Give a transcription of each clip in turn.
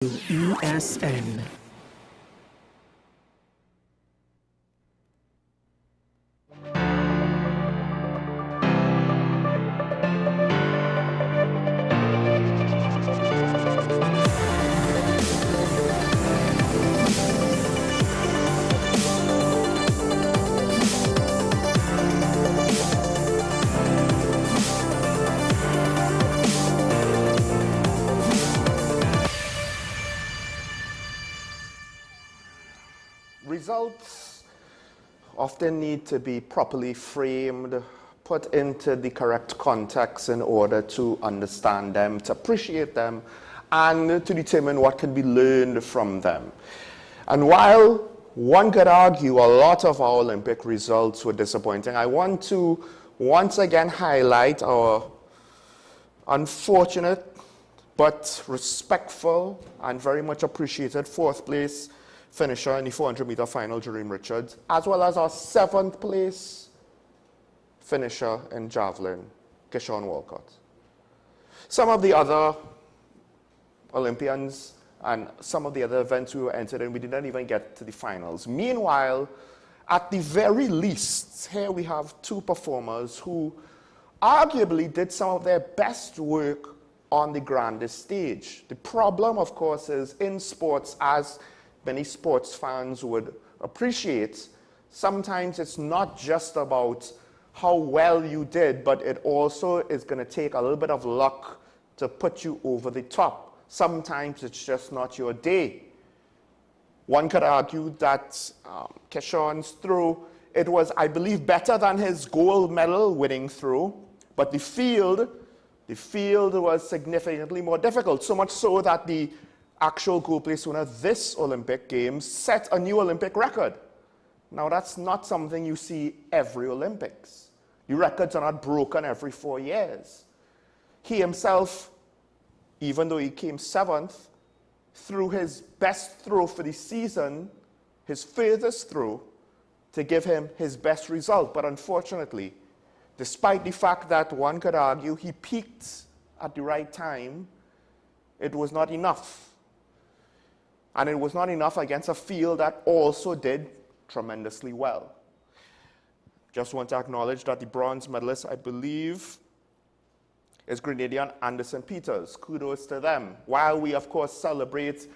wesn. Results often need to be properly framed, put into the correct context in order to understand them, to appreciate them, and to determine what can be learned from them. And while one could argue a lot of our Olympic results were disappointing, I want to once again highlight our unfortunate but respectful and very much appreciated fourth place finisher in the 400-meter final, Jerome Richards, as well as our seventh place finisher in javelin, Kishon Walcott. Some of the other Olympians and some of the other events we were entered in, we didn't even get to the finals. Meanwhile, at the very least, here we have two performers who arguably did some of their best work on the grandest stage. The problem, of course, is in sports, as many sports fans would appreciate, sometimes it's not just about how well you did, but it also is going to take a little bit of luck to put you over the top. Sometimes it's just not your day. One could argue that Kishon's throw, it was, I believe, better than his gold medal winning throw, but the field was significantly more difficult, so much so that the actual gold place winner this Olympic Games set a new Olympic record. Now, that's not something you see every Olympics. The records are not broken every 4 years. He himself, even though he came seventh, threw his best throw for the season, his furthest throw, to give him his best result. But unfortunately, despite the fact that one could argue he peaked at the right time, it was not enough. And it was not enough against a field that also did tremendously well. Just want to acknowledge that the bronze medalist, I believe, is Grenadian Anderson Peters. Kudos to them. While we, of course, celebrate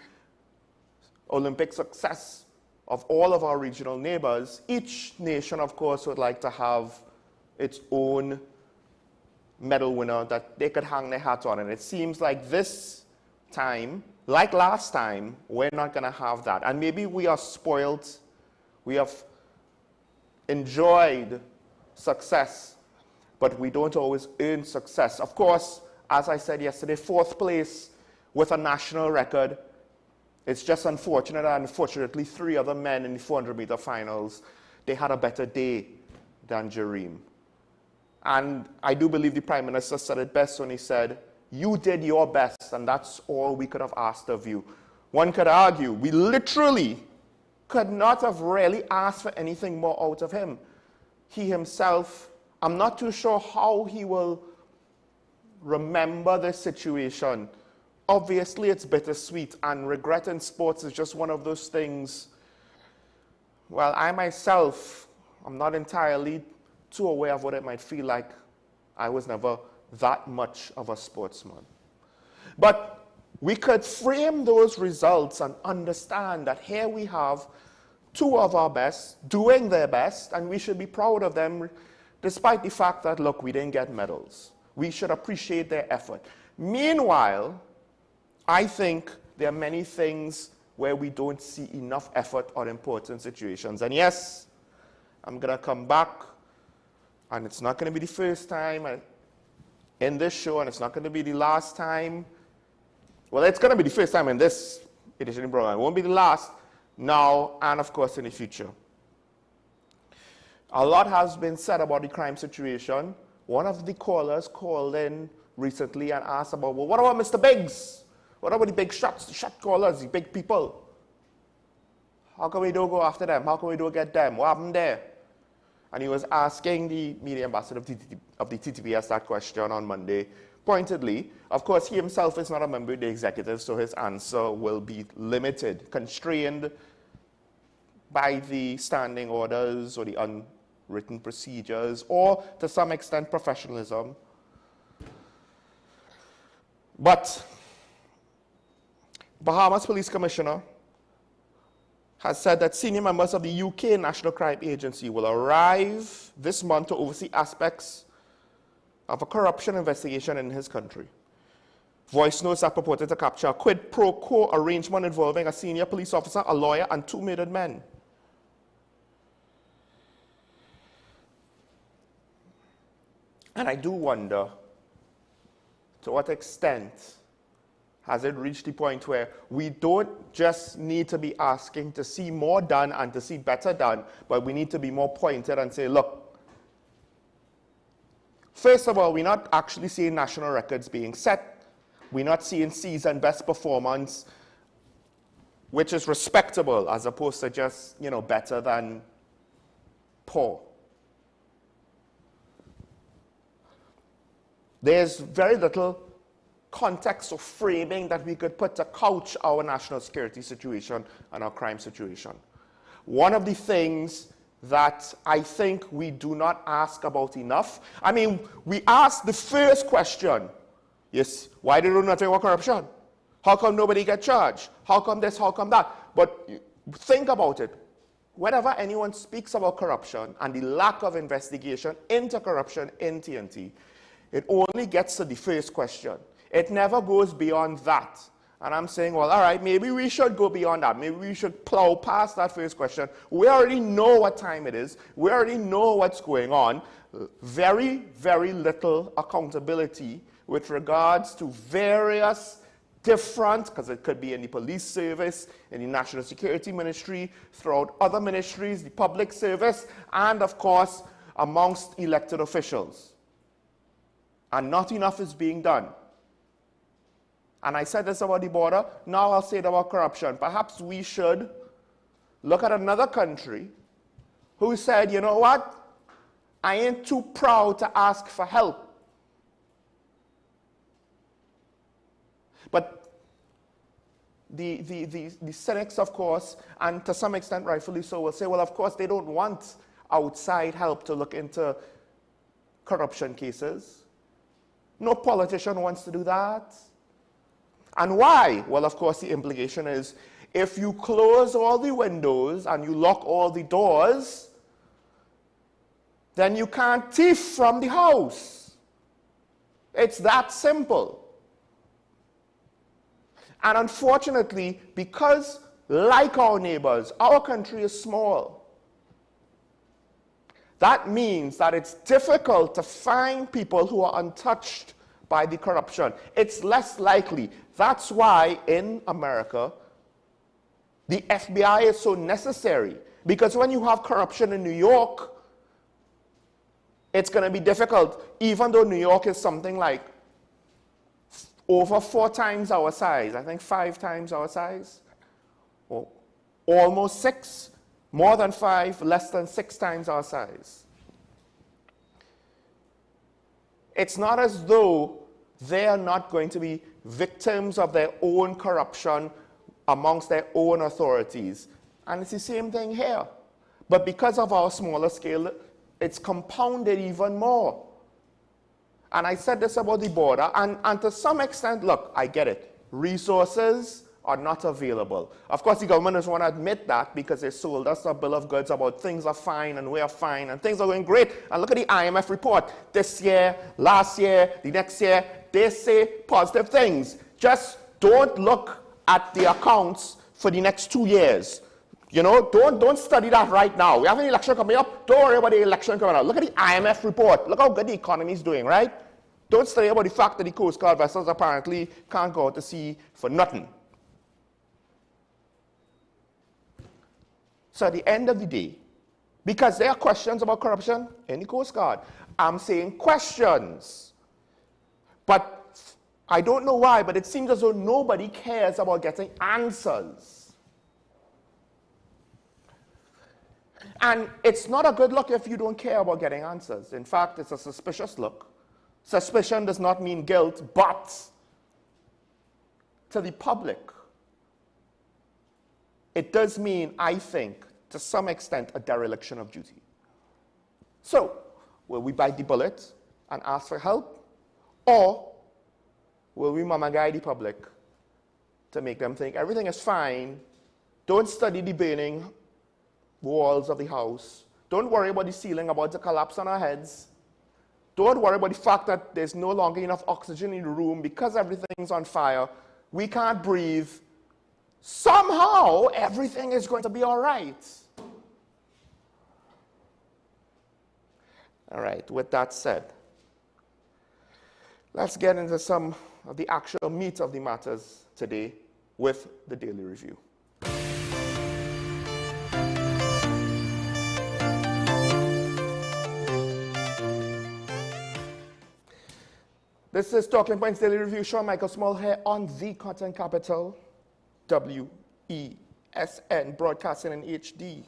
Olympic success of all of our regional neighbors, each nation, of course, would like to have its own medal winner that they could hang their hat on. And it seems like this time, like last time, we're not going to have that. And maybe we are spoiled. We have enjoyed success, but we don't always earn success. Of course, as I said yesterday, fourth place with a national record. It's just unfortunate that unfortunately 3 other men in the 400-meter finals, they had a better day than Jerome. And I do believe the Prime Minister said it best when he said, "You did your best, and that's all we could have asked of you." One could argue, we literally could not have really asked for anything more out of him. He himself, I'm not too sure how he will remember this situation. Obviously, it's bittersweet, and regret in sports is just one of those things. Well, I myself, I'm not entirely too aware of what it might feel like. I was never that much of a sportsman. But we could frame those results and understand that here we have 2 of our best doing their best, and we should be proud of them despite the fact that, look, we didn't get medals. We should appreciate their effort. Meanwhile, I think there are many things where we don't see enough effort or important situations. And yes, I'm going to come back, and it's not going to be the first time in this show, and it's not going to be the last time. Well, it's going to be the first time in this edition of the program. It won't be the last now and, of course, in the future. A lot has been said about the crime situation. One of the callers called in recently and asked about, well, what about Mr. Biggs? What about the big shots, the shot callers, the big people? How come we don't go after them? How come we don't get them? What happened there? And he was asking the media ambassador of the TTPS that question on Monday, pointedly. Of course, he himself is not a member of the executive, so his answer will be limited, constrained by the standing orders or the unwritten procedures, or to some extent professionalism. But Bahamas Police Commissioner has said that senior members of the UK National Crime Agency will arrive this month to oversee aspects of a corruption investigation in his country. Voice notes are purported to capture a quid pro quo arrangement involving a senior police officer, a lawyer, and 2 murdered men. And I do wonder, to what extent has it reached the point where we don't just need to be asking to see more done and to see better done, but we need to be more pointed and say, look, first of all, we're not actually seeing national records being set. We're not seeing season best performance, which is respectable as opposed to just, better than poor. There's very little context or framing that we could put to couch our national security situation and our crime situation. One of the things that I think we do not ask about enough, we ask the first question, yes, why do they do nothing about corruption? How come nobody gets charged? How come this, how come that? But think about it. Whenever anyone speaks about corruption and the lack of investigation into corruption in TNT, it only gets to the first question. It never goes beyond that. And I'm saying, well, all right, maybe we should go beyond that. Maybe we should plow past that first question. We already know what time it is. We already know what's going on. Very, very little accountability with regards to various different, because it could be in the police service, in the National Security Ministry, throughout other ministries, the public service, and of course, amongst elected officials. And not enough is being done. And I said this about the border, now I'll say it about corruption. Perhaps we should look at another country who said, you know what, I ain't too proud to ask for help. But the cynics, of course, and to some extent rightfully so, will say, well, of course, they don't want outside help to look into corruption cases. No politician wants to do that. And why? Well, of course, the implication is if you close all the windows and you lock all the doors, then you can't thief from the house. It's that simple. And unfortunately, because like our neighbors, our country is small, that means that it's difficult to find people who are untouched by the corruption. It's less likely. That's why in America, the FBI is so necessary. Because when you have corruption in New York, it's going to be difficult, even though New York is something like over 4 times our size, I think 5 times our size, or almost 6, more than 5, less than 6 times our size. It's not as though they are not going to be victims of their own corruption amongst their own authorities. And it's the same thing here. But because of our smaller scale, it's compounded even more. And I said this about the border, and to some extent, look, I get it. Resources are not available. Of course, the government doesn't want to admit that because they sold us a bill of goods about things are fine and we are fine and things are going great. And look at the IMF report. This year, last year, the next year, they say positive things. Just don't look at the accounts for the next 2 years. Don't study that right now. We have an election coming up. Don't worry about the election coming up. Look at the IMF report. Look how good the economy is doing, right? Don't study about the fact that the Coast Guard vessels apparently can't go out to sea for nothing. So at the end of the day, because there are questions about corruption in the Coast Guard, I'm saying questions. But I don't know why, but it seems as though nobody cares about getting answers. And it's not a good look if you don't care about getting answers. In fact, it's a suspicious look. Suspicion does not mean guilt, but to the public, it does mean, I think, to some extent, a dereliction of duty. So, will we bite the bullet and ask for help? Or will we mama guide the public to make them think everything is fine? Don't study the burning walls of the house. Don't worry about the ceiling about to collapse on our heads. Don't worry about the fact that there's no longer enough oxygen in the room because everything's on fire. We can't breathe. Somehow, everything is going to be all right. All right, with that said, let's get into some of the actual meat of the matters today with the Daily Review. This is Talking Points Daily Review. Sean Michael Small here on the Content Capital, WESN, broadcasting in HD.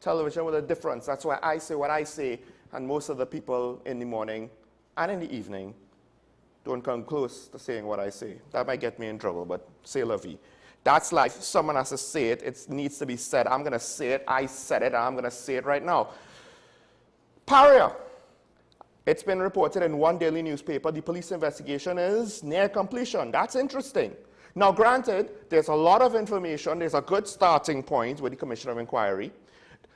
Television with a difference. That's why I say what I say, and most of the people in the morning and in the evening don't come close to saying what I say. That might get me in trouble, but c'est la vie. That's life. Someone has to say it. It needs to be said. I'm going to say it. I said it. I'm going to say it right now. Paria. It's been reported in one daily newspaper. The police investigation is near completion. That's interesting. Now, granted, there's a lot of information. There's a good starting point with the Commission of Inquiry.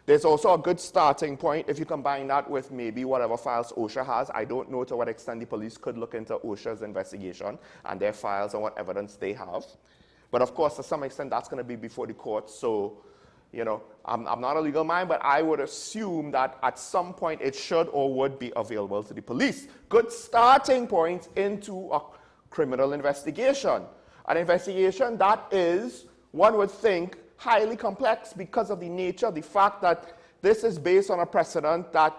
There's also a good starting point if you combine that with maybe whatever files OSHA has. I don't know to what extent the police could look into OSHA's investigation and their files and what evidence they have. But of course, to some extent, that's going to be before the court. So, you know, I'm not a legal mind, but I would assume that at some point it should or would be available to the police. Good starting point into a criminal investigation. An investigation that is, one would think, highly complex because of the nature, the fact that this is based on a precedent that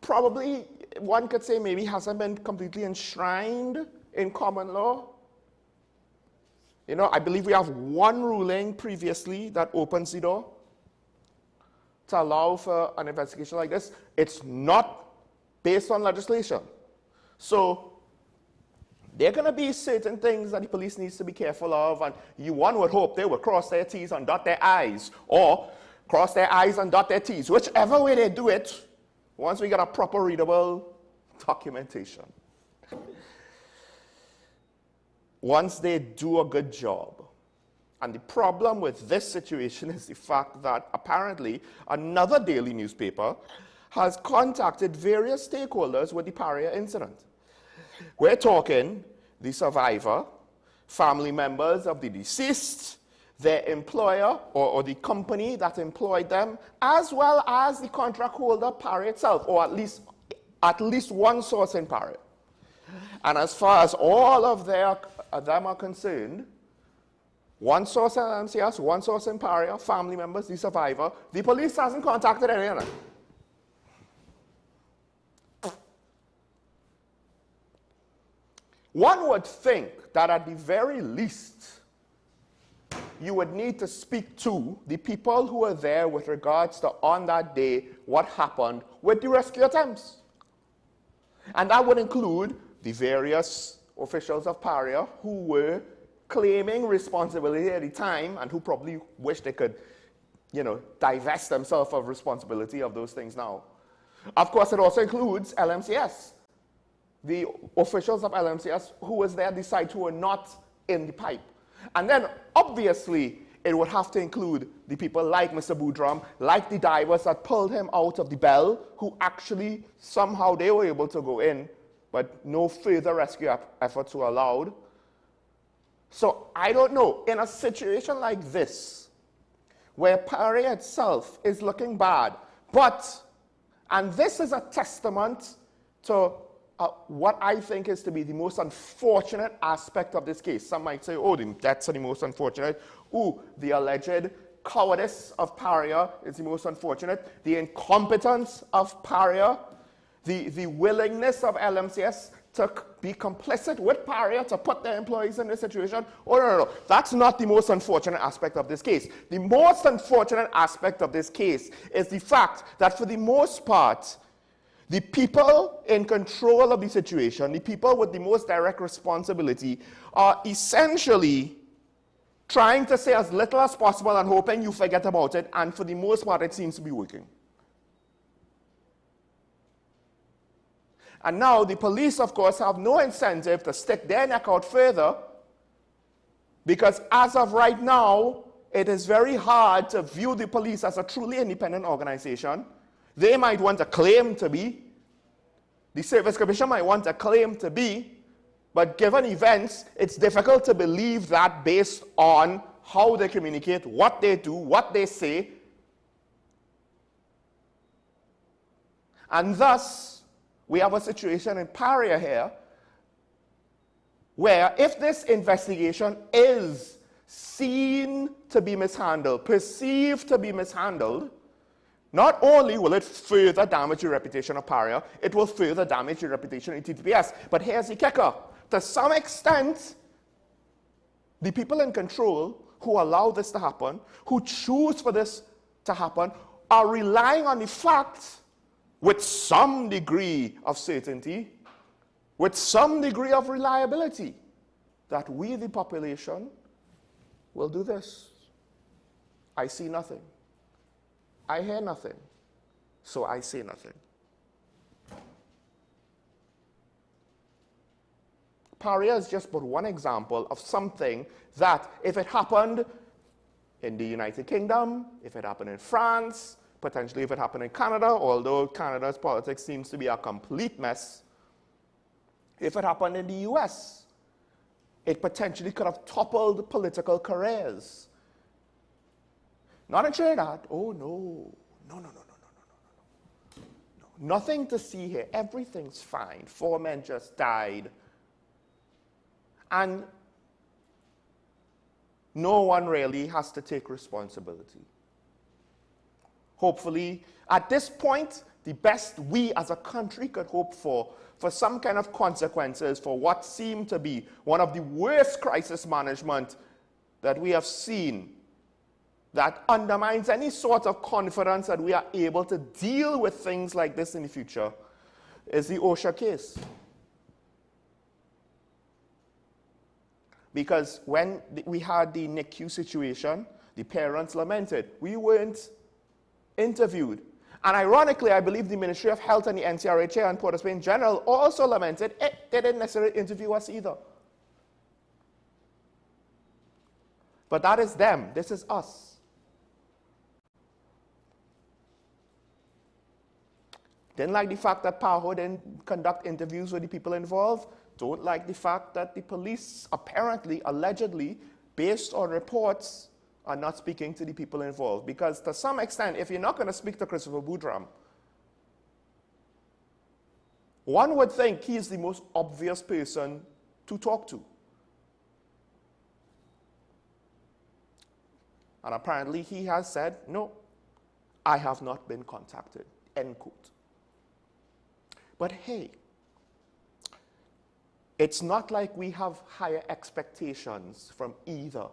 probably, one could say, maybe hasn't been completely enshrined in common law. You know, I believe we have one ruling previously that opens the door to allow for an investigation like this. It's not based on legislation. So there are going to be certain things that the police needs to be careful of, and one would hope they would cross their T's and dot their I's, or cross their I's and dot their T's. Whichever way they do it, once we get a proper readable documentation. Once they do a good job. And the problem with this situation is the fact that apparently another daily newspaper has contacted various stakeholders with the Paria incident. We're talking the survivor, family members of the deceased, their employer or the company that employed them, as well as the contract holder, Paria itself, or at least one source in Paria. And as far as all of them are concerned, one source in LMCS, one source in Paria, family members, the survivor, the police hasn't contacted any of them. One would think that at the very least, you would need to speak to the people who were there with regards to, on that day, what happened with the rescue attempts. And that would include the various officials of Paria who were claiming responsibility at the time and who probably wish they could, you know, divest themselves of responsibility of those things now. Of course, it also includes LMCS. The officials of LMCS who was there, the sites who were not in the pipe. And then, obviously, it would have to include the people like Mr. Boudram, like the divers that pulled him out of the bell, who actually, somehow they were able to go in, but no further rescue efforts were allowed. So, I don't know, in a situation like this, where Paria itself is looking bad, and this is a testament to what I think is to be the most unfortunate aspect of this case. Some might say, oh, that's the most unfortunate. Ooh, the alleged cowardice of Paria is the most unfortunate. The incompetence of Paria, the willingness of LMCS to be complicit with Paria to put their employees in this situation. Oh, no. That's not the most unfortunate aspect of this case. The most unfortunate aspect of this case is the fact that for the most part, The people in control of the situation, the people with the most direct responsibility, are essentially trying to say as little as possible and hoping you forget about it, and for the most part, it seems to be working. And now the police, of course, have no incentive to stick their neck out further, because as of right now, it is very hard to view the police as a truly independent organization. They might want to claim to be. The Service Commission might want to claim to be. But given events, it's difficult to believe that based on how they communicate, what they do, what they say. And thus, we have a situation in Paria here where if this investigation is seen to be mishandled, perceived to be mishandled, not only will it further damage the reputation of Paria, it will further damage the reputation of TTPS. But here's the kicker. To some extent, the people in control who allow this to happen, who choose for this to happen, are relying on the fact, with some degree of certainty, with some degree of reliability, that we, the population, will do this. I see nothing. I hear nothing. So I say nothing. Paria is just but one example of something that, if it happened in the United Kingdom, if it happened in France, potentially if it happened in Canada, although Canada's politics seems to be a complete mess, if it happened in the US, it potentially could have toppled political careers. Not in Trinidad. Oh, no. No. Nothing to see here. Everything's fine. 4 men just died. And no one really has to take responsibility. Hopefully, at this point, the best we as a country could hope for some kind of consequences for what seemed to be one of the worst crisis management that we have seen, that undermines any sort of confidence that we are able to deal with things like this in the future, is the OSHA case. Because when we had the NICU situation, the parents lamented. We weren't interviewed. And ironically, I believe the Ministry of Health and the NCRHA and Port of Spain General also lamented they didn't necessarily interview us either. But that is them. This is us. Didn't like the fact that PAHO didn't conduct interviews with the people involved. Don't like the fact that the police apparently, allegedly, based on reports, are not speaking to the people involved. Because to some extent, if you're not going to speak to Christopher Boudram, one would think he is the most obvious person to talk to. And apparently he has said, no, I have not been contacted, end quote. But hey, it's not like we have higher expectations from either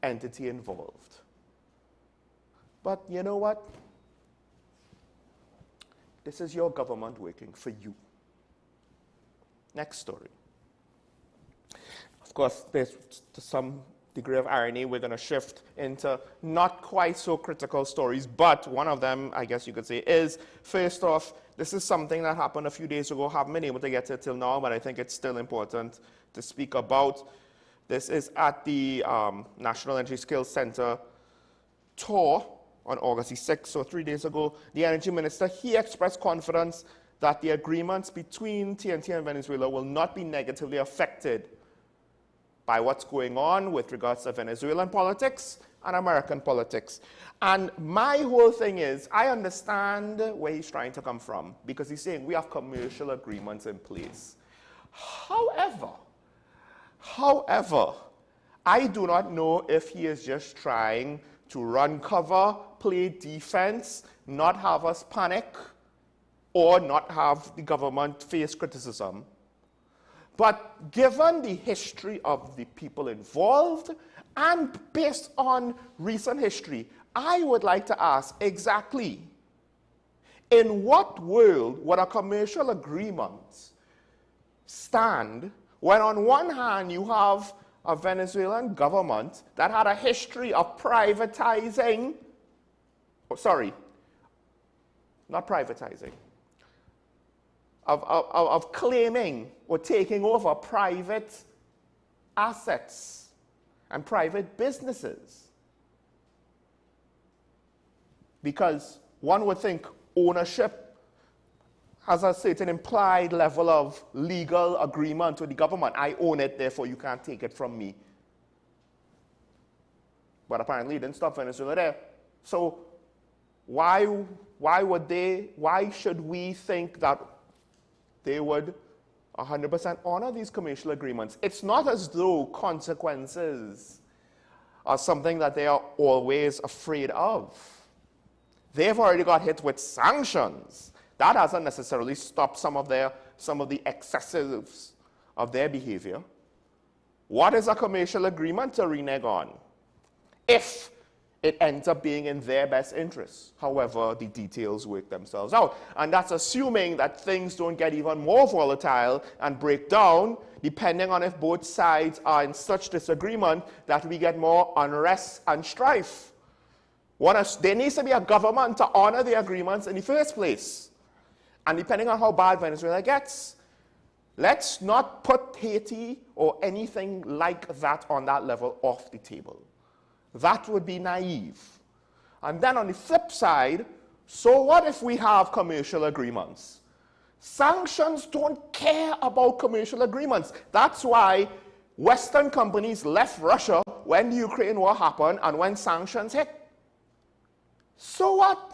entity involved. But you know what? This is your government working for you. Next story. Of course, there's to some degree of irony, we're going to shift into not quite so critical stories, but one of them, I guess you could say, is, first off, this is something that happened a few days ago. Haven't been able to get to it till now, but I think it's still important to speak about. This is at the National Energy Skills Center tour on August the 6th, so 3 days ago. The Energy Minister, he expressed confidence that the agreements between TNT and Venezuela will not be negatively affected by what's going on with regards to Venezuelan politics and American politics. And my whole thing is, I understand where he's trying to come from, because he's saying we have commercial agreements in place. However, I do not know if he is just trying to run cover, play defense, not have us panic, or not have the government face criticism. But given the history of the people involved, and based on recent history, I would like to ask exactly, In what world would a commercial agreement stand when on one hand you have a Venezuelan government that had a history of privatizing, not privatizing, of claiming or taking over private assets and private businesses? Because one would think ownership has a certain implied level of legal agreement with the government. I own it, therefore you can't take it from me. But apparently it didn't stop Venezuela there. So why should we think that they would 100% honor these commercial agreements? It's not as though consequences are something that they are always afraid of. They've already got hit with sanctions. That hasn't necessarily stopped some of the excesses of their behavior. What is a commercial agreement to renege on? If it ends up being in their best interests. However, the details work themselves out. And that's assuming that things don't get even more volatile and break down, depending on if both sides are in such disagreement that we get more unrest and strife. There needs to be a government to honor the agreements in the first place. And depending on how bad Venezuela gets, let's not put Haiti or anything like that on that level off the table. That would be naive. And then on the flip side, so what if we have commercial agreements? Sanctions don't care about commercial agreements. That's why Western companies left Russia when the Ukraine war happened and when sanctions hit. So what?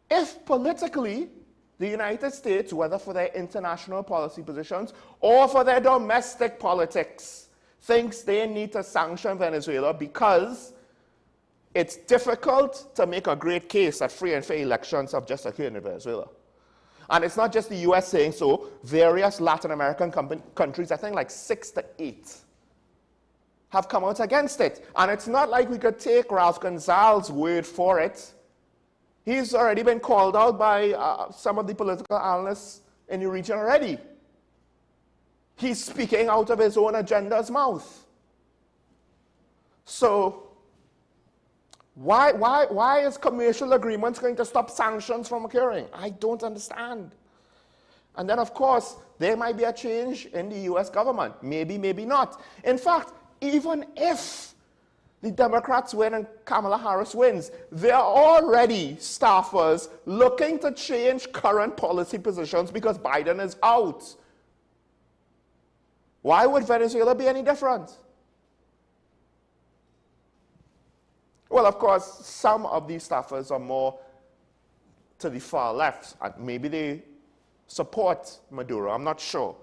If politically, the United States, whether for their international policy positions or for their domestic politics, thinks they need to sanction Venezuela because it's difficult to make a great case that free and fair elections have just occurred in Venezuela. And it's not just the US saying so. Various Latin American countries, I think like 6 to 8, have come out against it. And it's not like we could take Ralph Gonzalez's word for it. He's already been called out by some of the political analysts in the region already. He's speaking out of his own agenda's mouth. So why is commercial agreements going to stop sanctions from occurring? I don't understand. And then, of course, there might be a change in the US government. Maybe, maybe not. In fact, even if the Democrats win and Kamala Harris wins, there are already staffers looking to change current policy positions because Biden is out. Why would Venezuela be any different? Well, of course, some of these staffers are more to the far left, and maybe they support Maduro. I'm not sure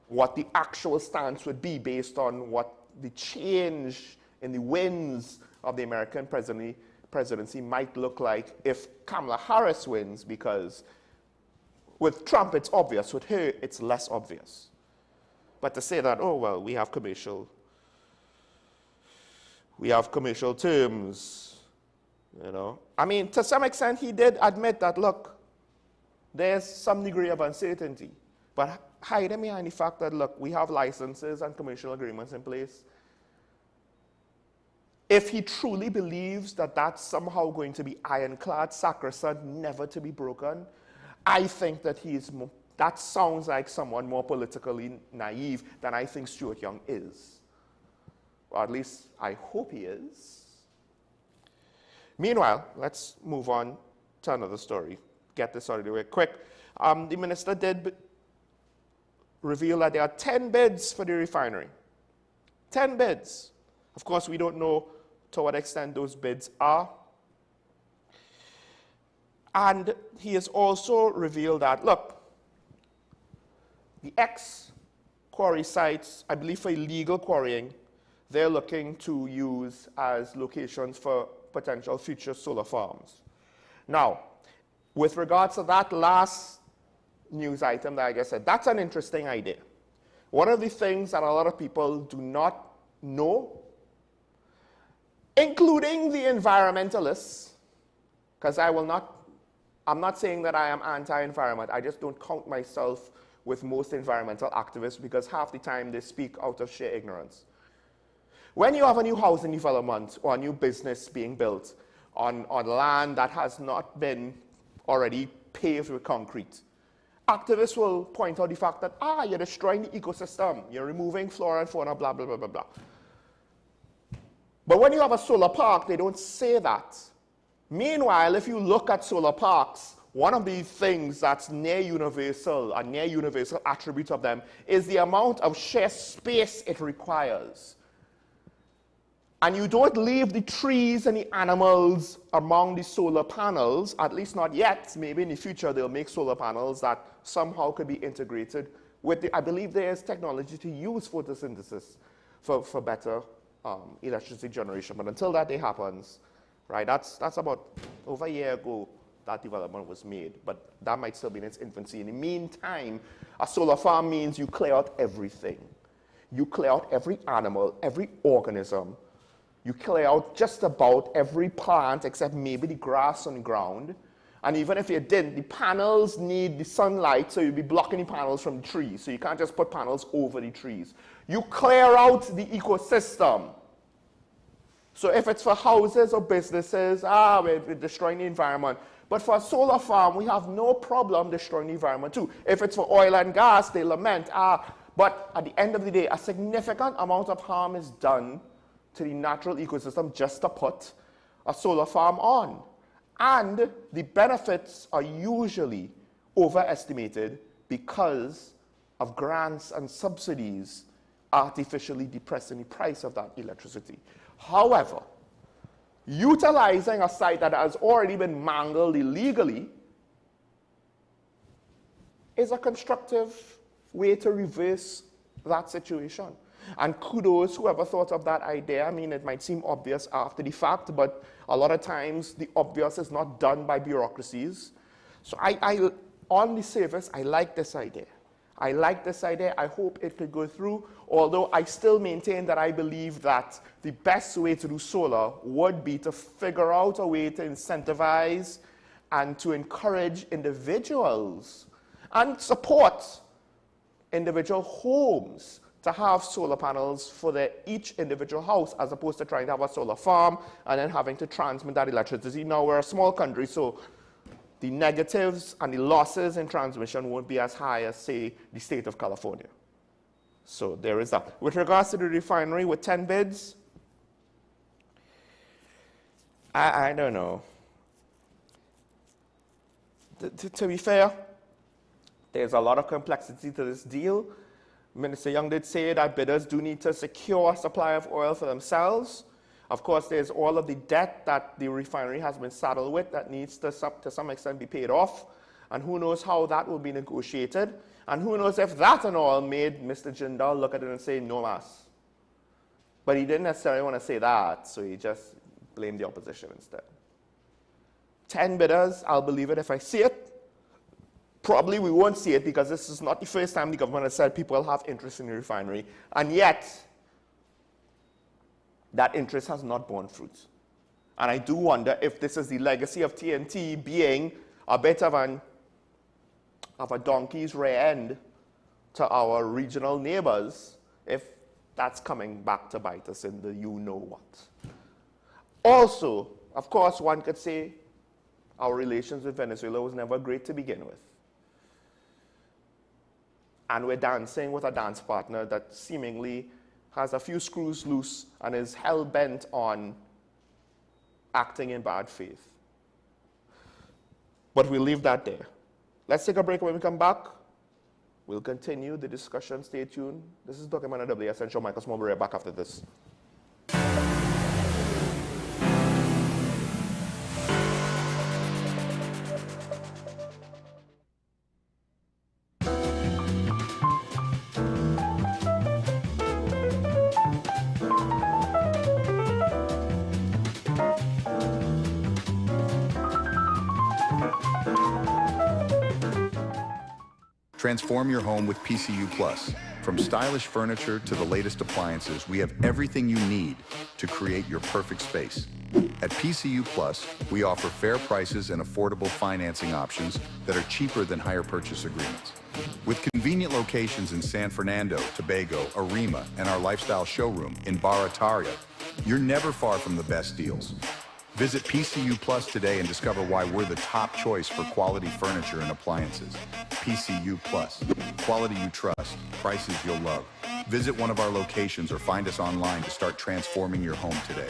what the actual stance would be based on what the change in the winds of the American presidency might look like if Kamala Harris wins, because with Trump it's obvious, with her it's less obvious. But to say that, oh, well, we have commercial terms, you know. I mean, to some extent he did admit that, look, there's some degree of uncertainty. But hiding behind the fact that, look, we have licenses and commercial agreements in place. If he truly believes that that's somehow going to be ironclad, sacrosanct, never to be broken, I think that that sounds like someone more politically naive than I think Stuart Young is. Or at least I hope he is. Meanwhile, let's move on to another story. Get this out of the way quick. The minister did reveal that there are 10 bids for the refinery. 10 bids. Of course, we don't know to what extent those bids are. And he has also revealed that, look, the ex-quarry sites, I believe for illegal quarrying, they're looking to use as locations for potential future solar farms. Now, with regards to that last news item that I just said, that's an interesting idea. One of the things that a lot of people do not know, including the environmentalists, because I will not I'm not saying that I am anti-environment. I just don't count myself with most environmental activists because half the time they speak out of sheer ignorance. When you have a new housing development or a new business being built on land that has not been already paved with concrete, activists will point out the fact that, you're destroying the ecosystem, you're removing flora and fauna, blah, blah, blah, blah, blah. But when you have a solar park, they don't say that. Meanwhile, if you look at solar parks, one of the things that's near universal, a near universal attribute of them, is the amount of sheer space it requires. And you don't leave the trees and the animals among the solar panels, at least not yet. Maybe in the future they'll make solar panels that somehow could be integrated with the, I believe there is technology to use photosynthesis for better electricity generation. But until that day happens, right, that's about over a year ago that development was made, but that might still be in its infancy. In the meantime, a solar farm means you clear out everything. You clear out every animal, every organism. You clear out just about every plant except maybe the grass on the ground. And even if you didn't, the panels need the sunlight, so you'll be blocking the panels from the trees. So you can't just put panels over the trees. You clear out the ecosystem. So if it's for houses or businesses, we're destroying the environment. But for a solar farm, we have no problem destroying the environment too. If it's for oil and gas, they lament, but at the end of the day, a significant amount of harm is done to the natural ecosystem just to put a solar farm on. And the benefits are usually overestimated because of grants and subsidies artificially depressing the price of that electricity. However, utilizing a site that has already been mangled illegally is a constructive way to reverse that situation. And kudos whoever thought of that idea. I mean, it might seem obvious after the fact, but a lot of times the obvious is not done by bureaucracies. So on the surface, I like this idea. I like this idea. I hope it could go through, although I still maintain that I believe that the best way to do solar would be to figure out a way to incentivize and to encourage individuals and support individual homes to have solar panels for each individual house, as opposed to trying to have a solar farm and then having to transmit that electricity. Now, we're a small country, so the negatives and the losses in transmission won't be as high as, say, the state of California. So there is that. With regards to the refinery with 10 bids, I don't know. To be fair, there's a lot of complexity to this deal. Minister Young did say that bidders do need to secure a supply of oil for themselves. Of course, there's all of the debt that the refinery has been saddled with that needs to some extent be paid off. And who knows how that will be negotiated. And who knows if that and all made Mr. Jindal look at it and say, no mas. But he didn't necessarily want to say that, so he just blamed the opposition instead. 10 bidders, I'll believe it if I see it. Probably we won't see it because this is not the first time the government has said people have interest in the refinery. And yet, that interest has not borne fruit. And I do wonder if this is the legacy of TNT being a bit of a donkey's rear end to our regional neighbors, if that's coming back to bite us in the you-know-what. Also, of course, one could say our relations with Venezuela was never great to begin with. And we're dancing with a dance partner that seemingly has a few screws loose and is hell-bent on acting in bad faith. But we'll leave that there. Let's take a break. When we come back, we'll continue the discussion. Stay tuned. This is Dr. Emmanuel WSN Show. Michael Small. We'll be right back after this. Transform your home with PCU Plus. From stylish furniture to the latest appliances, we have everything you need to create your perfect space. At PCU Plus, we offer fair prices and affordable financing options that are cheaper than hire purchase agreements. With convenient locations in San Fernando, Tobago, Arima, and our lifestyle showroom in Barataria, you're never far from the best deals. Visit PCU Plus today and discover why we're the top choice for quality furniture and appliances. PCU Plus, quality you trust, prices you'll love. Visit one of our locations or find us online to start transforming your home today.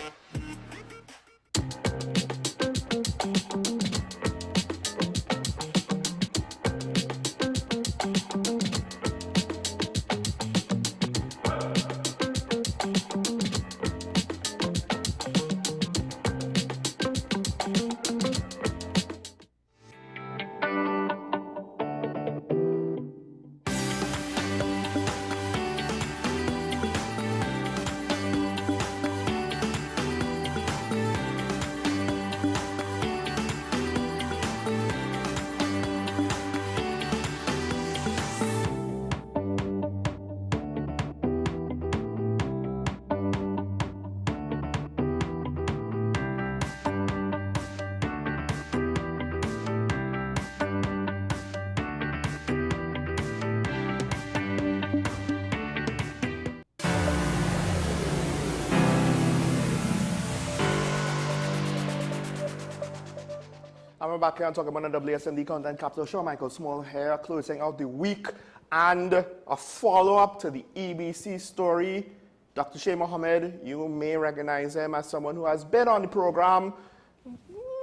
And we're back here and talking about the WSND Content Capital Show. Michael Small here, closing out the week and a follow-up to the EBC story. Dr. Shay Mohammed, you may recognize him as someone who has been on the program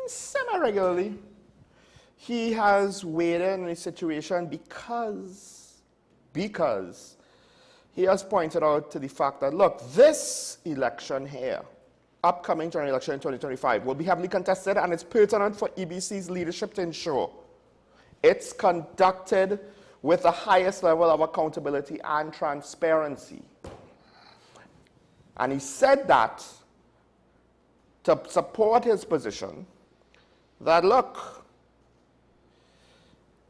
semi-regularly. He has weighed in on the situation because he has pointed out to the fact that, look, this election here, upcoming general election in 2025, will be heavily contested, and it's pertinent for EBC's leadership to ensure it's conducted with the highest level of accountability and transparency. And he said that to support his position that, look,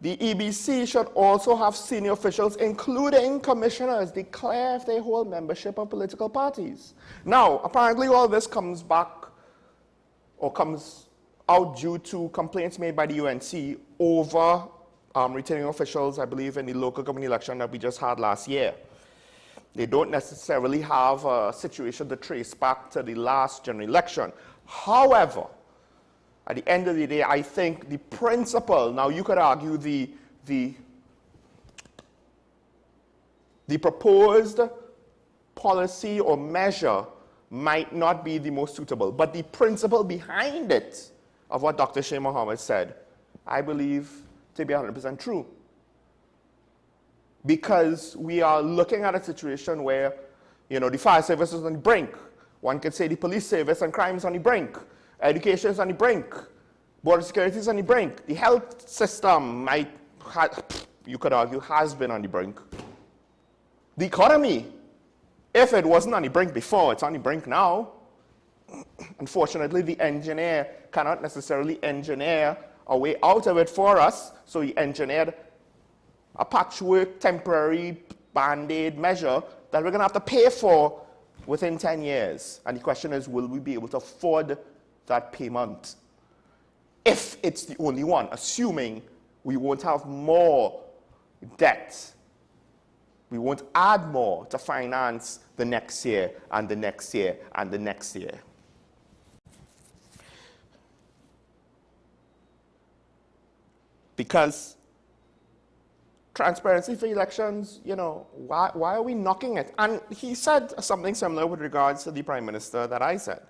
the EBC should also have senior officials, including commissioners, declare if they hold membership of political parties. Now, apparently all this comes back or comes out due to complaints made by the UNC over returning officials, I believe, in the local government election that we just had last year. They don't necessarily have a situation to trace back to the last general election. However, at the end of the day, I think the principle, now you could argue the proposed policy or measure might not be the most suitable, but the principle behind it of what Dr. Shay Mohammed said, I believe to be 100% true. Because we are looking at a situation where, you know, the fire service is on the brink. One could say the police service and crime is on the brink. Education is on the brink. Border security is on the brink. The health system you could argue, has been on the brink. The economy, if it wasn't on the brink before, it's on the brink now. Unfortunately, the engineer cannot necessarily engineer a way out of it for us, so he engineered a patchwork, temporary band-aid measure that we're going to have to pay for within 10 years. And the question is, will we be able to afford that payment if it's the only one, assuming we won't have more debt. We won't add more to finance the next year and the next year and the next year. Because transparency for elections, you know, why are we knocking it? And he said something similar with regards to the Prime Minister that I said.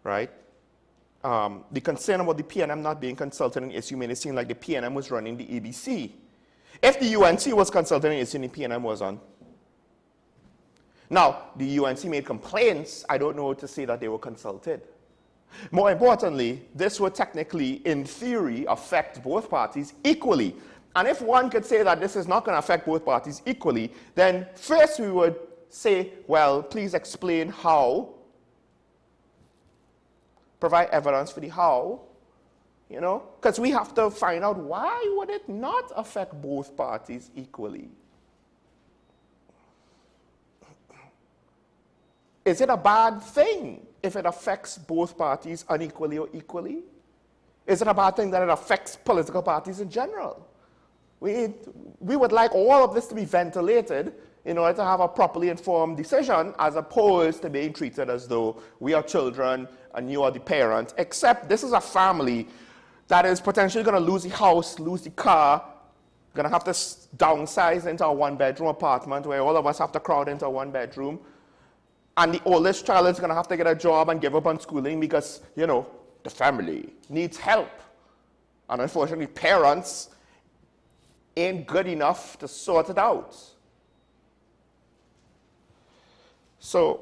Right? The concern about the PNM not being consulted on the issue made it seem like the PNM was running the EBC. If the UNC was consulted on the issue, the PNM was on. Now, the UNC made complaints. I don't know to say that they were consulted. More importantly, this would technically, in theory, affect both parties equally. And if one could say that this is not going to affect both parties equally, then first we would say, well, please explain how, provide evidence for the how, you know, because we have to find out why would it not affect both parties equally. Is it a bad thing if it affects both parties unequally or equally? Is it a bad thing that it affects political parties in general? We would like all of this to be ventilated in order to have a properly informed decision, as opposed to being treated as though we are children and you are the parent, except this is a family that is potentially going to lose the house, lose the car, going to have to downsize into a one-bedroom apartment where all of us have to crowd into a one-bedroom. And the oldest child is going to have to get a job and give up on schooling because, you know, the family needs help. And unfortunately, parents ain't good enough to sort it out. So,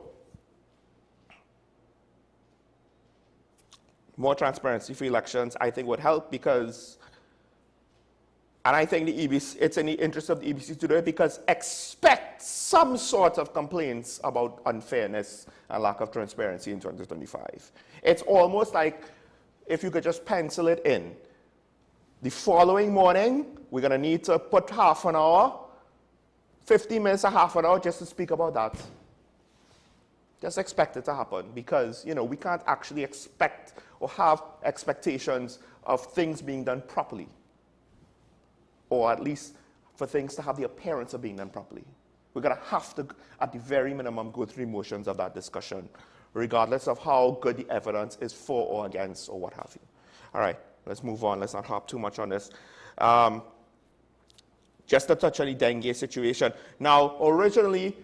more transparency for elections, I think, would help because, and I think the EBC, it's in the interest of the EBC to do it, because expect some sort of complaints about unfairness and lack of transparency in 2025. It's almost like if you could just pencil it in. The following morning, we're going to need to put half an hour, 50 minutes or half an hour just to speak about that. Just expect it to happen because, you know, we can't actually expect or have expectations of things being done properly, or at least for things to have the appearance of being done properly. We're going to have to, at the very minimum, go through the motions of that discussion, regardless of how good the evidence is for or against or what have you. All right, let's move on. Let's not harp too much on this. Just to touch on the dengue situation. Now, originally,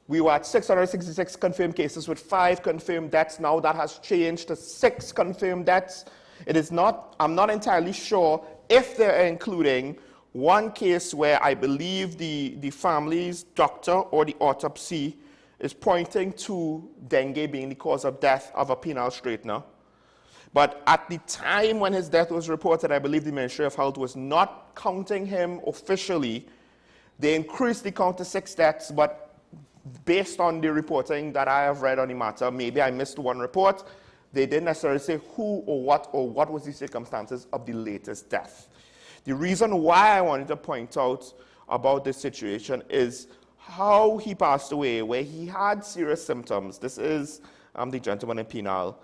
we were at 666 confirmed cases with 5 confirmed deaths. Now that has changed to 6 confirmed deaths. It is not, I'm not entirely sure if they're including one case where I believe the family's doctor or the autopsy is pointing to dengue being the cause of death of a penile straightener. But at the time when his death was reported, I believe the Ministry of Health was not counting him officially. They increased the count to 6 deaths, but based on the reporting that I have read on the matter, maybe I missed one report, they didn't necessarily say who or what was the circumstances of the latest death. The reason why I wanted to point out about this situation is how he passed away, where he had serious symptoms. This is the gentleman in penile.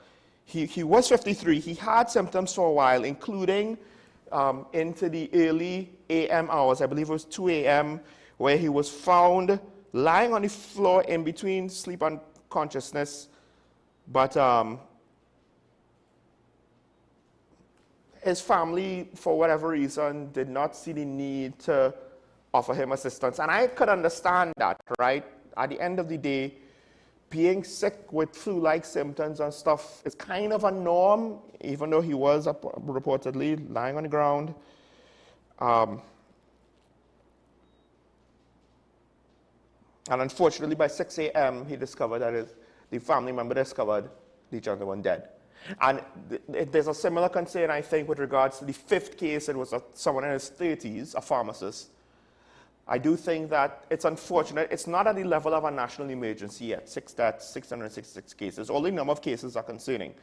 He was 53. He had symptoms for a while, including into the early AM hours. I believe it was 2 a.m., where he was found lying on the floor in between sleep and consciousness. But his family, for whatever reason, did not see the need to offer him assistance. And I could understand that, right? At the end of the day, being sick with flu-like symptoms and stuff is kind of a norm, even though he was reportedly lying on the ground. And unfortunately, by 6 a.m., he discovered that the family member discovered the gentleman dead. And there's a similar concern, I think, with regards to the 5th case. It was someone in his 30s, a pharmacist. I do think that it's unfortunate. It's not at the level of a national emergency yet. 6 deaths, 666 cases. Only number of cases are concerning.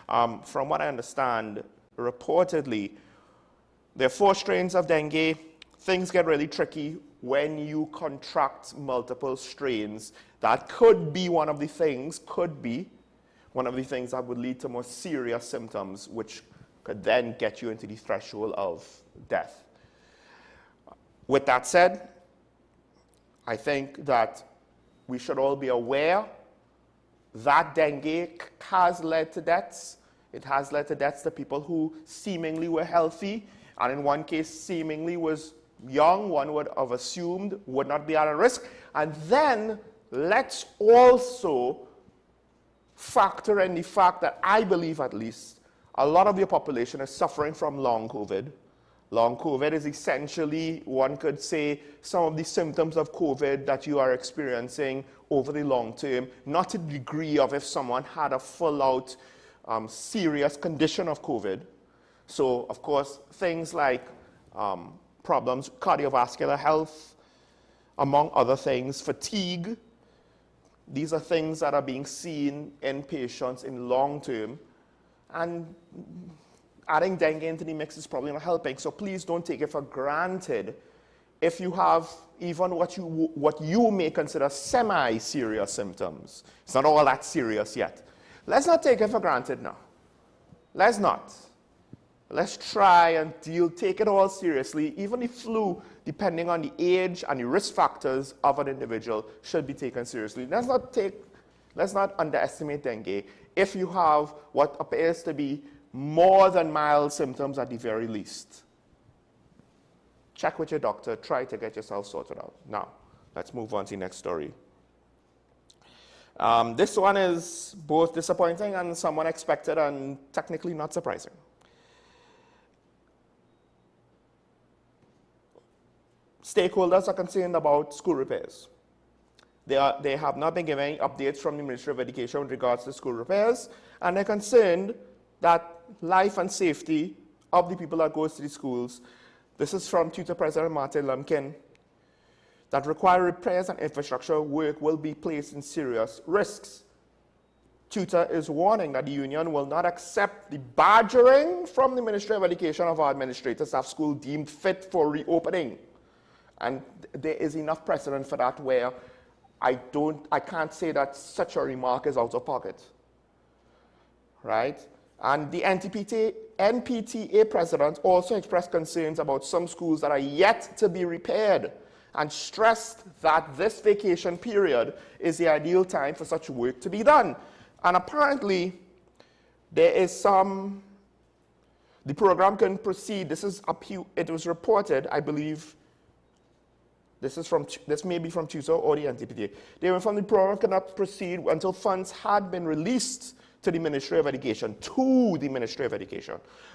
From what I understand, reportedly, there are 4 strains of dengue. Things get really tricky when you contract multiple strains. That could be one of the things, that would lead to more serious symptoms, which could then get you into the threshold of death. With that said, I think that we should all be aware that dengue has led to deaths. It has led to deaths to people who seemingly were healthy, and in one case seemingly was young, one would have assumed would not be at a risk. And then let's also factor in the fact that I believe, at least, a lot of your population is suffering from long COVID. Long COVID is essentially, one could say, some of the symptoms of COVID that you are experiencing over the long term, not to the degree of if someone had a full-out serious condition of COVID. So, of course, things like problems, cardiovascular health, among other things, fatigue. These are things that are being seen in patients in long term. And adding dengue into the mix is probably not helping. So please don't take it for granted if you have even what you may consider semi-serious symptoms. It's not all that serious yet. Let's not take it for granted now. Let's not. Let's try and take it all seriously. Even the flu, depending on the age and the risk factors of an individual, should be taken seriously. Let's not underestimate dengue if you have what appears to be more than mild symptoms at the very least. Check with your doctor, try to get yourself sorted out. Now, let's move on to the next story. This one is both disappointing and somewhat expected and technically not surprising. Stakeholders are concerned about school repairs. They have not been giving updates from the Ministry of Education with regards to school repairs, and they're concerned that life and safety of the people that goes to the schools. This is from Tutor President Martin Lumpkin, that require repairs and infrastructure work will be placed in serious risks. Tutor is warning that the union will not accept the badgering from the Ministry of Education of our administrators to have school deemed fit for reopening. And there is enough precedent for that where I can't say that such a remark is out of pocket, right? And the NPTA president also expressed concerns about some schools that are yet to be repaired and stressed that this vacation period is the ideal time for such work to be done. And apparently, there is the program can proceed. It was reported, I believe, this may be from Tutor or the NPTA. They were from the program cannot proceed until funds had been released to the Ministry of Education,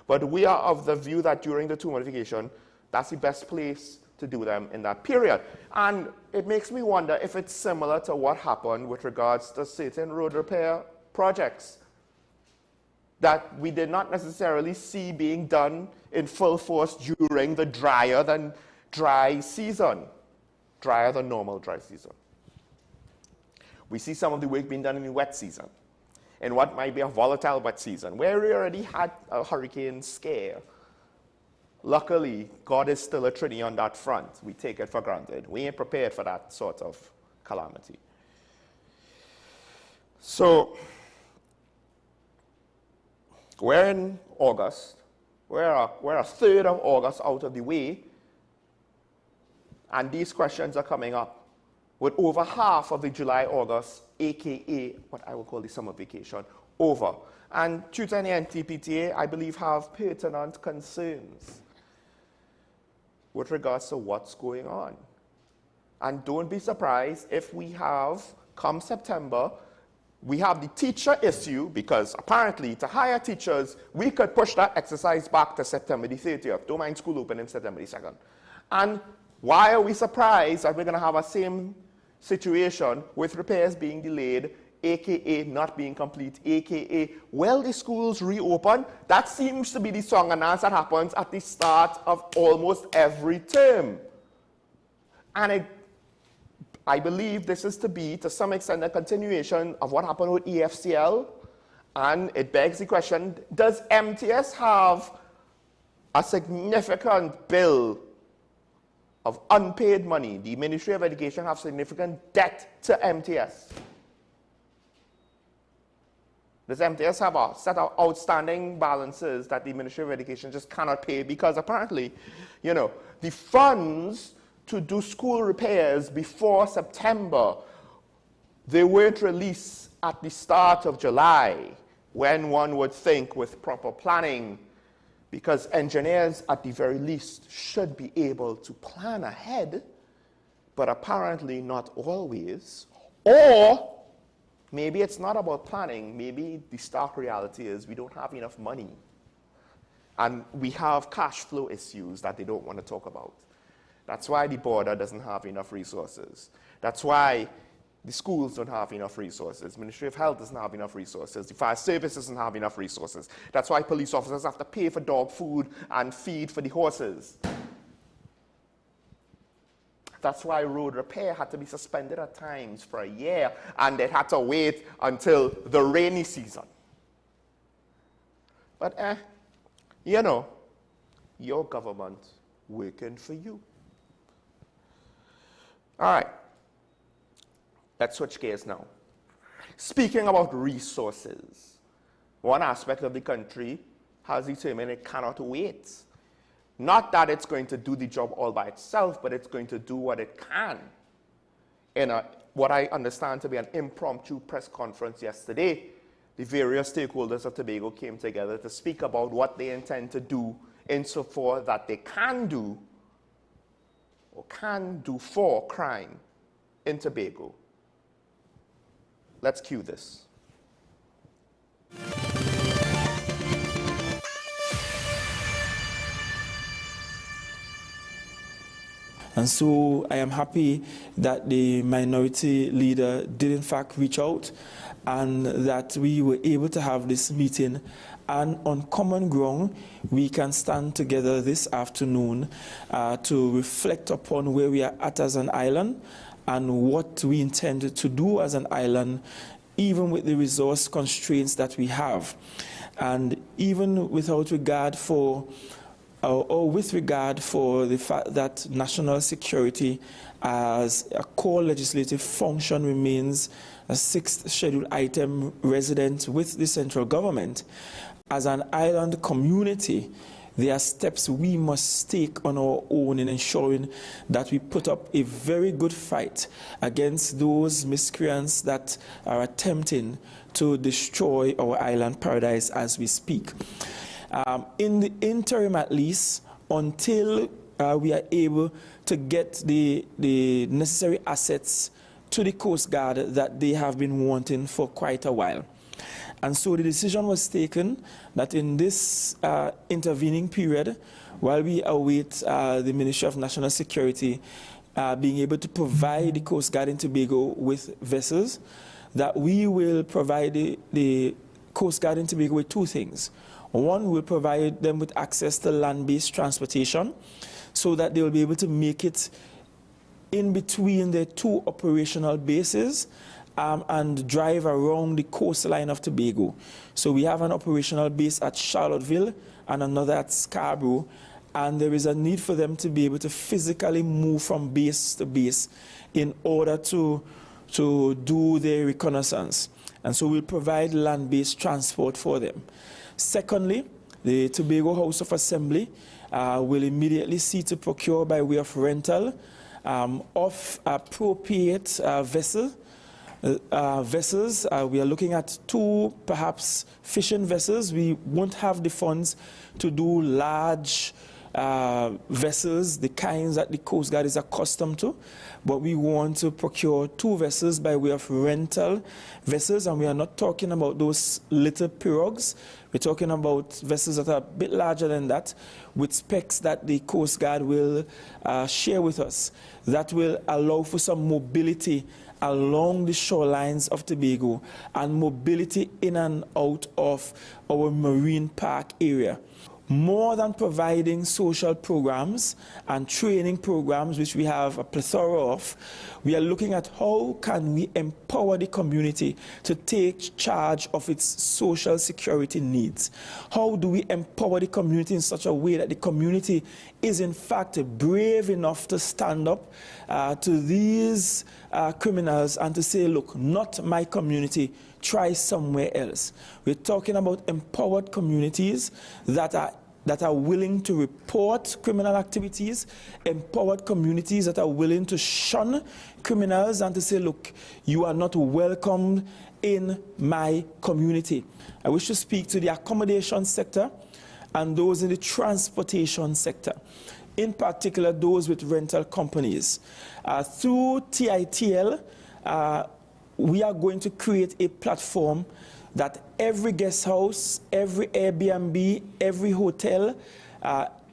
But we are of the view that during the 2 month vacation, that's the best place to do them in that period. And it makes me wonder if it's similar to what happened with regards to certain road repair projects that we did not necessarily see being done in full force during the drier than normal dry season. We see some of the work being done in the wet season, in what might be a volatile wet season, where we already had a hurricane scare. Luckily, God is still a Trinity on that front. We take it for granted. We ain't prepared for that sort of calamity. So, we're in August. We're a third of August out of the way, and these questions are coming up with over half of the July-August, aka what I would call the summer vacation, over. And Tutor and the NTPTA, I believe, have pertinent concerns with regards to what's going on. And don't be surprised if we have, come September, we have the teacher issue, because apparently to hire teachers, we could push that exercise back to September the 30th. Don't mind school opening September the 2nd. And why are we surprised that we're going to have a same situation with repairs being delayed, aka not being complete, aka, well, the schools reopen? That seems to be the song and dance that happens at the start of almost every term. And I believe this is to be, to some extent, a continuation of what happened with EFCL. And it begs the question, does MTS have a significant bill of unpaid money? The Ministry of Education have significant debt to MTS. Does MTS have a set of outstanding balances that the Ministry of Education just cannot pay? Because apparently, you know, the funds to do school repairs before September, they weren't released at the start of July, when one would think with proper planning, because engineers at the very least should be able to plan ahead, but apparently not always. Or maybe it's not about planning. Maybe the stark reality is we don't have enough money. And we have cash flow issues that they don't want to talk about. That's why the border doesn't have enough resources. That's why the schools don't have enough resources. Ministry of Health doesn't have enough resources. The fire service doesn't have enough resources. That's why police officers have to pay for dog food and feed for the horses. That's why road repair had to be suspended at times for a year, and they had to wait until the rainy season. But You know, your government working for you. All right, let's switch gears now. Speaking about resources, one aspect of the country has determined it cannot wait. Not that it's going to do the job all by itself, but it's going to do what it can. In what I understand to be an impromptu press conference yesterday, the various stakeholders of Tobago came together to speak about what they intend to do insofar that they can do for crime in Tobago. Let's cue this. And so I am happy that the minority leader did in fact reach out and that we were able to have this meeting. And on common ground, we can stand together this afternoon to reflect upon where we are at as an island and what we intend to do as an island, even with the resource constraints that we have. And even without regard for or with regard for the fact that national security as a core legislative function remains a sixth scheduled item resident with the central government, as an island community, there are steps we must take on our own in ensuring that we put up a very good fight against those miscreants that are attempting to destroy our island paradise as we speak. In the interim, at least, until we are able to get the necessary assets to the Coast Guard that they have been wanting for quite a while. And so the decision was taken that in this intervening period, while we await the Ministry of National Security being able to provide the Coast Guard in Tobago with vessels, that we will provide the Coast Guard in Tobago with two things. One, will provide them with access to land-based transportation so that they will be able to make it in between their two operational bases and drive around the coastline of Tobago. So we have an operational base at Charlottesville and another at Scarborough, and there is a need for them to be able to physically move from base to base in order to do their reconnaissance. And so we'll provide land-based transport for them. Secondly, the Tobago House of Assembly will immediately see to procure by way of rental of appropriate vessels. We are looking at two, perhaps, fishing vessels. We won't have the funds to do large vessels, the kinds that the Coast Guard is accustomed to, but we want to procure two vessels by way of rental vessels, and we are not talking about those little pirogues. We're talking about vessels that are a bit larger than that, with specs that the Coast Guard will share with us, that will allow for some mobility along the shorelines of Tobago and mobility in and out of our marine park area. More than providing social programs and training programs, which we have a plethora of, we are looking at how can we empower the community to take charge of its social security needs. How do we empower the community in such a way that the community is in fact brave enough to stand up to these criminals and to say, look, not my community, try somewhere else. We're talking about empowered communities that are willing to report criminal activities, empowered communities that are willing to shun criminals and to say, look, you are not welcome in my community. I wish to speak to the accommodation sector and those in the transportation sector, in particular those with rental companies. Through TITL, we are going to create a platform that every guest house, every Airbnb, every hotel,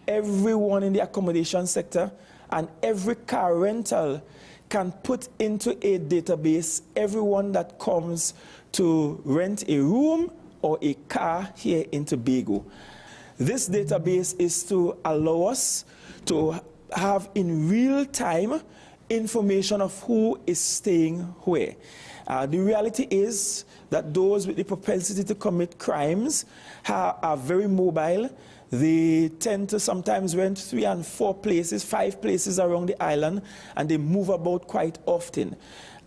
everyone in the accommodation sector, and every car rental can put into a database everyone that comes to rent a room or a car here in Tobago. This database is to allow us to have in real time information of who is staying where. The reality is that those with the propensity to commit crimes are very mobile. They tend to sometimes rent 3 and 4 places, 5 places around the island, and they move about quite often.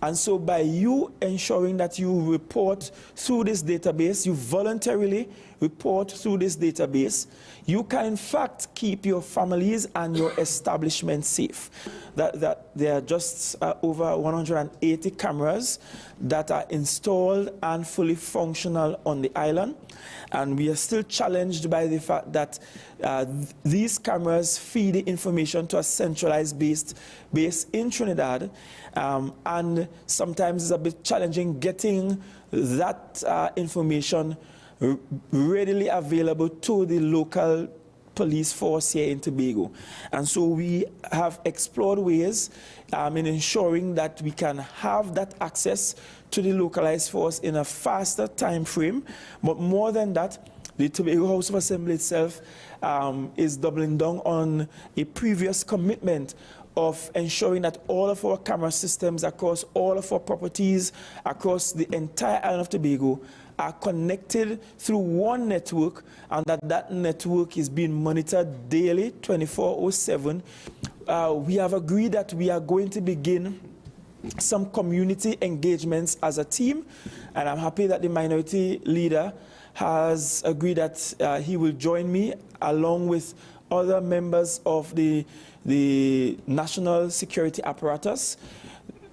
And so by you ensuring that you report through this database, you voluntarily report through this database, you can in fact keep your families and your establishment safe. That there are just over 180 cameras that are installed and fully functional on the island. And we are still challenged by the fact that these cameras feed the information to a centralized base in Trinidad. And sometimes it's a bit challenging getting that information readily available to the local police force here in Tobago. And so we have explored ways in ensuring that we can have that access to the localized force in a faster time frame. But more than that, the Tobago House of Assembly itself is doubling down on a previous commitment of ensuring that all of our camera systems across all of our properties across the entire island of Tobago are connected through one network, and that network is being monitored daily, 24/7. We have agreed that we are going to begin some community engagements as a team, and I'm happy that the minority leader has agreed that he will join me along with other members of the national security apparatus.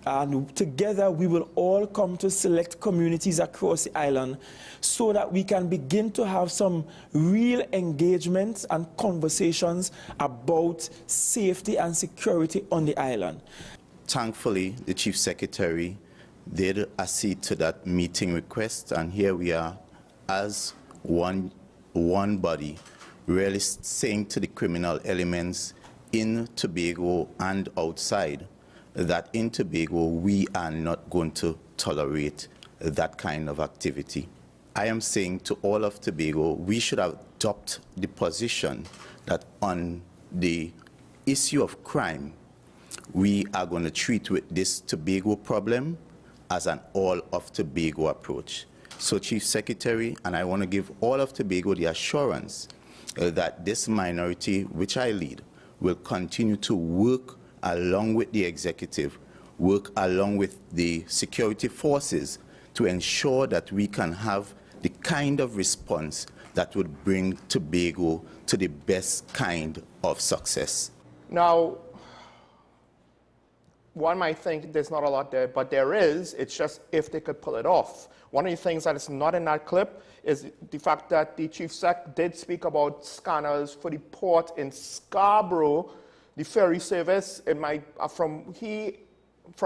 And together we will all come to select communities across the island so that we can begin to have some real engagements and conversations about safety and security on the island. Thankfully, the Chief Secretary did accede to that meeting request, and here we are as one body, really saying to the criminal elements in Tobago and outside that in Tobago we are not going to tolerate that kind of activity. I am saying to all of Tobago, we should adopt the position that on the issue of crime, we are going to treat with this Tobago problem as an all of Tobago approach. So Chief Secretary, and I want to give all of Tobago the assurance that this minority, which I lead, will continue to work along with the executive, work along with the security forces to ensure that we can have the kind of response that would bring Tobago to the best kind of success. Now, one might think there's not a lot there, but there is. It's just if they could pull it off. One of the things that is not in that clip is the fact that the Chief Sec did speak about scanners for the port in Scarborough, the ferry service. It might, from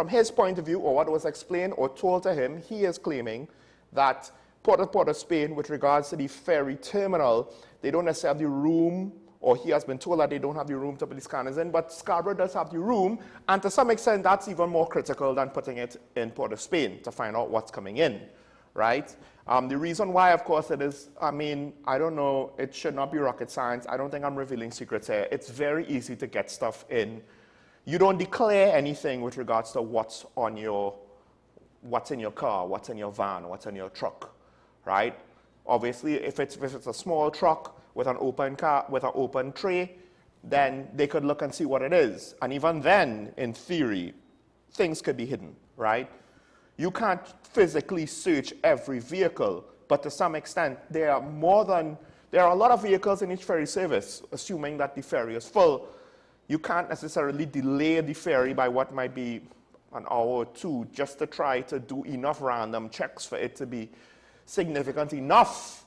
his point of view, or what was explained or told to him, he is claiming that Port of Spain, with regards to the ferry terminal, they don't necessarily have the room, or he has been told that they don't have the room to put the scanners in, but Scarborough does have the room, and to some extent that's even more critical than putting it in Port of Spain to find out what's coming in, right? The reason why, of course, it is, I mean, I don't know, it should not be rocket science. I don't think I'm revealing secrets here. It's very easy to get stuff in. You don't declare anything with regards to what's in your car, what's in your van, what's in your truck, right? Obviously, if it's a small truck with an open car, with an open tray, then they could look and see what it is. And even then, in theory, things could be hidden, right? You can't physically search every vehicle, but to some extent, there are a lot of vehicles in each ferry service, assuming that the ferry is full. You can't necessarily delay the ferry by what might be an hour or two just to try to do enough random checks for it to be significant enough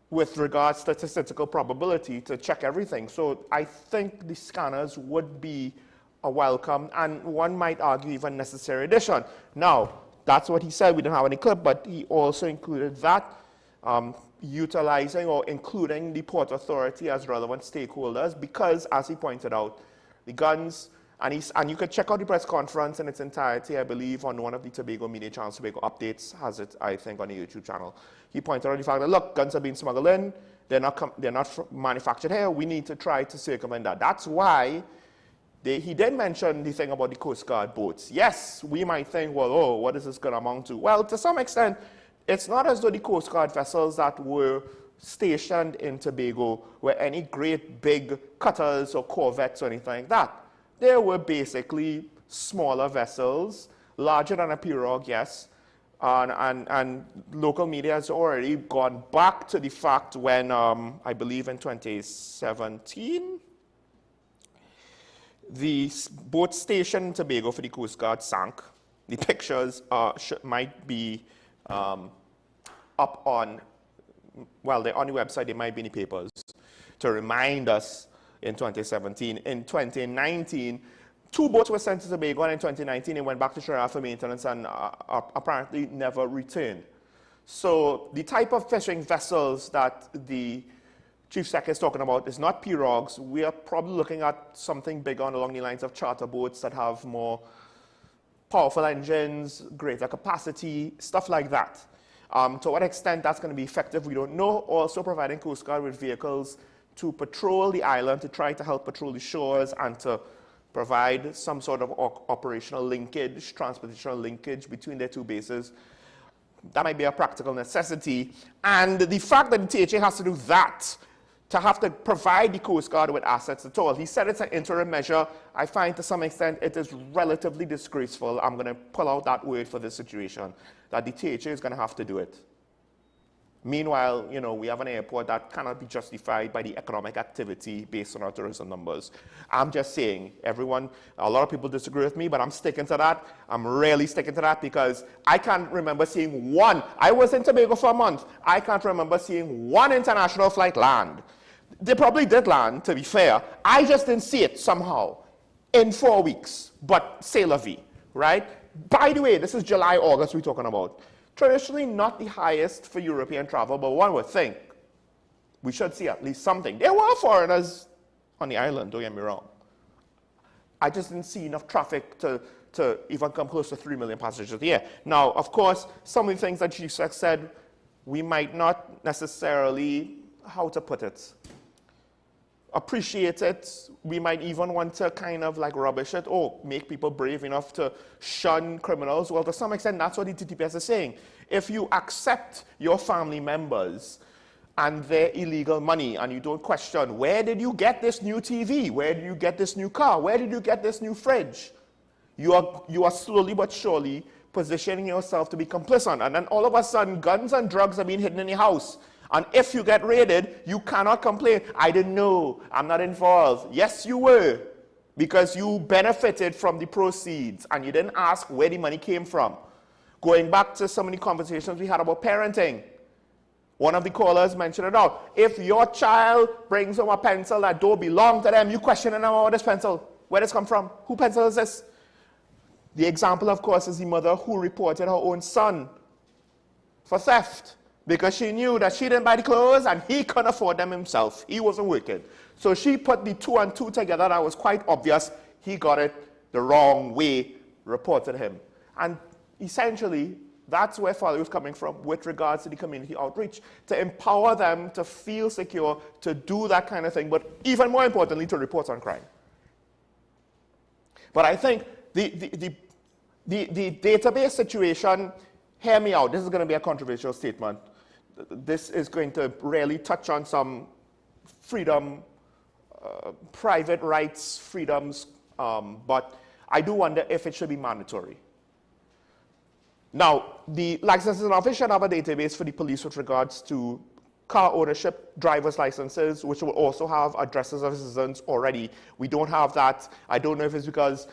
with regards to statistical probability to check everything. So I think the scanners would be a welcome, and one might argue even necessary addition. Now, that's what he said. We didn't have any clip, but he also included that, utilizing or including the Port Authority as relevant stakeholders, because, as he pointed out, the guns, and you could check out the press conference in its entirety, I believe, on one of the Tobago Media Channels, Tobago Updates has it, I think, on the YouTube channel. He pointed out the fact that, look, guns are being smuggled in, they're not manufactured here, we need to try to circumvent that. That's why he did mention the thing about the Coast Guard boats. Yes, we might think, well, oh, what is this going to amount to? Well, to some extent, it's not as though the Coast Guard vessels that were stationed in Tobago were any great big cutters or corvettes or anything like that. They were basically smaller vessels, larger than a pirogue, yes, and local media has already gone back to the fact when, I believe in 2017, the boat station in Tobago for the Coast Guard sank. The pictures might be up on, well, they're on the website, they might be in the papers, to remind us in 2017. In 2019, 2 boats were sent to Tobago, and in 2019 they went back to Trinidad for maintenance and apparently never returned. So the type of fishing vessels that the Chief Secretary is talking about is not pirogues. We are probably looking at something bigger along the lines of charter boats that have more powerful engines, greater capacity, stuff like that. To what extent that's going to be effective, we don't know. Also providing Coast Guard with vehicles to patrol the island, to try to help patrol the shores and to provide some sort of operational linkage, transportational linkage between their 2 bases. That might be a practical necessity. And the fact that the THA has to do that, to have to provide the Coast Guard with assets at all. He said it's an interim measure. I find to some extent it is relatively disgraceful. I'm going to pull out that word for this situation, that the THA is going to have to do it. Meanwhile, you know, we have an airport that cannot be justified by the economic activity based on our tourism numbers. I'm just saying, everyone, a lot of people disagree with me, but I'm sticking to that. I'm really sticking to that because I can't remember seeing one. I was in Tobago for a month. I can't remember seeing one international flight land. They probably did land, to be fair. I just didn't see it somehow in 4 weeks, but c'est la vie, right? By the way, this is July, August we're talking about. Traditionally not the highest for European travel, but one would think we should see at least something. There were foreigners on the island, don't get me wrong. I just didn't see enough traffic to even come close to 3 million passengers a year. Now, of course, some of the things that GSEC said, we might not necessarily, how to put it, appreciate it. We might even want to kind of like rubbish it or make people brave enough to shun criminals. Well, to some extent, that's what the TTPS is saying. If you accept your family members and their illegal money and you don't question, where did you get this new TV? Where did you get this new car? Where did you get this new fridge? You are slowly but surely positioning yourself to be complicit. And then all of a sudden, guns and drugs are being hidden in your house. And if you get raided, you cannot complain. I didn't know. I'm not involved. Yes, you were, because you benefited from the proceeds and you didn't ask where the money came from. Going back to some of the conversations we had about parenting, one of the callers mentioned it out. If your child brings home a pencil that don't belong to them, you question them about this pencil. Where does it come from? Who pencil is this? The example, of course, is the mother who reported her own son for theft, because she knew that she didn't buy the clothes and he couldn't afford them himself. He wasn't working. So she put the 2 and 2 together. That was quite obvious. He got it the wrong way, reported him. And essentially, that's where Father was coming from with regards to the community outreach, to empower them to feel secure, to do that kind of thing, but even more importantly, to report on crime. But I think the database situation, hear me out, this is going to be a controversial statement. This is going to really touch on some freedom, private rights, freedoms, but I do wonder if it should be mandatory. Now, the licensing office should have a database for the police with regards to car ownership, driver's licenses, which will also have addresses of citizens already. We don't have that. I don't know if it's because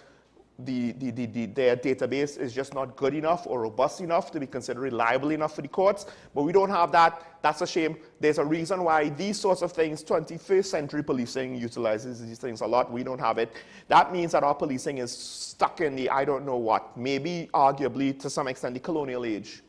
their database is just not good enough or robust enough to be considered reliable enough for the courts, but we don't have that. That's a shame. There's a reason why these sorts of things, 21st century policing utilizes these things a lot. We don't have it. That means that our policing is stuck in the I don't know what, maybe arguably to some extent the colonial age.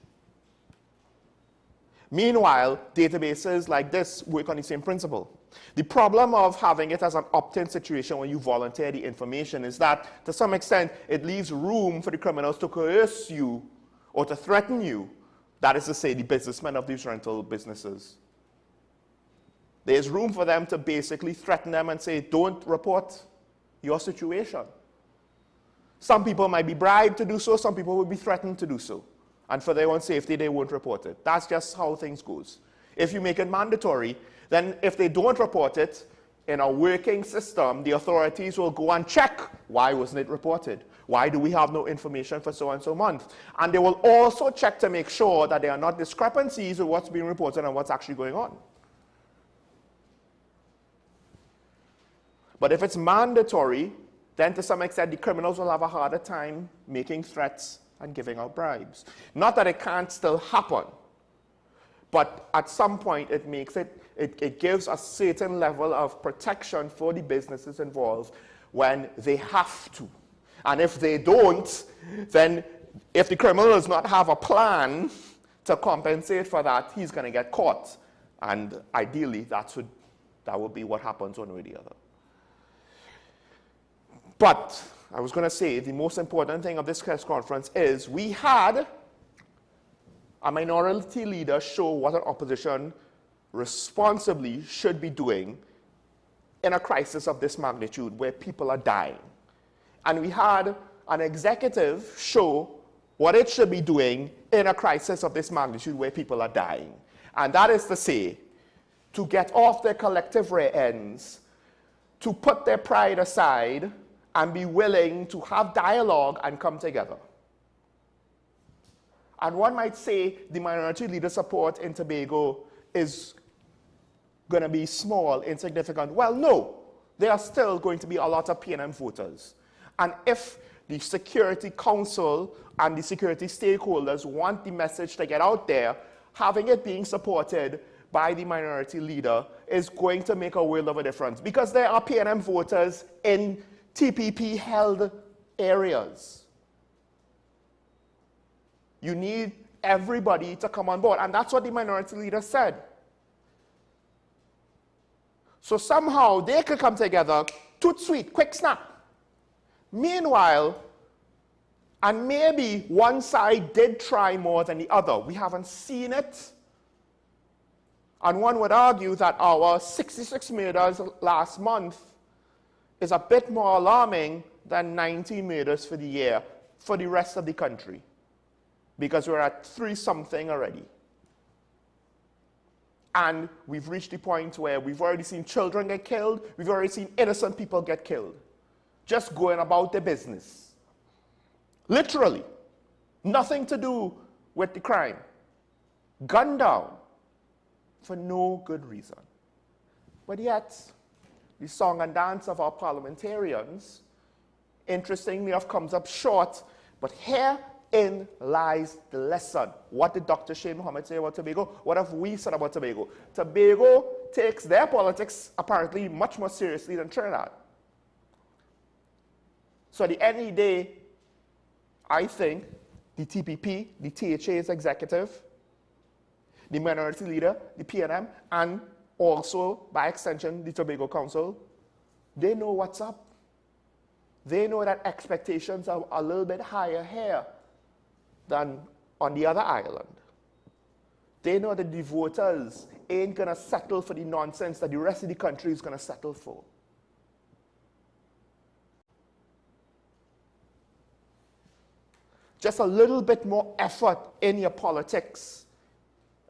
Meanwhile, databases like this work on the same principle. The problem of having it as an opt-in situation when you volunteer the information is that, to some extent, it leaves room for the criminals to coerce you or to threaten you. That is to say, the businessmen of these rental businesses. There's room for them to basically threaten them and say, don't report your situation. Some people might be bribed to do so, some people will be threatened to do so. And for their own safety, they won't report it. That's just how things goes. If you make it mandatory, then if they don't report it, in a working system, the authorities will go and check, why wasn't it reported? Why do we have no information for so-and-so month? And they will also check to make sure that there are not discrepancies with what's being reported and what's actually going on. But if it's mandatory, then to some extent the criminals will have a harder time making threats and giving out bribes. Not that it can't still happen, but at some point it makes it gives a certain level of protection for the businesses involved when they have to. And if they don't, then if the criminal does not have a plan to compensate for that, he's going to get caught. And ideally, that would be what happens one way or the other. But I was going to say the most important thing of this press conference is we had a minority leader show what an opposition responsibly should be doing in a crisis of this magnitude where people are dying. And we had an executive show what it should be doing in a crisis of this magnitude where people are dying. And that is to say, to get off their collective rear ends, to put their pride aside, and be willing to have dialogue and come together. And one might say the minority leader support in Tobago is going to be small, insignificant. Well, no. There are still going to be a lot of PNM voters. And if the Security Council and the security stakeholders want the message to get out there, having it being supported by the minority leader is going to make a world of a difference. Because there are PNM voters in TPP-held areas. You need everybody to come on board. And that's what the minority leader said. So somehow they could come together, toot sweet, quick snap. Meanwhile, and maybe one side did try more than the other. We haven't seen it. And one would argue that our 66 murders last month is a bit more alarming than 90 murders for the year for the rest of the country, because we're at 3-something already. And we've reached the point where we've already seen children get killed, we've already seen innocent people get killed, just going about their business. Literally. Nothing to do with the crime. Gunned down for no good reason. But yet, the song and dance of our parliamentarians, interestingly enough, comes up short, but herein lies the lesson. What did Dr. Shane Mohammed say about Tobago? What have we said about Tobago? Tobago takes their politics apparently much more seriously than Trinidad. So at the end of the day, I think the TPP, the THA's executive, the minority leader, the PNM, and also, by extension, the Tobago Council, they know what's up. They know that expectations are a little bit higher here than on the other island. They know that the voters ain't going to settle for the nonsense that the rest of the country is going to settle for. Just a little bit more effort in your politics,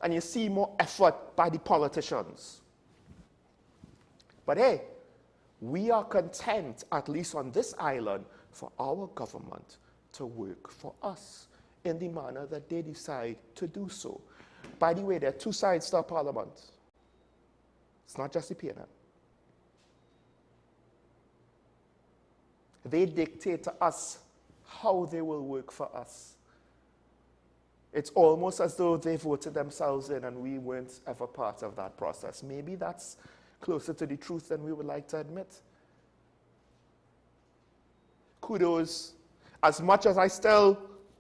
and you see more effort by the politicians. But hey, we are content, at least on this island, for our government to work for us in the manner that they decide to do so. By the way, there are two sides to our parliament. It's not just the PNM. They dictate to us how they will work for us. It's almost as though they voted themselves in and we weren't ever part of that process. Maybe that's closer to the truth than we would like to admit. Kudos. As much as I still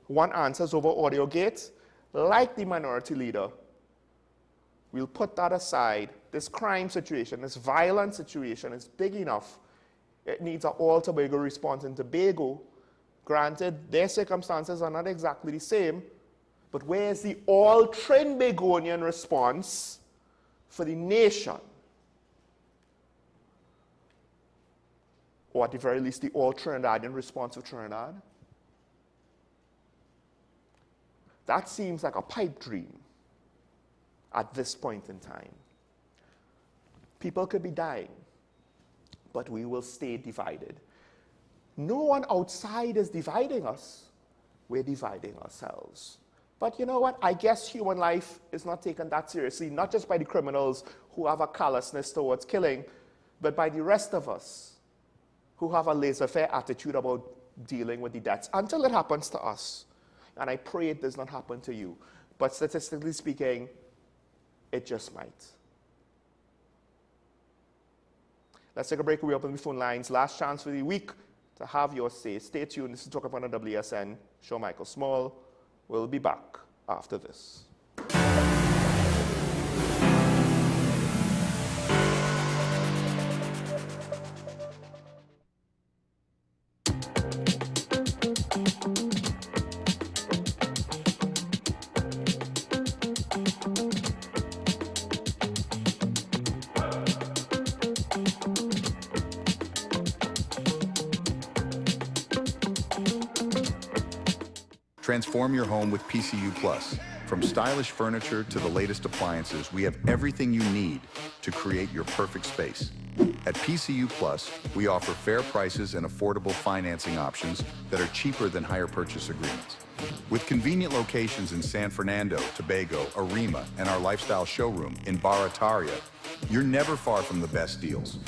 want answers over AudioGate, like the minority leader, we'll put that aside. This crime situation, this violent situation is big enough. It needs an all-Tobago response in Tobago. Granted, their circumstances are not exactly the same, but where's the all-Trinbagonian response for the nation? Or at the very least, the all-Trinidadian response of Trinidad? That seems like a pipe dream. at this point in time. People could be dying, but we will stay divided. No one outside is dividing us. We're dividing ourselves. But you know what? I guess human life is not taken that seriously, not just by the criminals who have a callousness towards killing, but by the rest of us who have a laissez-faire attitude about dealing with the deaths until it happens to us. And I pray it does not happen to you. But statistically speaking, it just might. Let's take a break. We open the phone lines. Last chance for the week to have your say. Stay tuned. This is Talk Upon the WSN. Show Michael Small. We'll be back after this. Transform your home with PCU Plus. From stylish furniture to the latest appliances, we have everything you need to create your perfect space. At PCU Plus, we offer fair prices and affordable financing options that are cheaper than hire purchase agreements. With convenient locations in San Fernando, Tobago, Arima, and our lifestyle showroom in Barataria, you're never far from the best deals.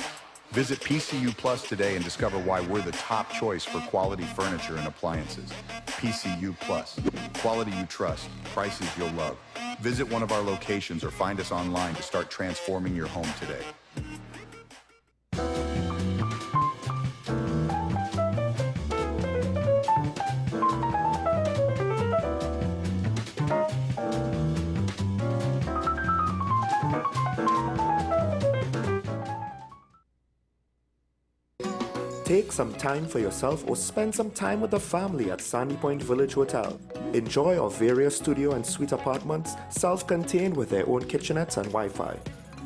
Visit PCU Plus today and discover why we're the top choice for quality furniture and appliances. PCU Plus, quality you trust, prices you'll love. Visit one of our locations or find us online to start transforming your home today. Take some time for yourself or spend some time with the family at Sandy Point Village Hotel. Enjoy our various studio and suite apartments, self-contained with their own kitchenettes and Wi-Fi.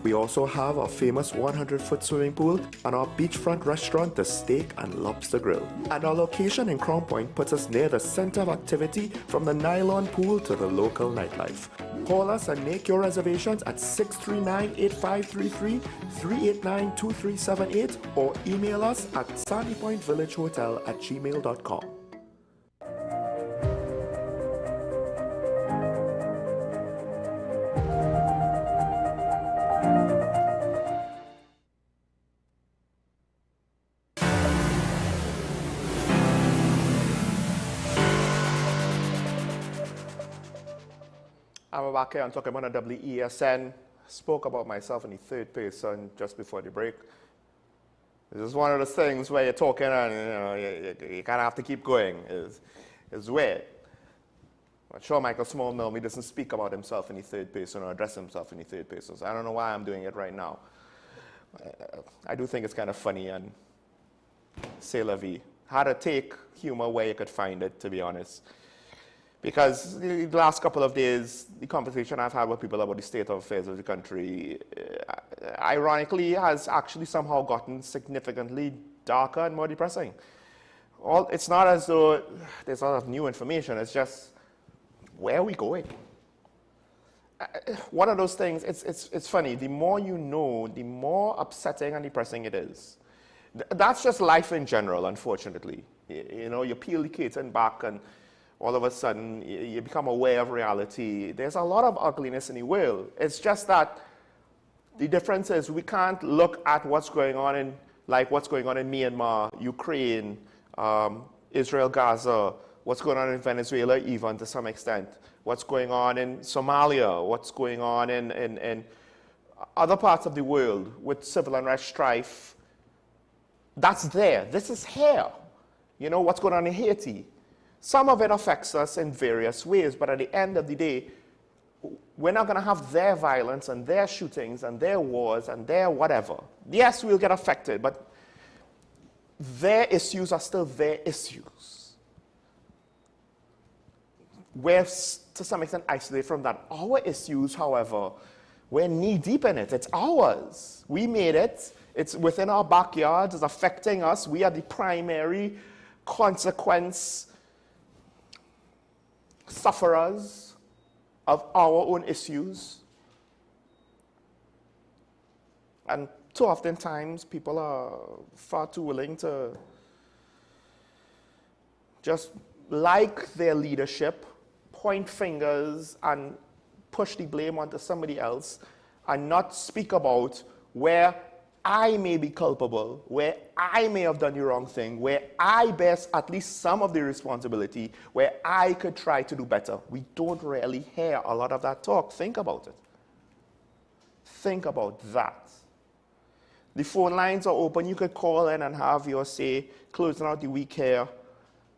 We also have our famous 100-foot swimming pool and our beachfront restaurant, the Steak and Lobster Grill. And our location in Crown Point puts us near the center of activity from the nylon pool to the local nightlife. Call us and make your reservations at 639-8533, 389-2378, or email us at sandypointvillagehotel@gmail.com. I'm back here and talking about a WESN. Spoke about myself in the third person just before the break. This is one of those things where you're talking and you kind of have to keep going. It's weird. I'm sure Michael Small normally doesn't speak about himself in the third person or address himself in the third person. So I don't know why I'm doing it right now. I do think it's kind of funny and c'est la vie. How to take humor where you could find it, to be honest. Because the last couple of days, the conversation I've had with people about the state of affairs of the country, ironically, has actually somehow gotten significantly darker and more depressing. It's not as though there's a lot of new information, it's just, where are we going? One of those things, it's funny, the more you know, the more upsetting and depressing it is. That's just life in general, unfortunately. You know, you peel the curtain back and all of a sudden, you become aware of reality. There's a lot of ugliness in the world. It's just that the difference is we can't look at what's going on in Myanmar, Ukraine, Israel, Gaza, what's going on in Venezuela even to some extent, what's going on in Somalia, what's going on in other parts of the world with civil unrest, strife. That's there. This is here. You know, what's going on in Haiti. Some of it affects us in various ways, but at the end of the day, we're not going to have their violence and their shootings and their wars and their whatever. Yes, we'll get affected, but their issues are still their issues. We're, to some extent, isolated from that. Our issues, however, we're knee-deep in it. It's ours. We made it. It's within our backyards. It's affecting us. We are the primary consequence sufferers of our own issues. And too often times, people are far too willing to just like their leadership, point fingers and push the blame onto somebody else, and not speak about where I may be culpable, where I may have done the wrong thing, where I bear at least some of the responsibility, where I could try to do better. We don't really hear a lot of that talk. Think about it. Think about that. The phone lines are open. You could call in and have your say, closing out the week here.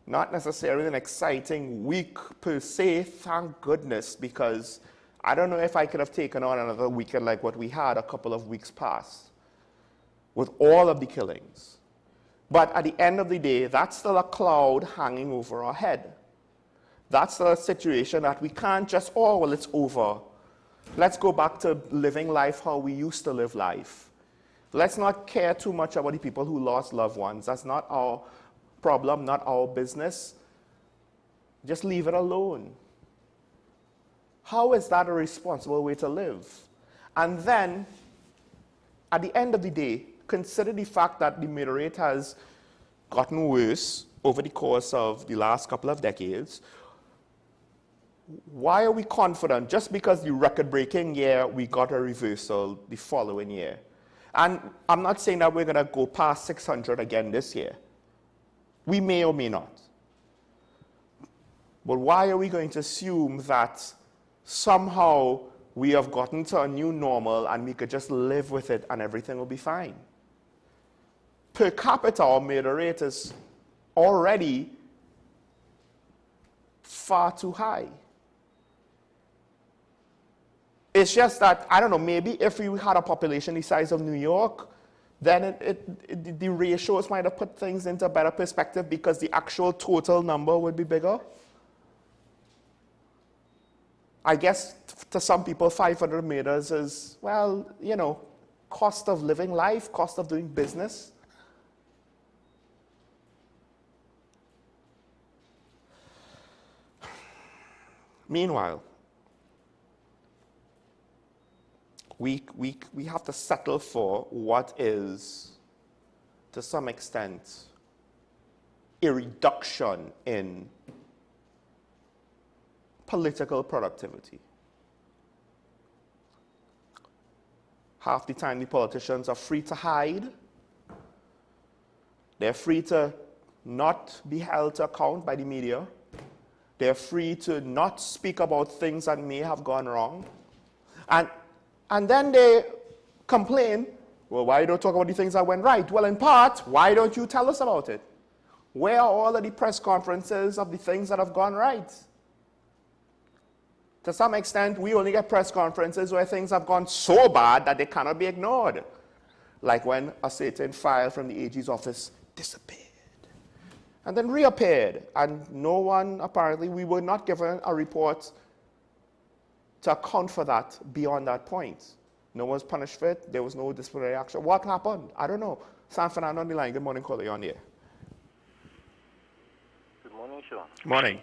Not necessarily an exciting week per se, thank goodness, because I don't know if I could have taken on another weekend like what we had a couple of weeks past, with all of the killings. But at the end of the day, that's still a cloud hanging over our head. That's still a situation that we can't just, oh, well, it's over. Let's go back to living life how we used to live life. Let's not care too much about the people who lost loved ones. That's not our problem, not our business. Just leave it alone. How is that a responsible way to live? And then, at the end of the day, consider the fact that the murder rate has gotten worse over the course of the last couple of decades. Why are we confident? Just because the record-breaking year, we got a reversal the following year. And I'm not saying that we're going to go past 600 again this year. We may or may not. But why are we going to assume that somehow we have gotten to a new normal and we could just live with it and everything will be fine? Per capita, our murder rate is already far too high. It's just that, I don't know, maybe if we had a population the size of New York, then the ratios might have put things into better perspective because the actual total number would be bigger. I guess to some people, 500 murders is, well, you know, cost of living life, cost of doing business. Meanwhile, we have to settle for what is, to some extent, a reduction in political productivity. Half the time the politicians are free to hide. They're free to not be held to account by the media. They're free to not speak about things that may have gone wrong. And then they complain, well, why don't you talk about the things that went right? Well, in part, why don't you tell us about it? Where are all of the press conferences of the things that have gone right? To some extent, we only get press conferences where things have gone so bad that they cannot be ignored. Like when a certain file from the AG's office disappeared and then reappeared, and no one, apparently, we were not given a report to account for that beyond that point. No one was punished for it. There was no disciplinary action. What happened? I don't know. San Fernando on the line. Good morning, caller. You're on here. Good morning, Sean. Morning.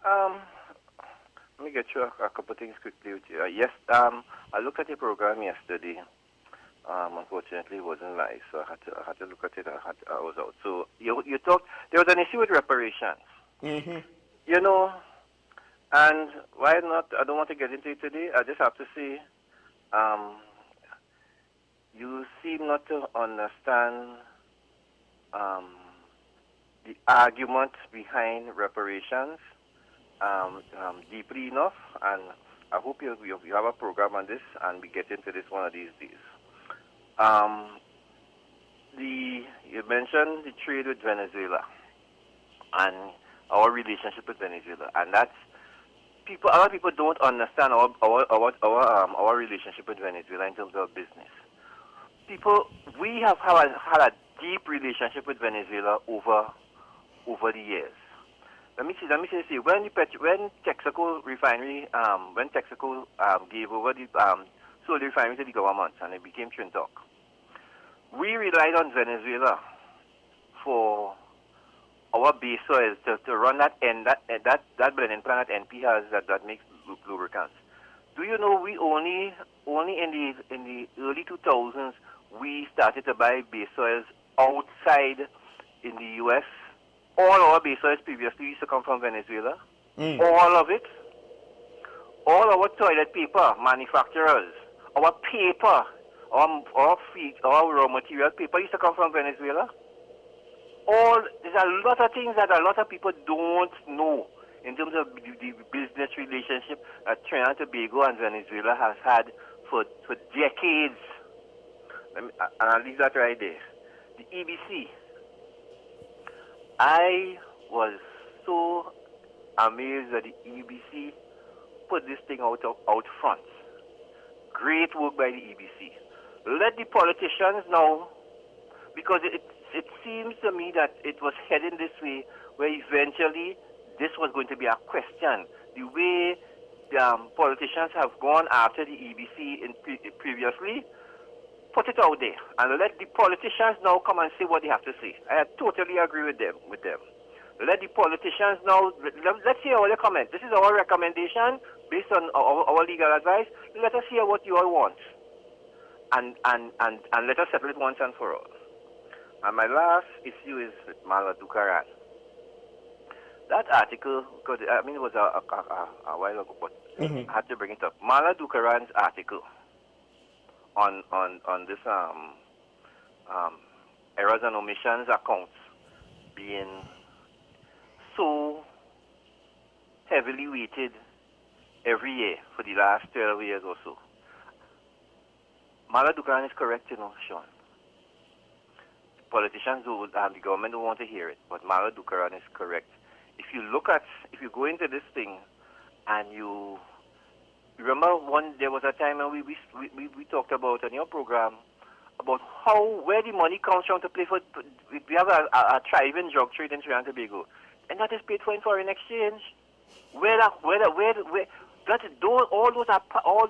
Let me get you a couple of things quickly with you. Yes, I looked at your program yesterday. Unfortunately, it wasn't live, so I had to look at it. I was out. So you talked. There was an issue with reparations. Mm-hmm. You know, and why not? I don't want to get into it today. I just have to say, you seem not to understand the argument behind reparations deeply enough, and I hope you have a program on this and we get into this one of these days. You mentioned the trade with Venezuela and our relationship with Venezuela, and that's a lot of people don't understand our relationship with Venezuela in terms of business. We have had a deep relationship with Venezuela over the years. Let me say, when Texaco refinery, when Texaco gave over the sold the refinery to the government and it became Trinidad, we relied on Venezuela for our base oils to run that blending plant that NP has that makes lubricants. Do you know we only in the early 2000s we started to buy base oils outside in the U.S. All our base oils previously used to come from Venezuela. All of it. All our toilet paper manufacturers, our paper, our raw material paper used to come from Venezuela. There's a lot of things that a lot of people don't know in terms of the business relationship that Trinidad and Tobago and Venezuela has had for decades. And I'll leave that right there. The EBC. I was so amazed that the EBC put this thing out front. Great work by the EBC. Let the politicians know, because it seems to me that it was heading this way, where eventually this was going to be a question. The way politicians have gone after the EBC previously, put it out there and let the politicians now come and say what they have to say. I totally agree with them. Let the politicians know. Let's hear all your comments. This is our recommendation based on our legal advice. Let us hear what you all want, and let us settle it once and for all. And my last issue is with Mala Dukaran. That article, because I mean it was a while ago, but I had to bring it up. Mala Dukaran's article on this errors and omissions accounts being so heavily weighted every year for the last 12 years or so. Mala Dukaran is correct, Sean. Politicians the government don't want to hear it, but Mala Dukaran is correct. If you go into this thing and you remember there was a time when we talked about on your program about where the money comes from to pay for. We have a thriving drug trade in Trinidad and Tobago, and that is paid for in foreign exchange. All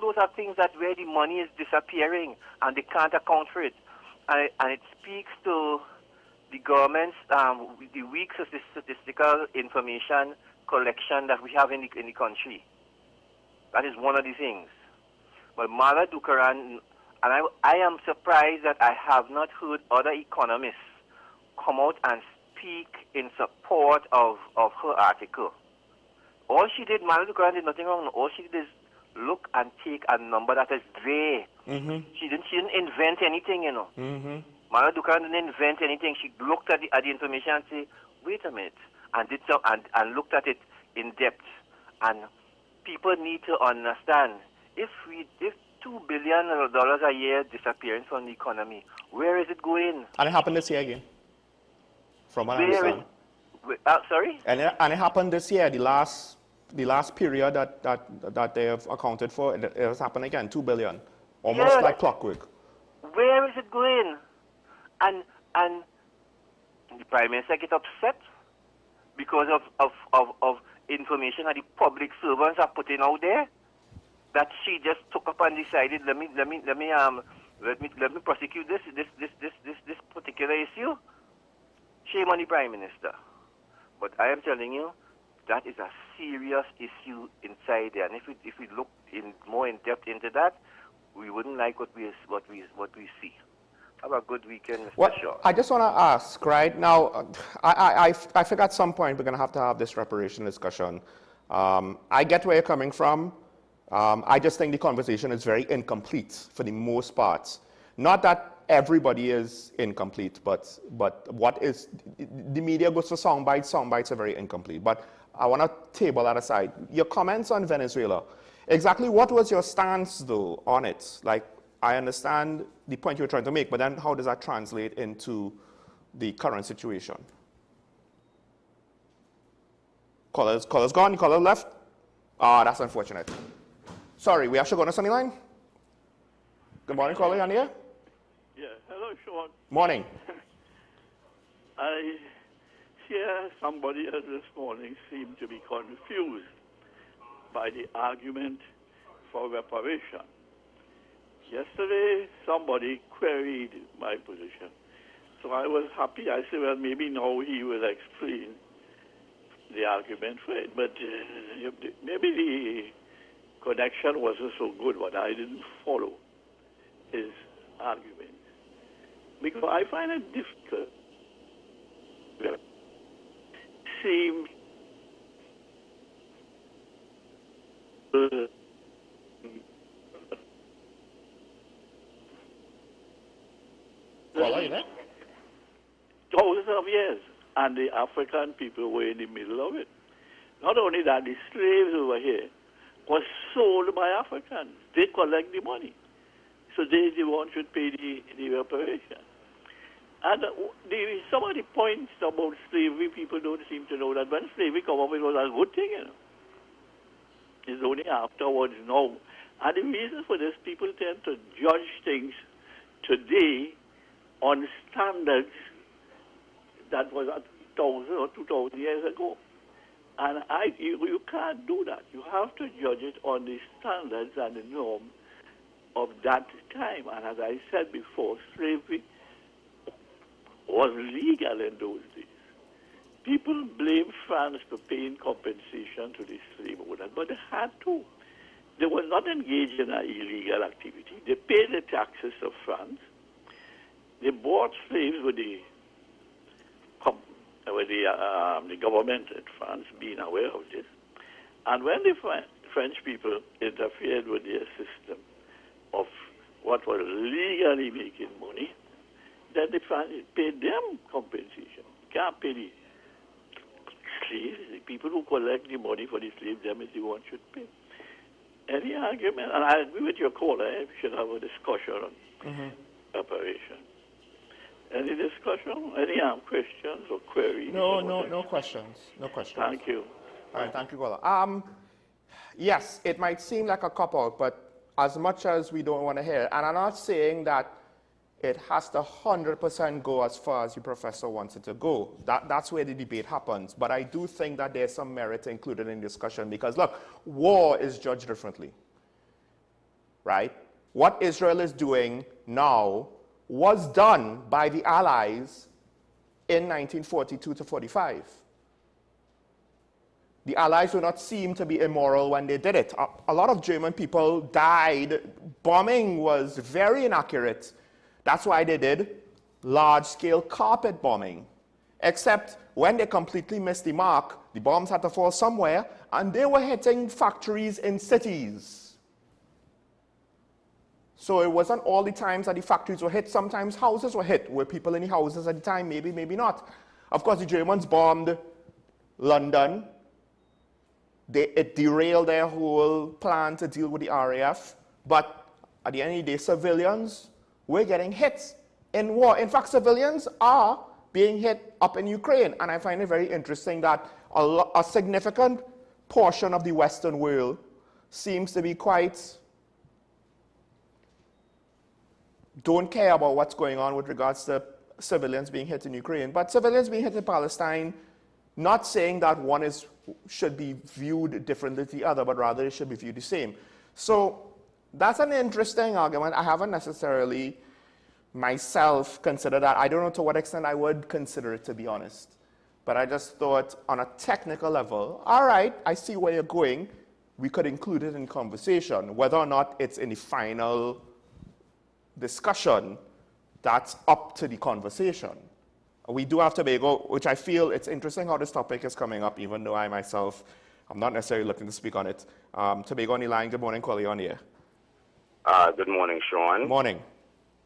those are things that where the money is disappearing and they can't account for it, and it speaks to the government's the weak statistical information collection that we have in the country. That is one of the things. But Mala Dukaran, and I am surprised that I have not heard other economists come out and speak in support of her article. All she did, Mala Dukaran did nothing wrong. All she did is look and take a number that is there. She didn't invent anything, Mala Dukaran didn't invent anything. She looked at the information and said, wait a minute, and did so and looked at it in depth. And people need to understand, if $2 billion a year disappearing from the economy, where is it going? And it happened this year again, from what I understand. Sorry? And it happened this year, the last period that they have accounted for, it has happened again, $2 billion, almost like clockwork. Where is it going? And the Prime Minister get upset because of information that the public servants are putting out there, that she just took up and decided, let me prosecute this particular issue. Shame on the Prime Minister. But I am telling you, that is a serious issue inside there. And if we look more in depth into that, we wouldn't like what we see. Have a good weekend, Mr. Shaw. I just want to ask, right now, I think at some point we're going to have this reparation discussion. I get where you're coming from. I just think the conversation is very incomplete for the most part. Not that everybody is incomplete, but what is, the media goes for sound bites. Sound bites are very incomplete. But I want to table that aside. Your comments on Venezuela, exactly what was your stance though on it? Like, I understand the point you're trying to make, but then how does that translate into the current situation? Caller's gone, caller left. Ah, that's unfortunate. Sorry, we have to go on the sunny line. Good morning, caller, you on here? Yeah, hello, Sean. Morning. I hear somebody else this morning seemed to be confused by the argument for reparation. Yesterday, somebody queried my position. So I was happy. I said, well, maybe now he will explain the argument for it. But maybe connection wasn't so good, but I didn't follow his argument. Because I find it difficult. Seems Well, are you there? thousands of years, and the African people were in the middle of it. Not only that, the slaves over here were sold by Africans. They collect the money. So they the one should pay the reparation. And some of the points about slavery, people don't seem to know that when slavery came up, it was a good thing, you know. It's only afterwards now. And the reason for this, people tend to judge things today on standards that was 1,000 or 2,000 years ago. And you can't do that. You have to judge it on the standards and the norm of that time. And as I said before, slavery was legal in those days. People blame France for paying compensation to the slave owners, but they had to. They were not engaged in an illegal activity. They paid the taxes of France. They bought slaves with the government in France being aware of this. And when the French people interfered with their system of what was legally making money, then the French paid them compensation. You can't pay the slaves. The people who collect the money for the slaves, them is the one should pay. Any argument? And I agree with your caller. We should have a discussion on reparation. Any discussion? Any questions or queries? No questions. No questions. Thank you. All right, thank you, Gola. Yes, it might seem like a cop-out, but as much as we don't want to hear, and I'm not saying that it has to 100% go as far as the professor wants it to go. That's where the debate happens. But I do think that there's some merit included in discussion because, look, war is judged differently, right? What Israel is doing now was done by the Allies in 1942 to 45. The Allies do not seem to be immoral when they did it. A lot of German people died. Bombing was very inaccurate. That's why they did large-scale carpet bombing. Except when they completely missed the mark, the bombs had to fall somewhere, and they were hitting factories in cities. So it wasn't all the times that the factories were hit. Sometimes houses were hit. Were people in the houses at the time? Maybe, maybe not. Of course, the Germans bombed London. It derailed their whole plan to deal with the RAF. But at the end of the day, civilians were getting hit in war. In fact, civilians are being hit up in Ukraine. And I find it very interesting that a significant portion of the Western world seems to be quite don't care about what's going on with regards to civilians being hit in Ukraine. But civilians being hit in Palestine, not saying that one should be viewed differently than the other, but rather it should be viewed the same. So that's an interesting argument. I haven't necessarily myself considered that. I don't know to what extent I would consider it, to be honest. But I just thought on a technical level, all right, I see where you're going. We could include it in conversation. Whether or not it's in the final discussion, that's up to the conversation. We do have Tobago, which I feel it's interesting how this topic is coming up, even though I myself, I'm not necessarily looking to speak on it. Tobago on the line. Good morning, Collie on here. Good morning, Sean. Morning.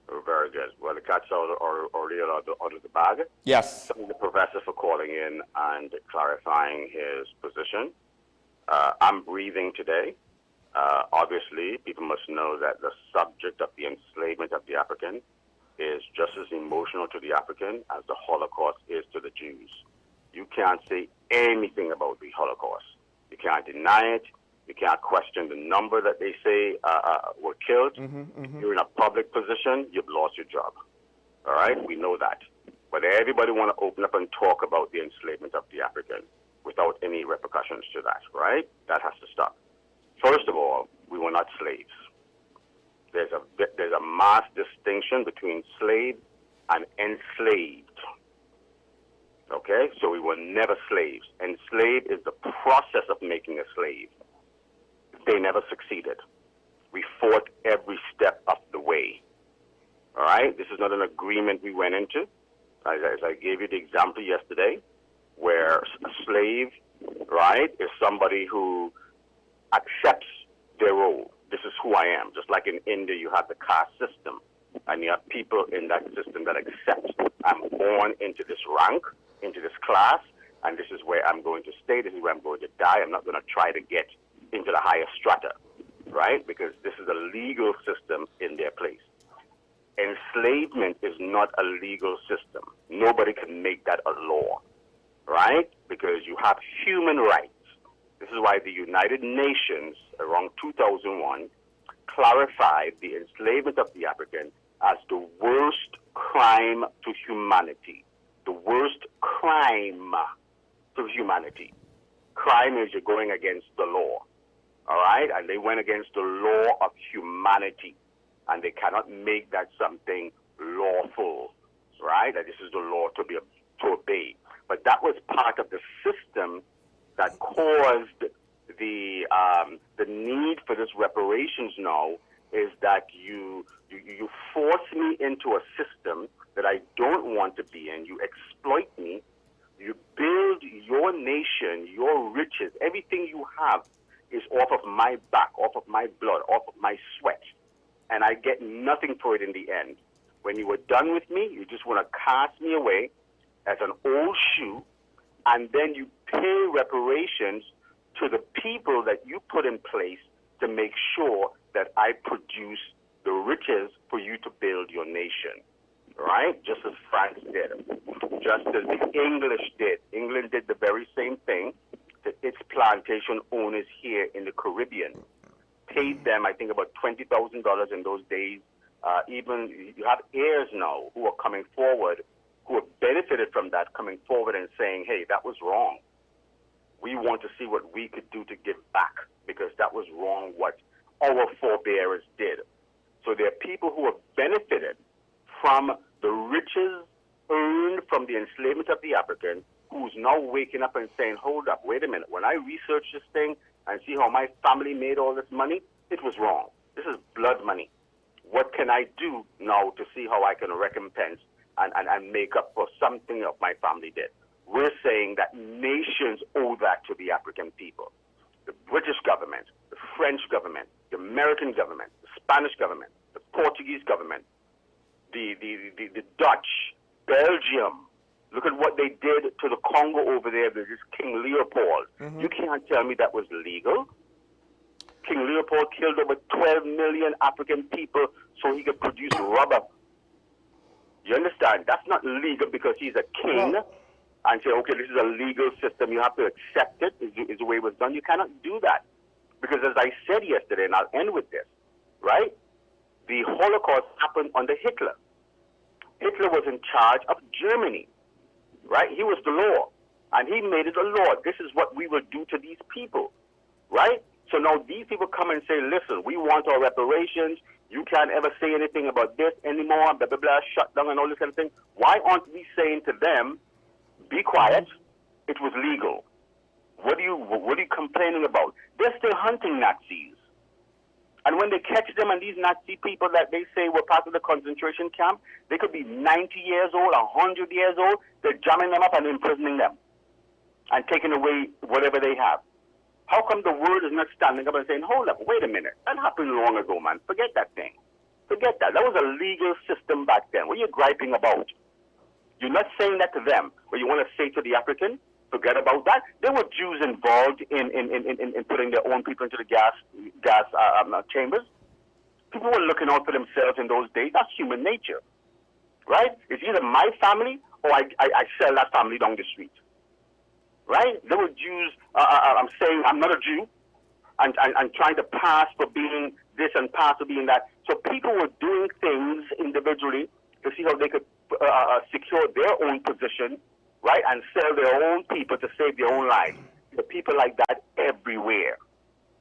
Oh, very good. Well, the cat's already out of the bag. Yes. Thank the professor for calling in and clarifying his position. I'm breathing today. Obviously, people must know that the subject of the enslavement of the African is just as emotional to the African as the Holocaust is to the Jews. You can't say anything about the Holocaust. You can't deny it. You can't question the number that they say were killed. If you're in a public position, you've lost your job. All right? We know that. But everybody want to open up and talk about the enslavement of the African without any repercussions to that, right? That has to stop. First of all, we were not slaves. There's a mass distinction between slave and enslaved. Okay? So we were never slaves. Enslaved is the process of making a slave. They never succeeded. We fought every step of the way. All right? This is not an agreement we went into. As I gave you the example yesterday, where a slave, right, is somebody who accepts their role. This is who I am. Just like in India, you have the caste system, and you have people in that system that accept, I'm born into this rank, into this class, and this is where I'm going to stay, this is where I'm going to die. I'm not going to try to get into the higher strata, right? Because this is a legal system in their place. Enslavement is not a legal system. Nobody can make that a law, right? Because you have human rights. This is why the United Nations, around 2001, clarified the enslavement of the African as the worst crime to humanity. The worst crime to humanity. Crime is you're going against the law, all right? And they went against the law of humanity, and they cannot make that something lawful, right? That this is the law to obey. But that was part of the system that caused the need for this reparations now, is that you force me into a system that I don't want to be in. You exploit me. You build your nation, your riches, everything you have is off of my back, off of my blood, off of my sweat. And I get nothing for it in the end. When you were done with me, you just want to cast me away as an old shoe, and then you pay reparations to the people that you put in place to make sure that I produce the riches for you to build your nation, right? Just as France did, just as the English did. England did the very same thing to its plantation owners here in the Caribbean. Paid them, I think, about $20,000 in those days. Even you have heirs now who are coming forward, who have benefited from that, coming forward and saying, hey, that was wrong. We want to see what we could do to give back, because that was wrong what our forebears did. So there are people who have benefited from the riches earned from the enslavement of the African, who's now waking up and saying, hold up, wait a minute. When I research this thing and see how my family made all this money, it was wrong. This is blood money. What can I do now to see how I can recompense and make up for something that my family did? We're saying that nations owe that to the African people. The British government, the French government, the American government, the Spanish government, the Portuguese government, the Dutch, Belgium. Look at what they did to the Congo over there. There's this King Leopold. Mm-hmm. You can't tell me that was legal. King Leopold killed over 12 million African people so he could produce rubber. You understand? That's not legal because he's a king. Well, and say, okay, this is a legal system, you have to accept it, is the way it was done. You cannot do that. Because as I said yesterday, and I'll end with this, right? The Holocaust happened under Hitler. Hitler was in charge of Germany, right? He was the law, and he made it a law. This is what we will do to these people, right? So now these people come and say, listen, we want our reparations. You can't ever say anything about this anymore, blah, blah, blah, shut down and all this kind of thing. Why aren't we saying to them, be quiet, it was legal? What are you complaining about? They're still hunting Nazis. And when they catch them, and these Nazi people that they say were part of the concentration camp, they could be 90 years old, 100 years old, they're jamming them up and imprisoning them and taking away whatever they have. How come the world is not standing up and saying, hold up, wait a minute, that happened long ago, man, forget that thing. Forget that. That was a legal system back then. What are you griping about? You're not saying that to them, but you want to say to the African, forget about that. There were Jews involved in putting their own people into the gas chambers. People were looking out for themselves in those days. That's human nature, right? It's either my family or I sell that family down the street, right? There were Jews, I'm saying I'm not a Jew, and trying to pass for being this and pass for being that. So people were doing things individually to see how they could secure their own position, right, and sell their own people to save their own lives. There are people like that everywhere.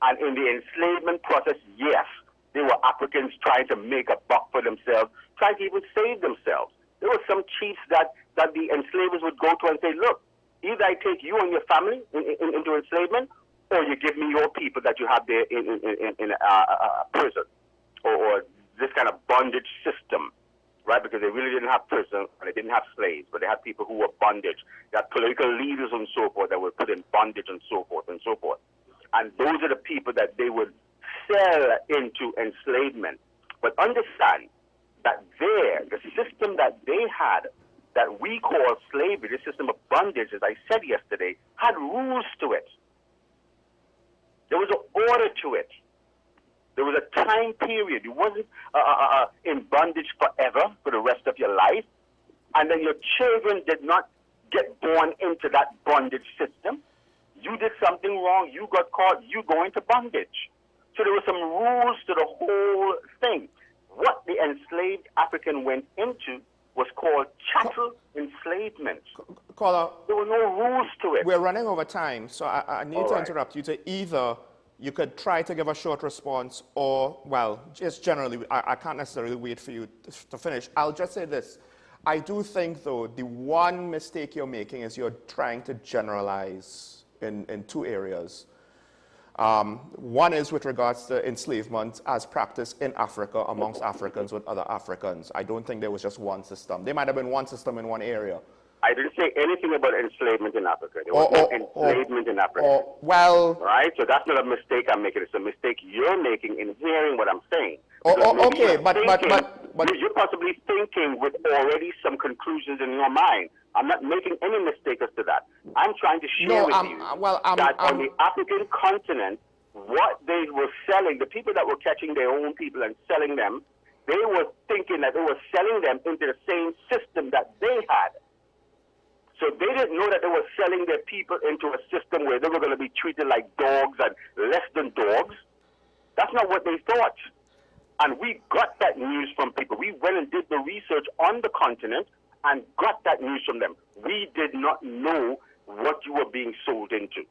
And in the enslavement process, yes, there were Africans trying to make a buck for themselves, trying to even save themselves. There were some chiefs that the enslavers would go to and say, look, either I take you and your family into enslavement, or you give me your people that you have there in prison, or this kind of bondage system, right? Because they really didn't have prison and they didn't have slaves, but they had people who were bondage. They had political leaders and so forth that were put in bondage and so forth and so forth. And those are the people that they would sell into enslavement. But understand that the system that they had, that we call slavery, the system of bondage, as I said yesterday, had rules to it. There was an order to it. There was a time period. You wasn't in bondage forever for the rest of your life. And then your children did not get born into that bondage system. You did something wrong. You got caught. You go into bondage. So there were some rules to the whole thing. What the enslaved African went into was called chattel enslavement. Caller, there were no rules to it. We're running over time, so I need to interrupt you to either you could try to give a short response or, well, just generally, I can't necessarily wait for you to finish. I'll just say this. I do think, though, the one mistake you're making is you're trying to generalize in two areas. One is with regards to enslavement as practiced in Africa amongst Africans with other Africans. I don't think there was just one system. There might have been one system in one area. I didn't say anything about enslavement in Africa. There was no enslavement in Africa. Well, right? So that's not a mistake I'm making. It's a mistake you're making in hearing what I'm saying. Okay, but you're possibly thinking with already some conclusions in your mind. I'm not making any mistake as to that. I'm trying to share with you that on the African continent, what they were selling, the people that were catching their own people and selling them, they were thinking that they were selling them into the same system that they had. So they didn't know that they were selling their people into a system where they were going to be treated like dogs and less than dogs. That's not what they thought. And we got that news from people. We went and did the research on the continent and got that news from them. We did not know what you were being sold into.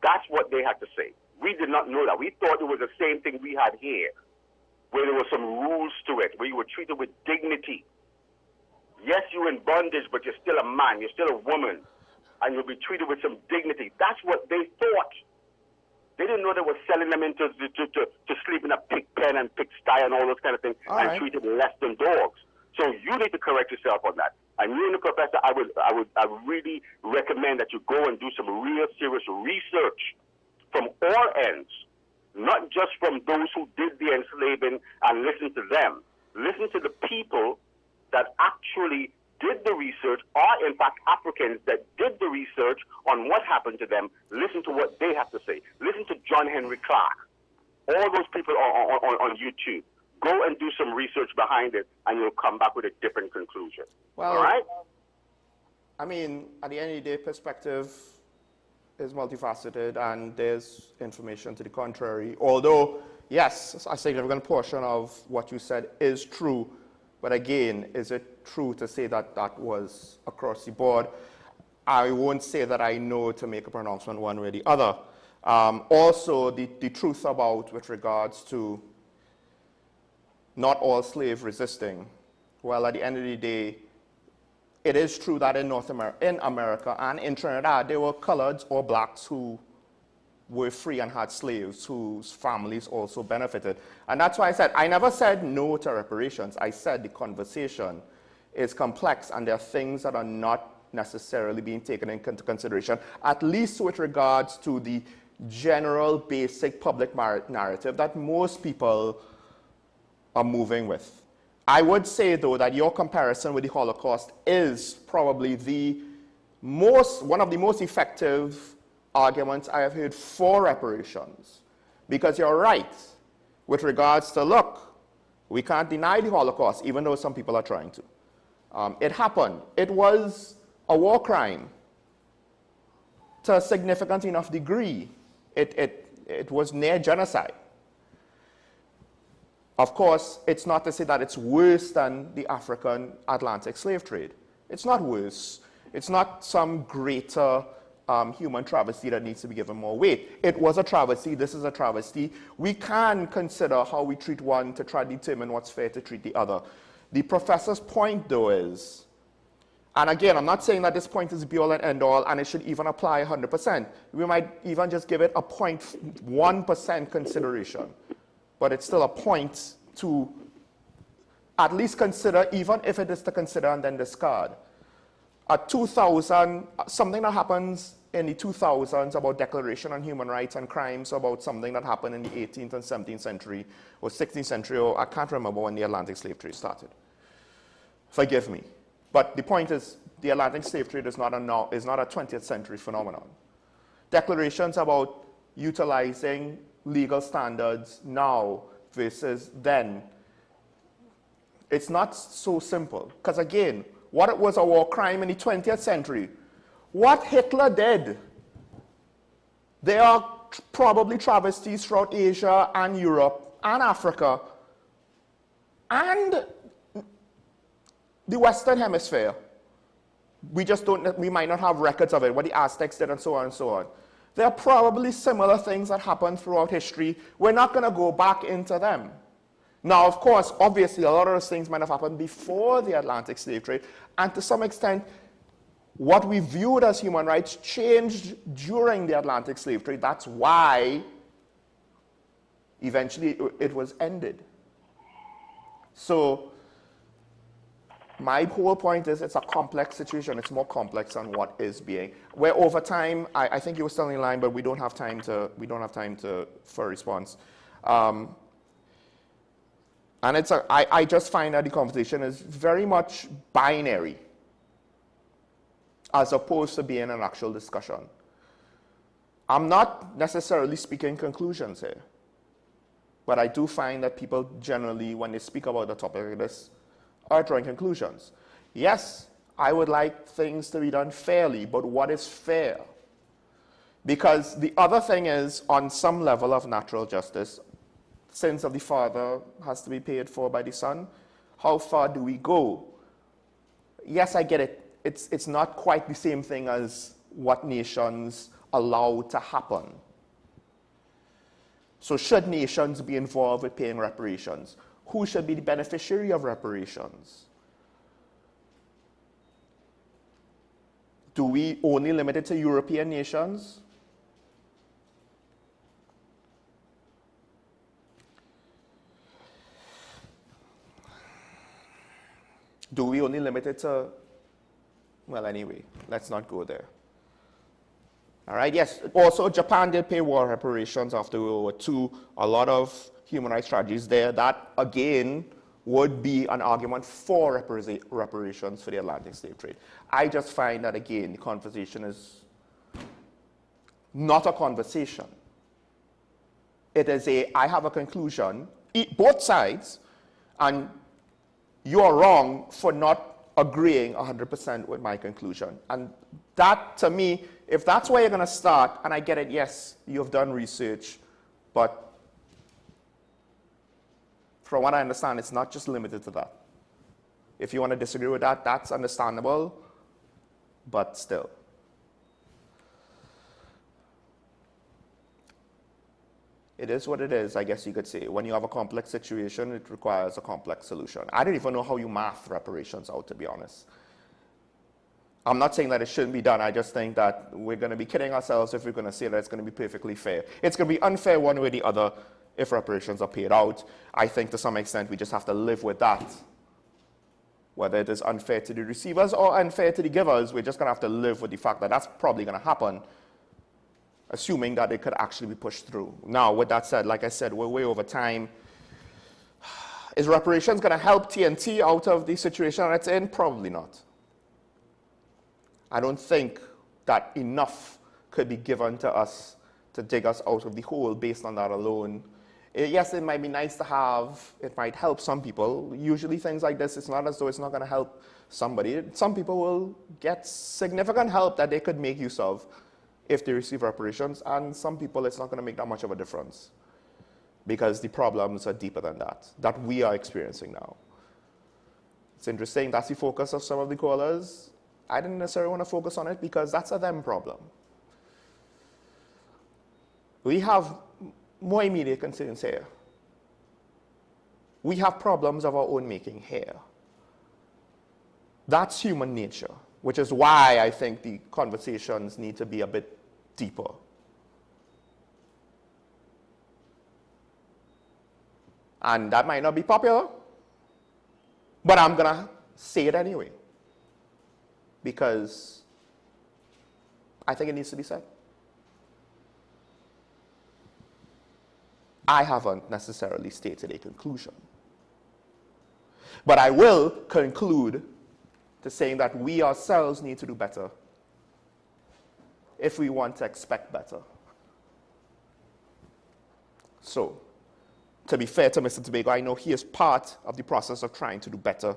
That's what they had to say. We did not know that. We thought it was the same thing we had here, where there were some rules to it, where you were treated with dignity. Yes, you're in bondage, but you're still a man, you're still a woman, and you'll be treated with some dignity. That's what they thought. They didn't know they were selling them into to sleep in a pig pen and pig sty and all those kind of things, and treated less than dogs. So you need to correct yourself on that. And you and the professor, I would really recommend that you go and do some real serious research from all ends, not just from those who did the enslaving and listen to them. Listen to the people that actually did the research, are in fact Africans that did the research on what happened to them. Listen to what they have to say. Listen to John Henry Clark. All those people on YouTube. Go and do some research behind it, and you'll come back with a different conclusion. Well, all right? I mean, at the end of the day, perspective is multifaceted, and there's information to the contrary. Although, yes, a significant portion of what you said is true. But again, is it true to say that that was across the board? I won't say that I know to make a pronouncement one way or the other. Also, the truth about with regards to not all slave resisting. Well, at the end of the day, it is true that in America and in Trinidad, there were coloreds or blacks who were free and had slaves whose families also benefited. And that's why I said, I never said no to reparations. I said the conversation is complex and there are things that are not necessarily being taken into consideration, at least with regards to the general basic public narrative that most people are moving with. I would say, though, that your comparison with the Holocaust is probably one of the most effective arguments I have heard for reparations. Because you're right with regards to, look, we can't deny the Holocaust, even though some people are trying to. It happened. It was a war crime to a significant enough degree. It was near genocide. Of course, it's not to say that it's worse than the African Atlantic slave trade. It's not worse. It's not some greater human travesty that needs to be given more weight. It was a travesty. This is a travesty. We can consider how we treat one to try to determine what's fair to treat the other. The professor's point, though, is, And again, I'm not saying that this point is be all and end all, and it should even apply 100%. We might even just give it a 0.1% consideration. But it's still a point to at least consider, even if it is to consider and then discard. At 2000, something that happens in the 2000s about Declaration on Human Rights and Crimes, about something that happened in the 18th and 17th century, or 16th century, or I can't remember when the Atlantic slave trade started. Forgive me. But the point is, the Atlantic slave trade is not a 20th century phenomenon. Declarations about utilizing legal standards now versus then, it's not so simple. Because again, what was a war crime in the 20th century? What Hitler did, there are probably travesties throughout Asia and Europe and Africa and the Western Hemisphere. We might not have records of it, what the Aztecs did and so on and so on. There are probably similar things that happened throughout history. We're not going to go back into them. Now, of course, obviously, a lot of those things might have happened before the Atlantic slave trade, and to some extent, what we viewed as human rights changed during the Atlantic slave trade. That's why eventually it was ended. So my whole point is it's a complex situation. It's more complex than what is being. Where over time, I think you were still in line, but we don't have time for a response. And I just find that the conversation is very much binary, as opposed to being an actual discussion. I'm not necessarily speaking conclusions here, but I do find that people generally, when they speak about the topic like this, are drawing conclusions. Yes, I would like things to be done fairly, but what is fair? Because the other thing is, on some level of natural justice, sins of the father has to be paid for by the son. How far do we go? Yes, I get it. It's not quite the same thing as what nations allow to happen. So should nations be involved with paying reparations? Who should be the beneficiary of reparations? Do we only limit it to European nations? Do we only limit it to, well, anyway, let's not go there. All right, yes. Also, Japan did pay war reparations after World War II. A lot of human rights tragedies there. That, again, would be an argument for reparations for the Atlantic slave trade. I just find that, again, the conversation is not a conversation. It is I have a conclusion, both sides, and you're wrong for not agreeing 100% with my conclusion. And that, to me, if that's where you're going to start, and I get it, yes, you've done research, but from what I understand, it's not just limited to that. If you want to disagree with that, that's understandable, but still. It is what it is, I guess you could say. When you have a complex situation, it requires a complex solution. I don't even know how you math reparations out, to be honest. I'm not saying that it shouldn't be done. I just think that we're going to be kidding ourselves if we're going to say that it's going to be perfectly fair. It's going to be unfair one way or the other if reparations are paid out. I think to some extent we just have to live with that. Whether it is unfair to the receivers or unfair to the givers, we're just going to have to live with the fact that that's probably going to happen, assuming that it could actually be pushed through. Now, with that said, like I said, we're way over time. Is reparations going to help TNT out of the situation that it's in? Probably not. I don't think that enough could be given to us to dig us out of the hole based on that alone. Yes, it might be nice to have, it might help some people. Usually things like this, it's not as though it's not going to help somebody. Some people will get significant help that they could make use of if they receive reparations, and some people it's not going to make that much of a difference because the problems are deeper than that we are experiencing now. It's interesting, that's the focus of some of the callers. I didn't necessarily want to focus on it because that's a them problem. We have more immediate concerns here. We have problems of our own making here. That's human nature, which is why I think the conversations need to be a bit deeper. And that might not be popular, but I'm going to say it anyway, because I think it needs to be said. I haven't necessarily stated a conclusion, but I will conclude to saying that we ourselves need to do better if we want to expect better. So, to be fair to Mr. Tobago, I know he is part of the process of trying to do better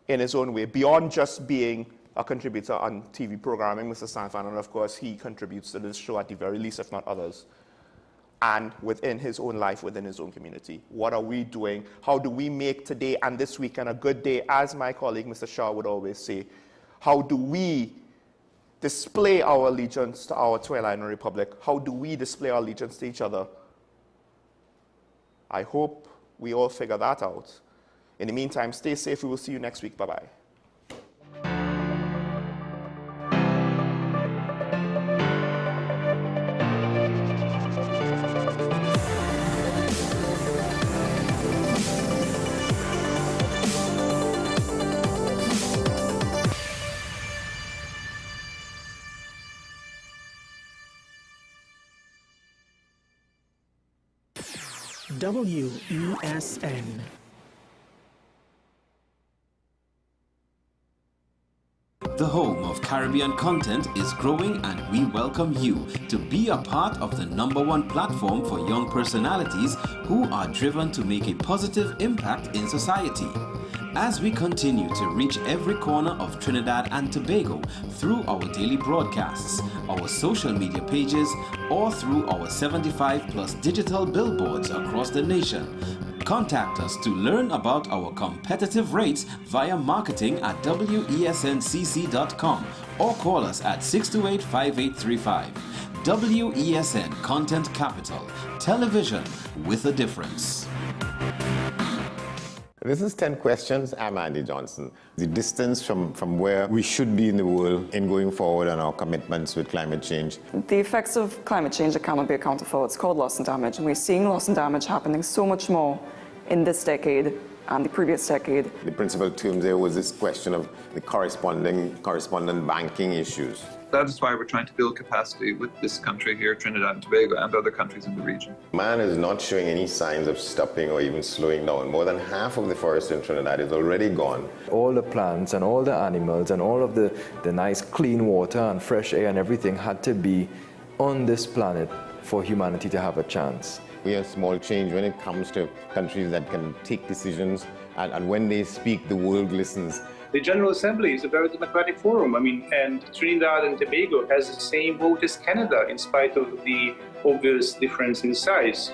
in his own way, beyond just being a contributor on TV programming, Mr. Sanfan, and of course he contributes to this show at the very least, if not others. And within his own life, within his own community. What are we doing? How do we make today and this weekend a good day? As my colleague, Mr. Shah, would always say, how do we display our allegiance to our twin island republic? How do we display our allegiance to each other? I hope we all figure that out. In the meantime, stay safe. We will see you next week. Bye-bye. WESN. The home of Caribbean content is growing, and we welcome you to be a part of the #1 platform for young personalities who are driven to make a positive impact in society. As we continue to reach every corner of Trinidad and Tobago through our daily broadcasts, our social media pages, or through our 75+ digital billboards across the nation, contact us to learn about our competitive rates via marketing at wesncc.com or call us at 628-5835. WESN Content Capital, television with a difference. This is 10 Questions. I'm Andy Johnson. The distance from where we should be in the world in going forward on our commitments with climate change. The effects of climate change that cannot be accounted for, it's called loss and damage. And we're seeing loss and damage happening so much more in this decade and the previous decade. The principal term there was this question of the correspondent banking issues. That is why we're trying to build capacity with this country here, Trinidad and Tobago, and other countries in the region. Man is not showing any signs of stopping or even slowing down. More than half of the forest in Trinidad is already gone. All the plants and all the animals and all of the nice clean water and fresh air and everything had to be on this planet for humanity to have a chance. We have small change when it comes to countries that can take decisions, and when they speak, the world listens. The General Assembly is a very democratic forum. And Trinidad and Tobago has the same vote as Canada, in spite of the obvious difference in size.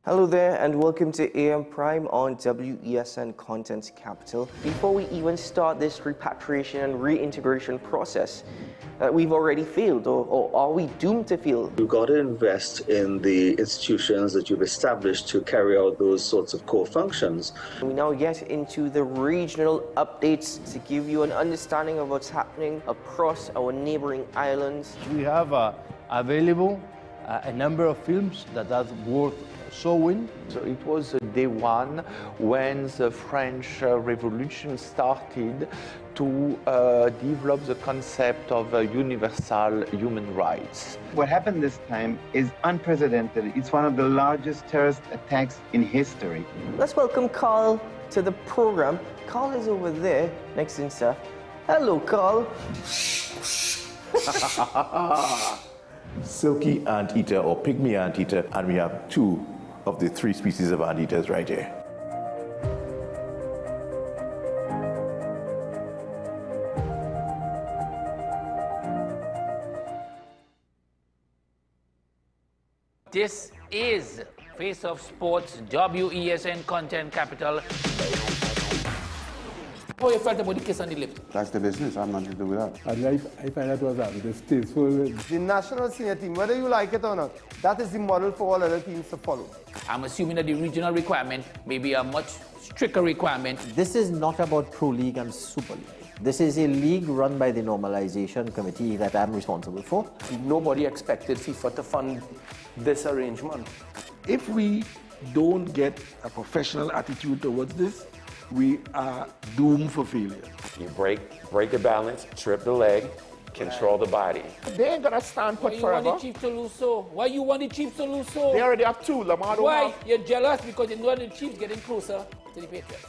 Hello there, and welcome to AM Prime on WESN Content Capital. Before we even start this repatriation and reintegration process, we've already failed, or are we doomed to fail? You've got to invest in the institutions that you've established to carry out those sorts of core functions. We now get into the regional updates to give you an understanding of what's happening across our neighboring islands. We have available a number of films that are worth showing. So it was day one when the French Revolution started to develop the concept of universal human rights. What happened this time is unprecedented. It's one of the largest terrorist attacks in history. Let's welcome Carl to the program. Carl is over there next to himself. Hello, Carl. Silky anteater or pygmy anteater, and we have 2 of the 3 species of anteaters right here. This is Face of Sports, WESN Content Capital. How you felt about the kiss on the lip? That's the business. I'm nothing to do with that. And I find that was distasteful. The national senior team, whether you like it or not, that is the model for all other teams to follow. I'm assuming that the regional requirement may be a much stricter requirement. This is not about Pro League and Super League. This is a league run by the Normalization Committee that I'm responsible for. Nobody expected FIFA to fund this arrangement. If we don't get a professional attitude towards this, we are doomed for failure. You break the balance, trip the leg, control the body. They ain't gonna stand put forever. Why you want the Chiefs to lose so? Why you want the Chiefs to lose so? They already have two. Lamar don't Why? have. You're jealous because you know the Chiefs getting closer to the Patriots.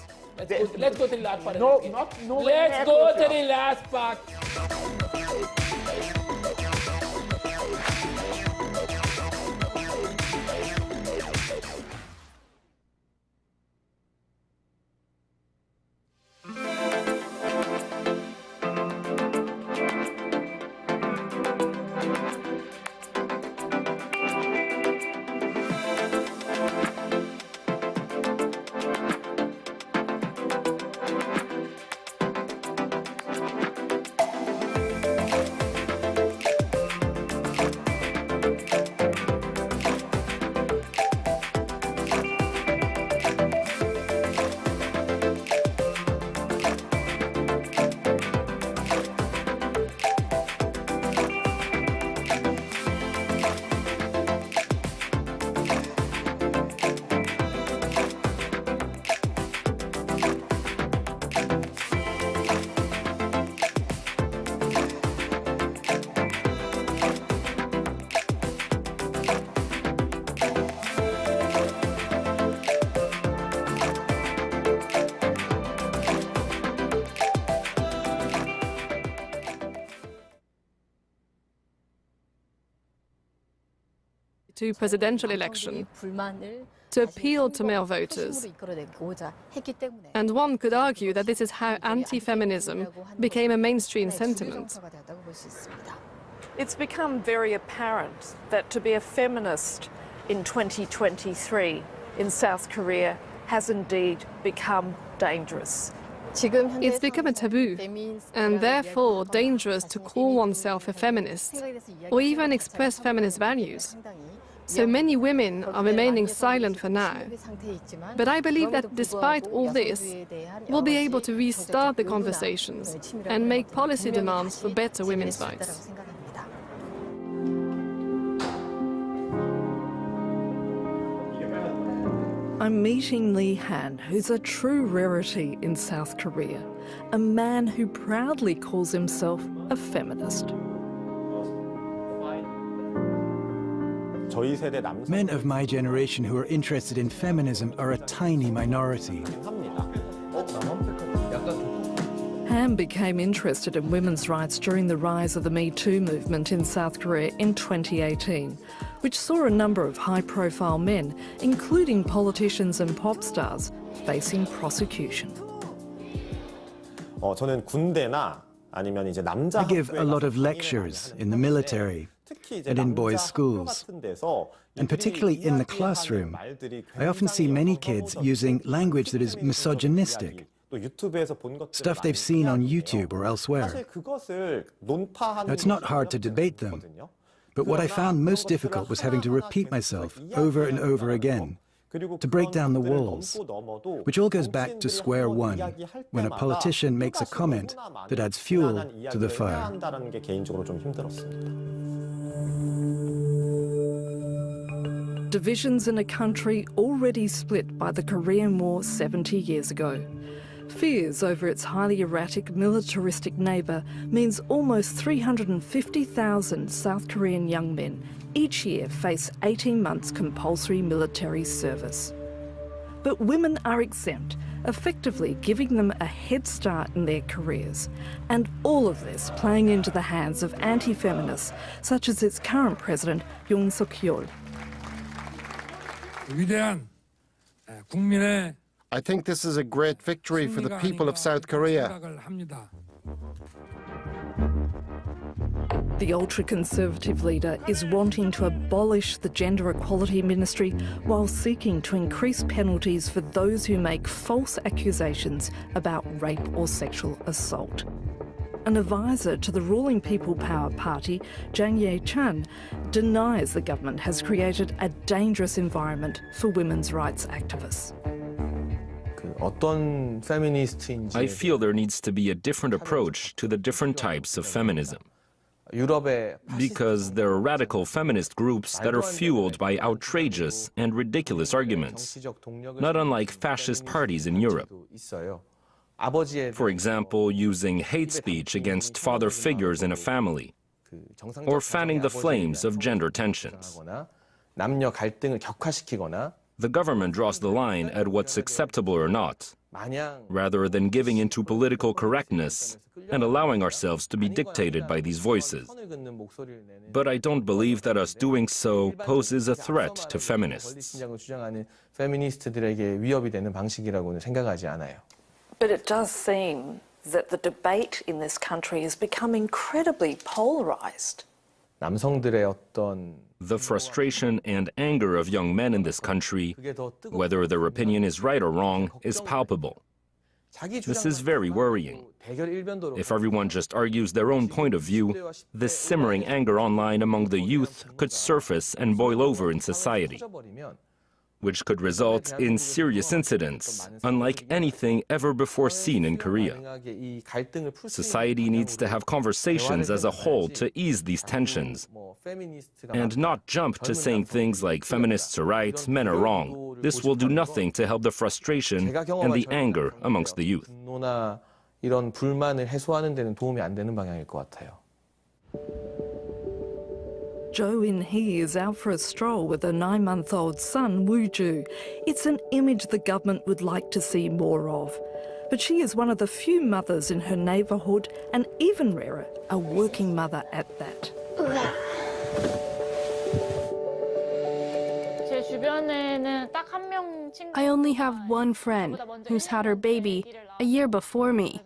Let's go to the last part. No, of the game. no. Let's go to the last part. to presidential election to appeal to male voters. And one could argue that this is how anti-feminism became a mainstream sentiment. It's become very apparent that to be a feminist in 2023 in South Korea has indeed become dangerous. It's become a taboo, and therefore dangerous to call oneself a feminist, or even express feminist values. So many women are remaining silent for now. But I believe that despite all this, we'll be able to restart the conversations and make policy demands for better women's rights. I'm meeting Lee Han, who's a true rarity in South Korea, a man who proudly calls himself a feminist. Men of my generation who are interested in feminism are a tiny minority. Han became interested in women's rights during the rise of the Me Too movement in South Korea in 2018, which saw a number of high-profile men, including politicians and pop stars, facing prosecution. I give a lot of lectures in the military and in boys' schools, and particularly in the classroom. I often see many kids using language that is misogynistic, stuff they've seen on YouTube or elsewhere. Now, it's not hard to debate them, but what I found most difficult was having to repeat myself over and over again to break down the walls, which all goes back to square one, when a politician makes a comment that adds fuel to the fire. Divisions in a country already split by the Korean War 70 years ago. Fears over its highly erratic, militaristic neighbour means almost 350,000 South Korean young men each year face 18 months compulsory military service. But women are exempt, effectively giving them a head start in their careers. And all of this playing into the hands of anti-feminists, such as its current president, Yoon Suk-yeol. I think this is a great victory for the people of South Korea. The ultra-conservative leader is wanting to abolish the Gender Equality Ministry while seeking to increase penalties for those who make false accusations about rape or sexual assault. An advisor to the ruling People Power Party, Jang Ye-chan, denies the government has created a dangerous environment for women's rights activists. I feel there needs to be a different approach to the different types of feminism. Because there are radical feminist groups that are fueled by outrageous and ridiculous arguments, not unlike fascist parties in Europe. For example, using hate speech against father figures in a family, or fanning the flames of gender tensions. The government draws the line at what's acceptable or not, rather than giving into political correctness and allowing ourselves to be dictated by these voices. But I don't believe that us doing so poses a threat to feminists. But it does seem that the debate in this country has become incredibly polarised. The frustration and anger of young men in this country, whether their opinion is right or wrong, is palpable. This is very worrying. If everyone just argues their own point of view, this simmering anger online among the youth could surface and boil over in society, which could result in serious incidents, unlike anything ever before seen in Korea. Society needs to have conversations as a whole to ease these tensions, and not jump to saying things like feminists are right, men are wrong. This will do nothing to help the frustration and the anger amongst the youth. Jo In-hee is out for a stroll with her 9-month-old son, Woo-ju. It's an image the government would like to see more of. But she is one of the few mothers in her neighbourhood, and even rarer, a working mother at that. I only have one friend who's had her baby a year before me.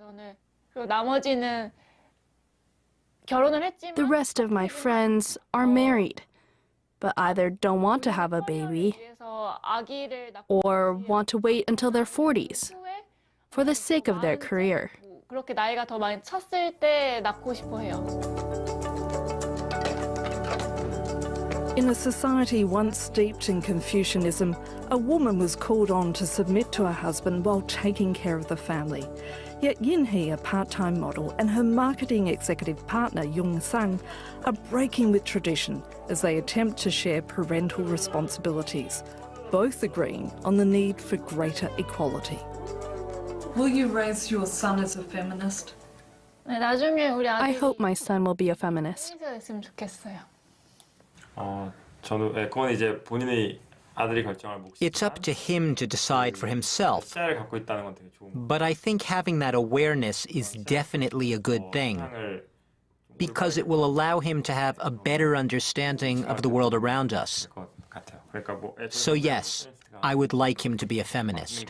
The rest of my friends are married, but either don't want to have a baby or want to wait until their 40s for the sake of their career. In a society once steeped in Confucianism, a woman was called on to submit to her husband while taking care of the family. Yet Yin-hee, a part-time model, and her marketing executive partner, Yung-sang, are breaking with tradition as they attempt to share parental responsibilities, both agreeing on the need for greater equality. Will you raise your son as a feminist? I hope my son will be a feminist. It's up to him to decide for himself. But I think having that awareness is definitely a good thing, because it will allow him to have a better understanding of the world around us. So yes, I would like him to be a feminist.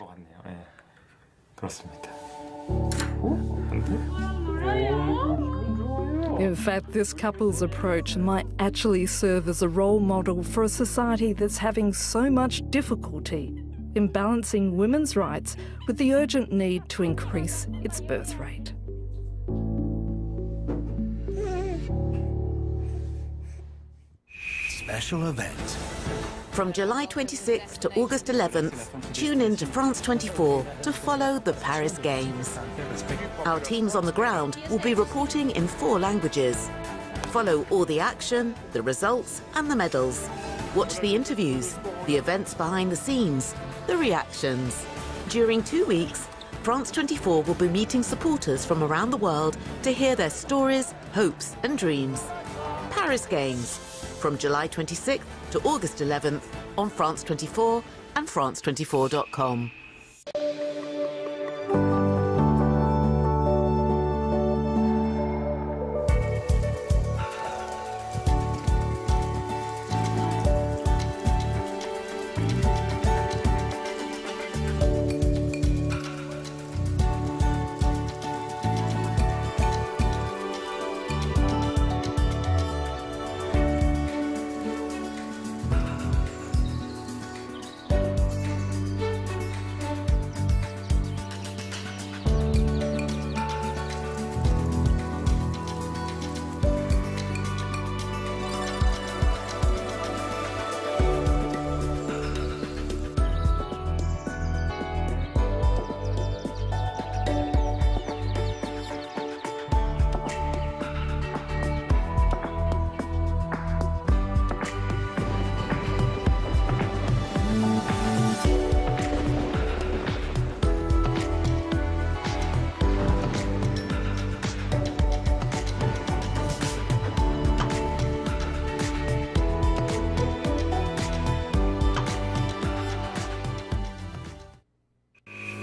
In fact, this couple's approach might actually serve as a role model for a society that's having so much difficulty in balancing women's rights with the urgent need to increase its birth rate. Special event. From July 26th to August 11th, tune in to France 24 to follow the Paris Games. Our teams on the ground will be reporting in 4 languages. Follow all the action, the results and the medals. Watch the interviews, the events behind the scenes, the reactions. During 2 weeks, France 24 will be meeting supporters from around the world to hear their stories, hopes and dreams. Paris Games, from July 26th to August 11th on France 24 and France24.com.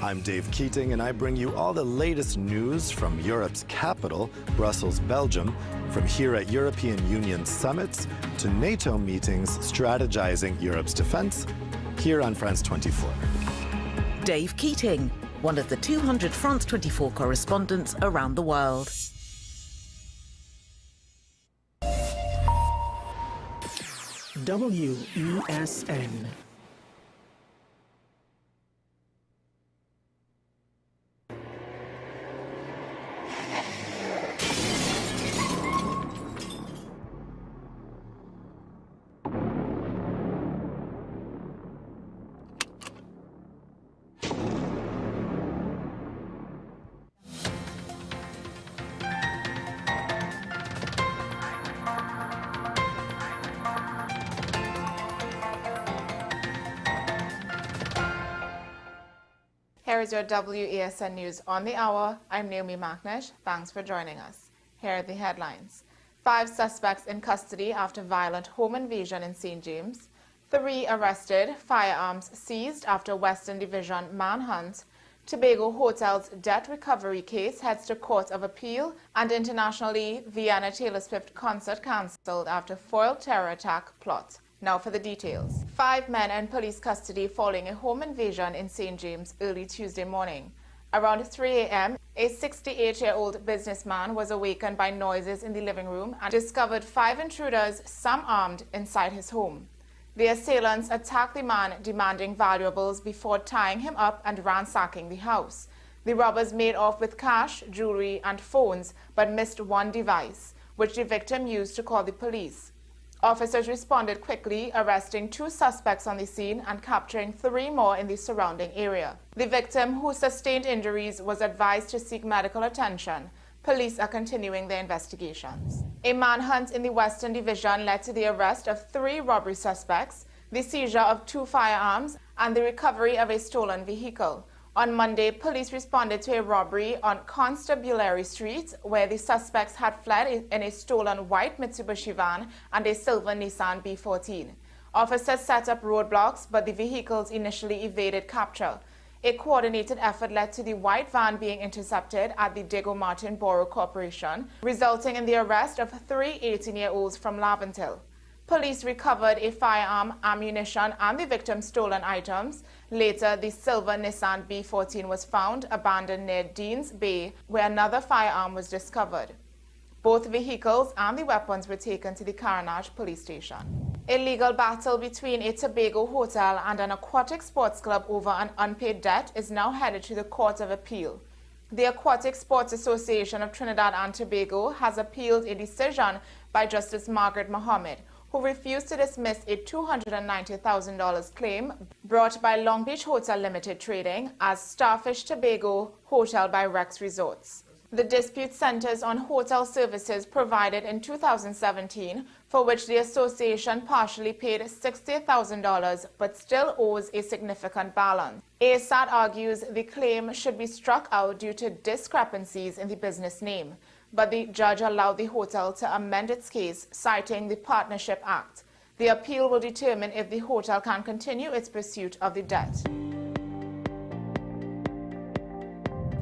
I'm Dave Keating, and I bring you all the latest news from Europe's capital, Brussels, Belgium, from here at European Union summits to NATO meetings strategizing Europe's defense, here on France 24. Dave Keating, one of the 200 France 24 correspondents around the world. WESN. Here is your WESN News on the Hour. I'm Naomi Macnish. Thanks for joining us. Here are the headlines. 5 suspects in custody after violent home invasion in St. James. 3 arrested, firearms seized after Western Division manhunt. Tobago Hotel's debt recovery case heads to Court of Appeal, and internationally, Vienna Taylor Swift concert cancelled after foiled terror attack plot. Now for the details. 5 men in police custody following a home invasion in St. James early Tuesday morning. Around 3 a.m., a 68-year-old businessman was awakened by noises in the living room and discovered 5 intruders, some armed, inside his home. The assailants attacked the man, demanding valuables before tying him up and ransacking the house. The robbers made off with cash, jewelry, and phones, but missed one device, which the victim used to call the police. Officers responded quickly, arresting 2 suspects on the scene and capturing 3 more in the surrounding area. The victim, who sustained injuries, was advised to seek medical attention. Police are continuing their investigations. A manhunt in the Western Division led to the arrest of 3 robbery suspects, the seizure of 2 firearms, and the recovery of a stolen vehicle. On Monday, police responded to a robbery on Constabulary Street, where the suspects had fled in a stolen white Mitsubishi van and a silver Nissan B14. Officers set up roadblocks, but the vehicles initially evaded capture. A coordinated effort led to the white van being intercepted at the Diego Martin Borough Corporation, resulting in the arrest of 3 18-year-olds from Laventille. Police recovered a firearm, ammunition, and the victim's stolen items. Later, the silver Nissan B14 was found abandoned near Dean's Bay, where another firearm was discovered. Both vehicles and the weapons were taken to the Carenage police station. A legal battle between a Tobago hotel and an aquatic sports club over an unpaid debt is now headed to the Court of Appeal. The Aquatic Sports Association of Trinidad and Tobago has appealed a decision by Justice Margaret Mohammed, who refused to dismiss a $290,000 claim brought by Long Beach Hotel Limited Trading as Starfish Tobago Hotel by Rex Resorts. The dispute centers on hotel services provided in 2017, for which the association partially paid $60,000 but still owes a significant balance. ASAT argues the claim should be struck out due to discrepancies in the business name, but the judge allowed the hotel to amend its case, citing the Partnership Act. The appeal will determine if the hotel can continue its pursuit of the debt.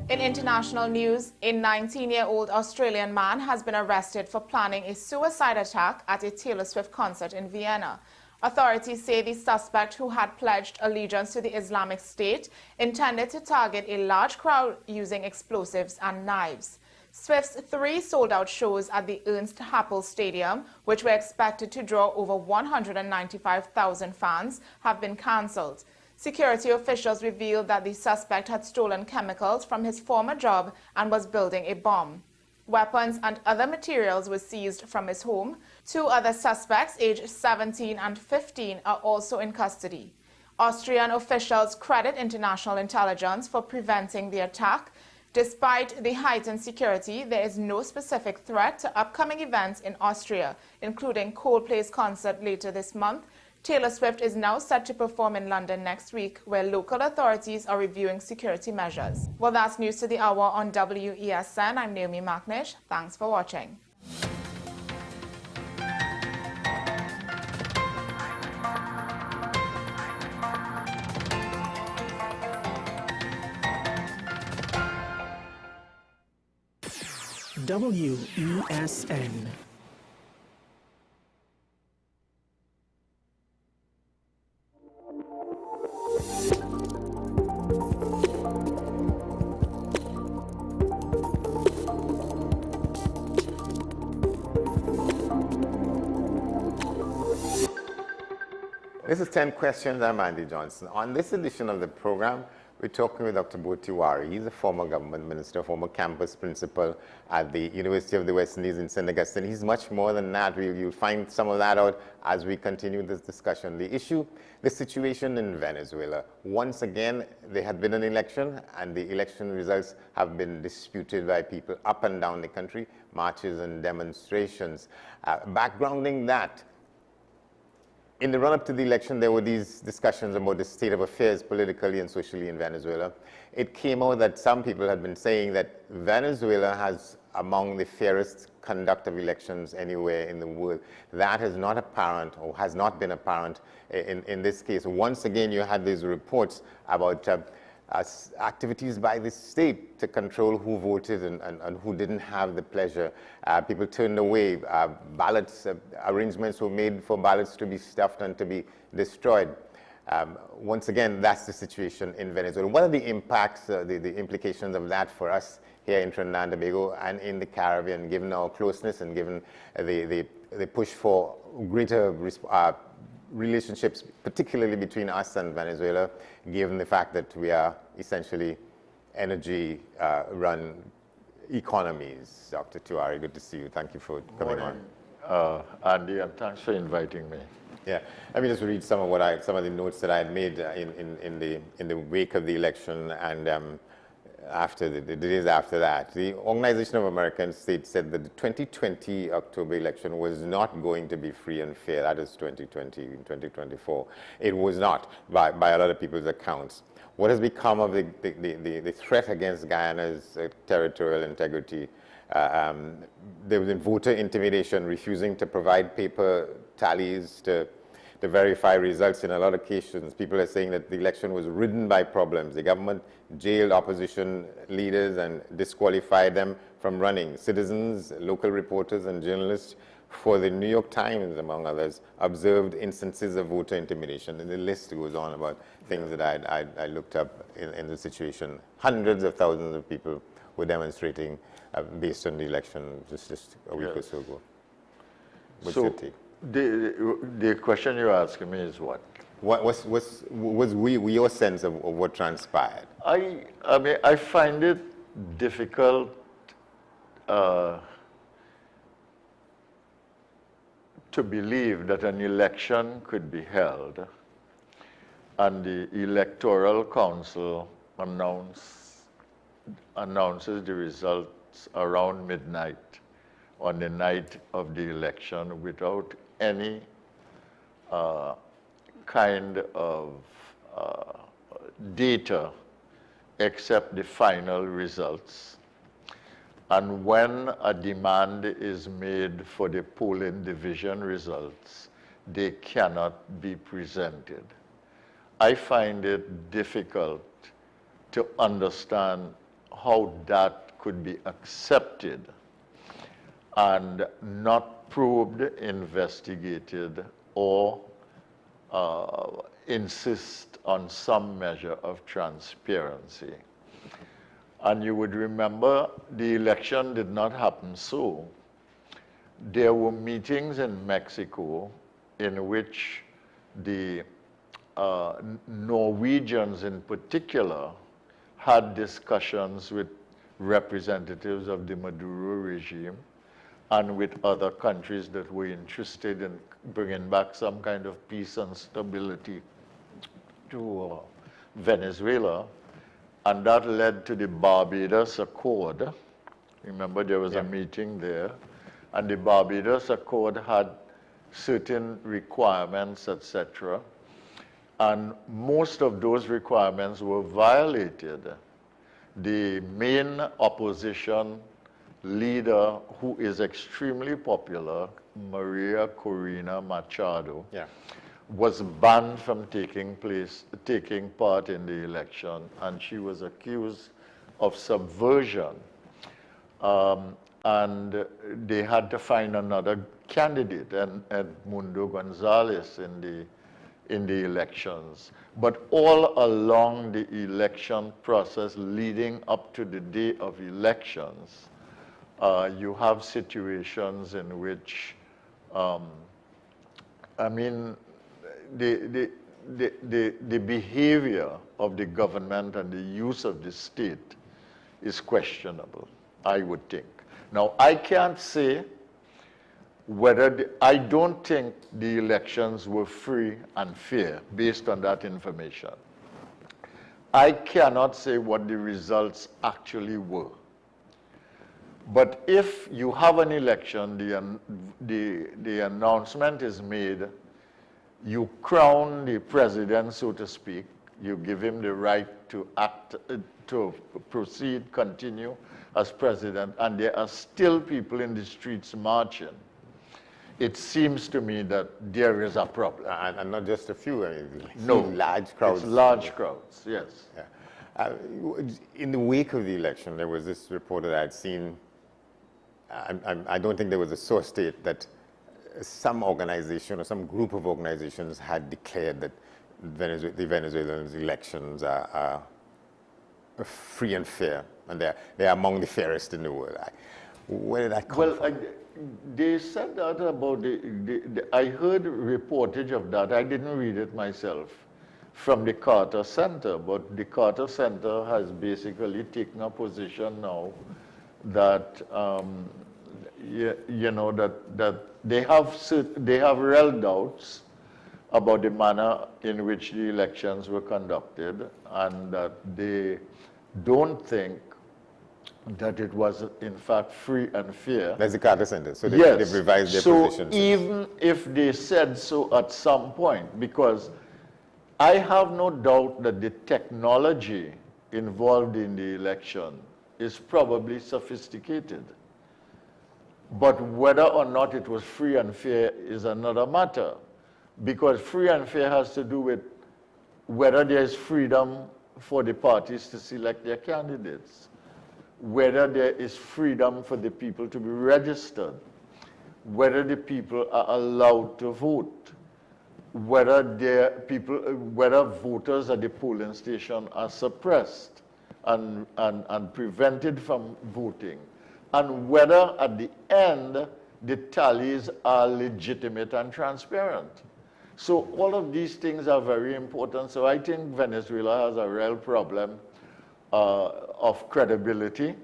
In international news, a 19-year-old Australian man has been arrested for planning a suicide attack at a Taylor Swift concert in Vienna. Authorities say the suspect, who had pledged allegiance to the Islamic State, intended to target a large crowd using explosives and knives. Swift's 3 sold-out shows at the Ernst Happel Stadium, which were expected to draw over 195,000 fans, have been cancelled. Security officials revealed that the suspect had stolen chemicals from his former job and was building a bomb. Weapons and other materials were seized from his home. 2 other suspects, aged 17 and 15, are also in custody. Austrian officials credit international intelligence for preventing the attack. Despite the heightened security, there is no specific threat to upcoming events in Austria, including Coldplay's concert later this month. Taylor Swift is now set to perform in London next week, where local authorities are reviewing security measures. Well, that's News to the Hour on WESN. I'm Naomi Macnish. Thanks for watching. WESN. This is 10 Questions. I'm Andy Johnson. On this edition of the program, we're talking with Dr. Tiwari. He's a former government minister, former campus principal at the University of the West Indies in St. Augustine. He's much more than that. You'll find some of that out as we continue this discussion. The issue, the situation in Venezuela. Once again, there had been an election, and the election results have been disputed by people up and down the country, marches and demonstrations. Backgrounding that, in the run-up to the election, there were these discussions about the state of affairs politically and socially in Venezuela. It came out that some people had been saying that Venezuela has among the fairest conduct of elections anywhere in the world. That is not apparent, or has not been apparent in this case. Once again, you had these reports about activities by the state to control who voted and who didn't have the pleasure. People turned away. Ballots, arrangements were made for ballots to be stuffed and to be destroyed. Once again, that's the situation in Venezuela. What are the impacts, the implications of that for us here in Trinidad and Tobago and in the Caribbean, given our closeness and given the push for greater relationships, particularly between us and Venezuela, given the fact that we are essentially energy-run economies? Dr. Tiwari, good to see you. Thank you for coming on. Andy, and thanks for inviting me. Yeah, let me just read some of the notes that I had made in the wake of the election and after the days after that. The Organization of American States said that the 2020 October election was not going to be free and fair. That is 2020 and 2024. It was not, by a lot of people's accounts. What has become of the threat against Guyana's territorial integrity? There was voter intimidation, refusing to provide paper tallies to verify results in a lot of cases. People are saying that the election was ridden by problems. The government jailed opposition leaders and disqualified them from running. Citizens, local reporters, and journalists for the New York Times, among others, observed instances of voter intimidation. And the list goes on about things that I looked up in the situation. Hundreds of thousands of people were demonstrating based on the election just a week or so ago. What's your take? The question you're asking me is what? What was your sense of what transpired? I mean, I find it difficult to believe that an election could be held and the Electoral Council announces the results around midnight on the night of the election without any kind of data except the final results. And when a demand is made for the polling division results, they cannot be presented. I find it difficult to understand how that could be accepted and not probed, investigated, or insist on some measure of transparency. And you would remember the election did not happen so. There were meetings in Mexico in which the Norwegians in particular had discussions with representatives of the Maduro regime and with other countries that were interested in bringing back some kind of peace and stability to Venezuela. And that led to the Barbados Accord. Remember, there was a meeting there. And the Barbados Accord had certain requirements, etc. And most of those requirements were violated. The main opposition leader, who is extremely popular, Maria Corina Machado, was banned from taking part in the election, and she was accused of subversion. and they had to find another candidate, and Edmundo Gonzalez in the elections. But all along the election process leading up to the day of elections, you have situations in which, I mean, the behavior of the government and the use of the state is questionable, I would think. Now, I can't say whether, I don't think the elections were free and fair based on that information. I cannot say what the results actually were. But if you have an election, the announcement is made, you crown the president, so to speak, you give him the right to act, to proceed, continue as president, and there are still people in the streets marching. It seems to me that there is a problem. And not just a few, I mean, no, large crowds. It's large crowds, yes. Yeah. In the wake of the election, there was this report that I'd seen. I don't think there was a source state that some organization or some group of organizations had declared that the Venezuelan elections are free and fair, and they're among the fairest in the world. Where did that come from? They said that about I heard reportage of that. I didn't read it myself from the Carter Center, but the Carter Center has basically taken a position now that you know that they have real doubts about the manner in which the elections were conducted, and that they don't think that it was in fact free and fair. That's the Carter Center, so yes. They've revised their position. So even if they said so at some point, because I have no doubt that the technology involved in the election is probably sophisticated. But whether or not it was free and fair is another matter, because free and fair has to do with whether there is freedom for the parties to select their candidates, whether there is freedom for the people to be registered, whether the people are allowed to vote, whether voters at the polling station are suppressed and prevented from voting, and whether at the end the tallies are legitimate and transparent. So all of these things are very important. So I think Venezuela has a real problem of credibility.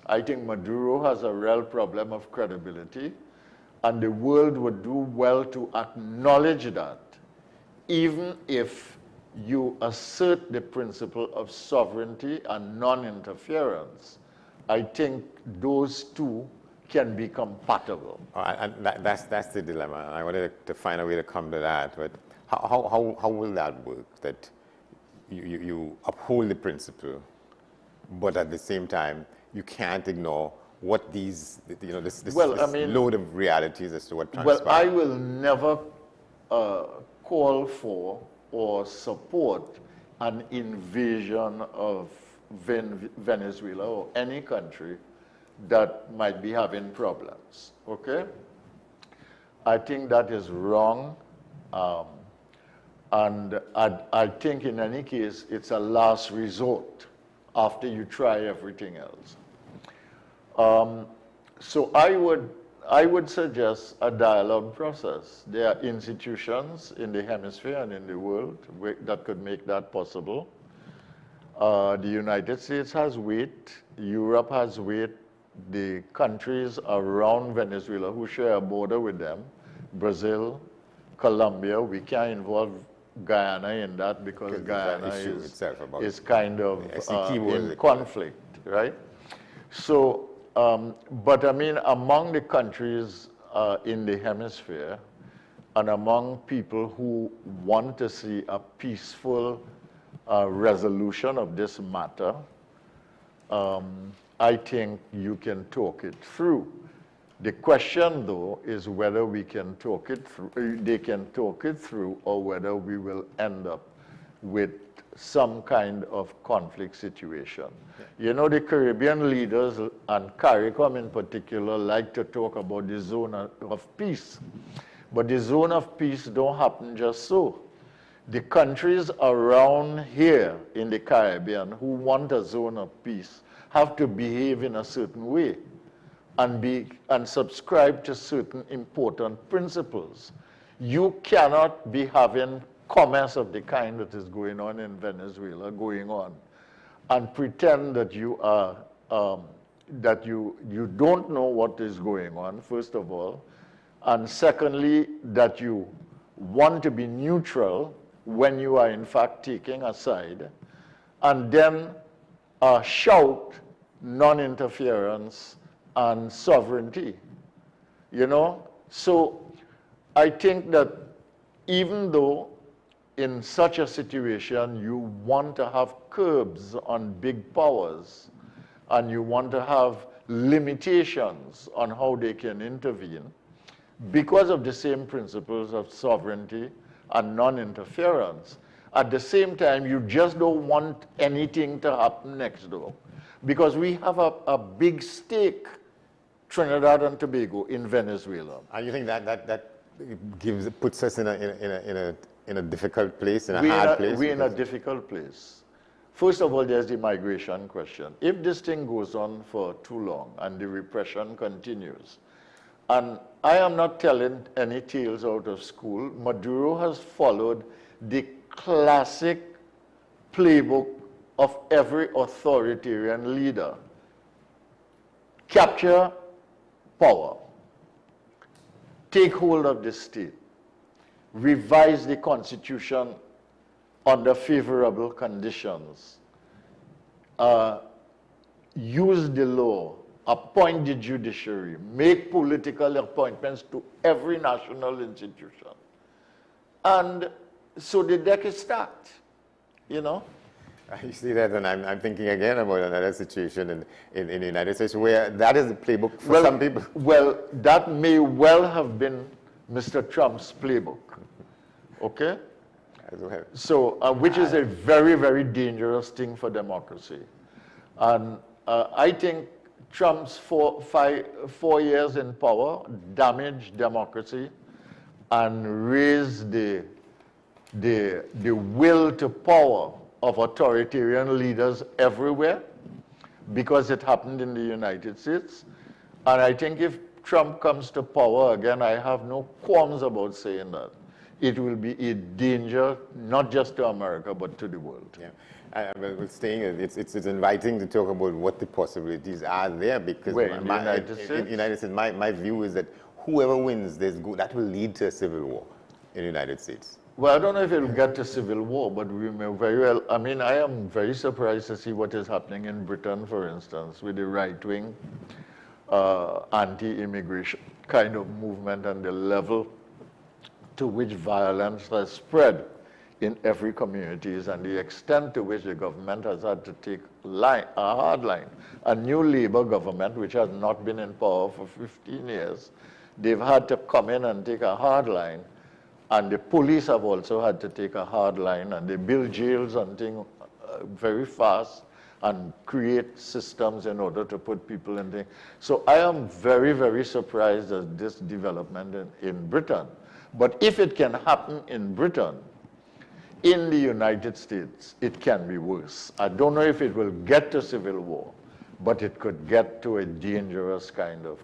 I think Maduro has a real problem of credibility, and the world would do well to acknowledge that, even if you assert the principle of sovereignty and non-interference. I think those two can be compatible. And that's the dilemma. I wanted to find a way to come to that, but how will that work? That you uphold the principle, but at the same time, you can't ignore what this load of realities as to what transpired. Well, I will never call for or support an invasion of Venezuela or any country that might be having problems, okay? I think that is wrong, and I think in any case, it's a last resort after you try everything else. So I would suggest a dialogue process. There are institutions in the hemisphere and in the world that could make that possible. The United States has weight, Europe has weight, the countries around Venezuela who share a border with them, Brazil, Colombia, we can't involve Guyana in that because Guyana is kind of in conflict, right? So, but I mean, among the countries in the hemisphere and among people who want to see a peaceful resolution of this matter, I think you can talk it through. The question, though, is whether we can talk it through, they can talk it through, or whether we will end up with some kind of conflict situation. You know, the Caribbean leaders, and CARICOM in particular, like to talk about the zone of peace. But the zone of peace don't happen just so. The countries around here in the Caribbean who want a zone of peace have to behave in a certain way and subscribe to certain important principles. You cannot be having commerce of the kind that is going on in Venezuela going on and pretend that you are that you don't know what is going on, first of all, and secondly, that you want to be neutral when you are in fact taking a side, and then shout non-interference and sovereignty, you know? So I think that even though in such a situation you want to have curbs on big powers and you want to have limitations on how they can intervene, because of the same principles of sovereignty and non-interference, at the same time, you just don't want anything to happen next door. Because we have a big stake, Trinidad and Tobago, in Venezuela. And you think that puts us in a difficult place, in a hard place? We're in a difficult place. First of all, there's the migration question. If this thing goes on for too long and the repression continues, and I am not telling any tales out of school, Maduro has followed the classic playbook of every authoritarian leader. Capture power, take hold of the state, revise the constitution under favorable conditions, use the law, appoint the judiciary, make political appointments to every national institution. And so the deck is stacked, you know? You see that, and I'm thinking again about another situation in the United States where that is the playbook for some people. Well, that may well have been Mr. Trump's playbook, okay? So, which is a very, very dangerous thing for democracy. And I think Trump's 4 years in power damaged democracy and raised the will to power of authoritarian leaders everywhere, because it happened in the United States. And I think if Trump comes to power again, I have no qualms about saying that. It will be a danger, not just to America, but to the world. Yeah. Well, it's inviting to talk about what the possibilities are there, because in the United States, my view is that whoever wins, that will lead to a civil war in the United States. Well, I don't know if it will get to civil war, but we may very well. I mean, I am very surprised to see what is happening in Britain, for instance, with the right-wing anti-immigration kind of movement and the level to which violence has spread in every community and the extent to which the government has had to take a hard line. A new Labour government, which has not been in power for 15 years, they've had to come in and take a hard line. And the police have also had to take a hard line, and they build jails and things very fast and create systems in order to put people in things. So I am very, very surprised at this development in Britain. But if it can happen in Britain, in the United States, it can be worse. I don't know if it will get to civil war, but it could get to a dangerous kind of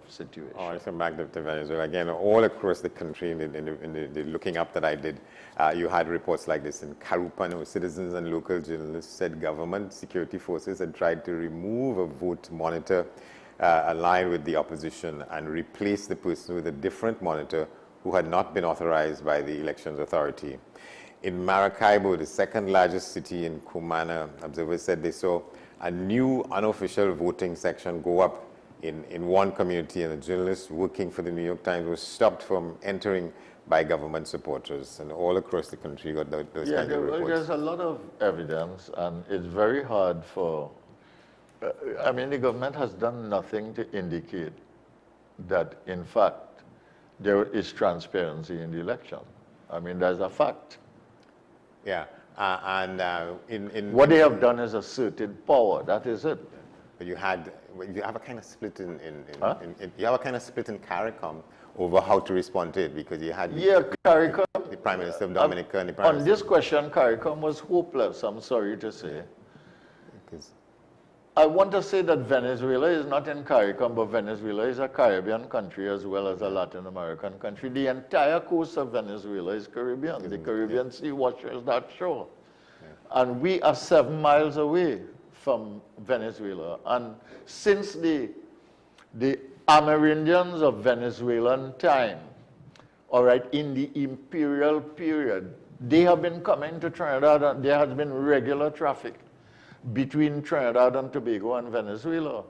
situation. Oh, let's come back to Venezuela. Again, all across the country, in the looking up that I did, you had reports like this. In Carúpano, citizens and local journalists said government security forces had tried to remove a vote monitor aligned with the opposition and replace the person with a different monitor who had not been authorized by the elections authority. In Maracaibo, the second largest city in Cumana, observers said they saw a new unofficial voting section go up in one community, and a journalist working for the New York Times was stopped from entering by government supporters. And all across the country got those kinds of reports. There's a lot of evidence, and it's very hard for... I mean, the government has done nothing to indicate that, in fact, there is transparency in the election. I mean, there's a fact. Yeah. What they have done is asserted power. That is it. But you have a kind of split you have a kind of split in CARICOM over how to respond to it, because you had CARICOM, the Prime Minister of Dominica and the Prime on this question, CARICOM was hopeless, I'm sorry to say. I want to say that Venezuela is not in CARICOM, but Venezuela is a Caribbean country as well as a Latin American country. The entire coast of Venezuela is Caribbean. The Caribbean Sea washes that shore. And we are 7 miles away from Venezuela. And since the Amerindians of Venezuelan time, all right, in the imperial period, they have been coming to Trinidad, and there has been regular traffic between Trinidad and Tobago and Venezuela.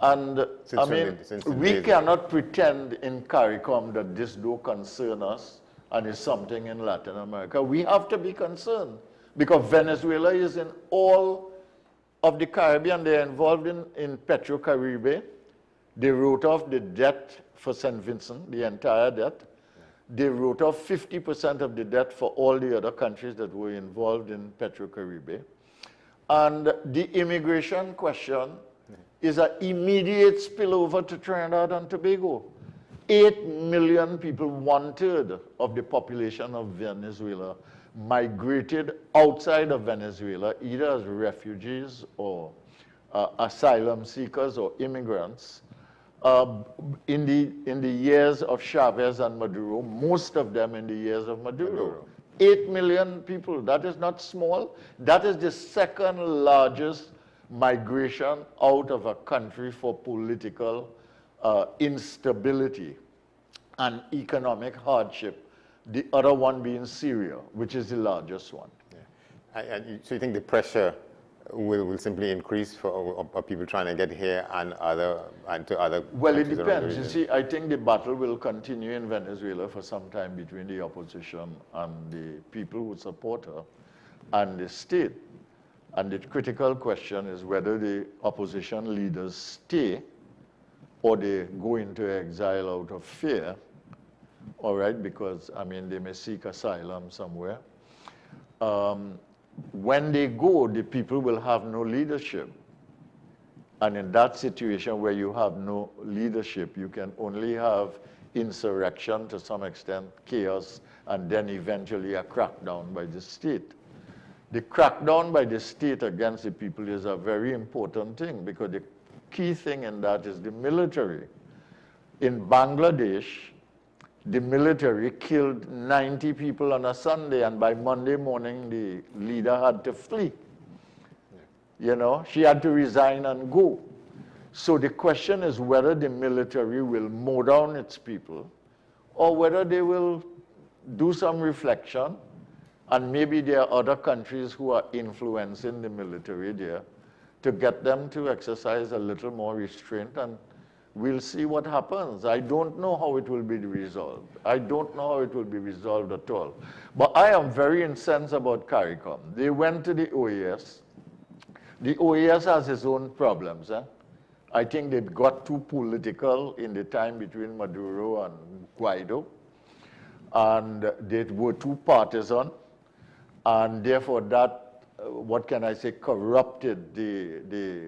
And I mean, we cannot pretend in CARICOM that this don't concern us and is something in Latin America. We have to be concerned because Venezuela is in all of the Caribbean. They're involved in Petrocaribe. They wrote off the debt for St. Vincent, the entire debt. They wrote off 50% of the debt for all the other countries that were involved in Petrocaribe. And the immigration question is an immediate spillover to Trinidad and Tobago. 8 million people, 1/3 of the population of Venezuela, migrated outside of Venezuela, either as refugees or asylum seekers or immigrants. In the years of Chavez and Maduro, most of them in the years of Maduro. 8 million people, that is not small. That is the second largest migration out of a country for political instability and economic hardship. The other one being Syria, which is the largest one. So you think the pressure will simply increase for people trying to get here and to other Well, it depends. You see, I think the battle will continue in Venezuela for some time between the opposition and the people who support her and the state. And the critical question is whether the opposition leaders stay or they go into exile out of fear, all right, because, I mean, they may seek asylum somewhere. When they go, the people will have no leadership. And in that situation where you have no leadership, you can only have insurrection, to some extent, chaos, and then eventually a crackdown by the state. The crackdown by the state against the people is a very important thing because the key thing in that is the military. In Bangladesh, the military killed 90 people on a Sunday, and by Monday morning, the leader had to flee. You know, she had to resign and go. So the question is whether the military will mow down its people or whether they will do some reflection, and maybe there are other countries who are influencing the military there to get them to exercise a little more restraint, and we'll see what happens. I don't know how it will be resolved. I don't know how it will be resolved at all. But I am very incensed about CARICOM. They went to the OAS. The OAS has its own problems. I think they got too political in the time between Maduro and Guaido. And they were too partisan. And therefore that, what can I say, corrupted the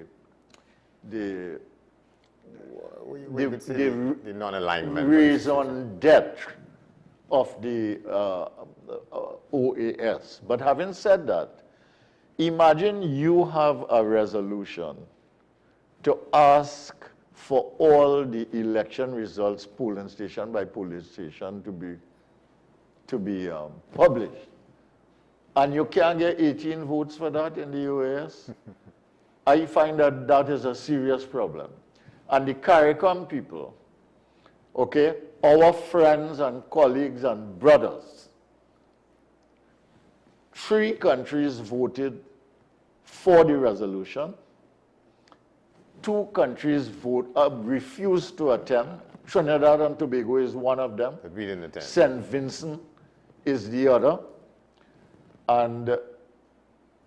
non-alignment raison d'etre of the OAS. But having said that, imagine you have a resolution to ask for all the election results, polling station by polling station, to be published. And you can't get 18 votes for that in the OAS. I find that that is a serious problem. And the CARICOM people, okay, our friends and colleagues and brothers, 3 countries voted for the resolution. 2 countries refused to attend. Trinidad and Tobago is one of them. St. Vincent is the other. And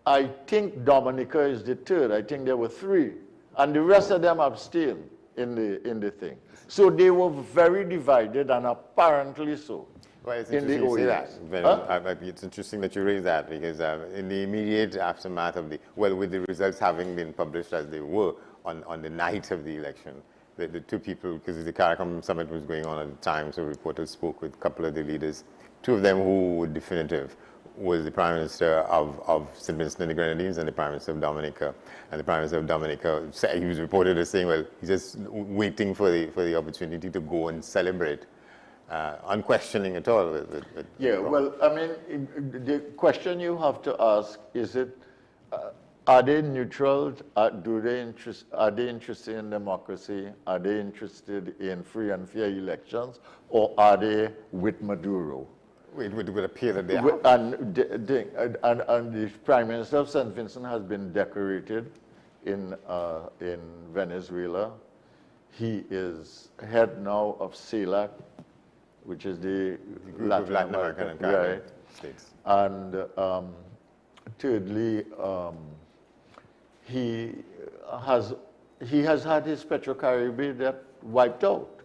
I think Dominica is the 3rd. I think there were 3. And the rest of them abstained in the thing. So they were very divided, and apparently so. Well, it's in the interesting you say OAS. that. It's interesting that you raise that because in the immediate aftermath of with the results having been published as they were on the night of the election, the two people, because the CARICOM summit was going on at the time, so reporters spoke with a couple of the leaders. Two of them who were definitive was the Prime Minister of St. Vincent and the Grenadines and the Prime Minister of Dominica. And the Prime Minister of Dominica, he was reported as saying, well, he's just waiting for the opportunity to go and celebrate, unquestioning at all. Yeah, well, I mean, the question you have to ask is are they neutral? Are they interested in democracy? Are they interested in free and fair elections? Or are they with Maduro? It would appear that they are. And the Prime Minister of St. Vincent has been decorated in Venezuela. He is head now of CELAC, which is the Latin American and Caribbean states. And thirdly, he has had his Petrocaribe debt wiped out,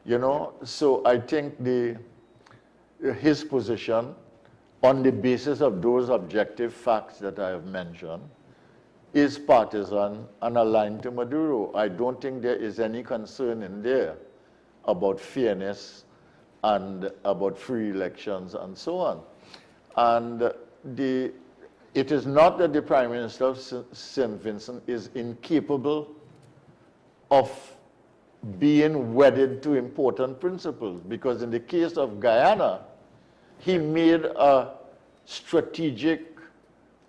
you know. So I think his position on the basis of those objective facts that I have mentioned is partisan and aligned to Maduro. I don't think there is any concern in there about fairness and about free elections and so on. And it is not that the Prime Minister of St. Vincent is incapable of being wedded to important principles, because in the case of Guyana, he made a strategic,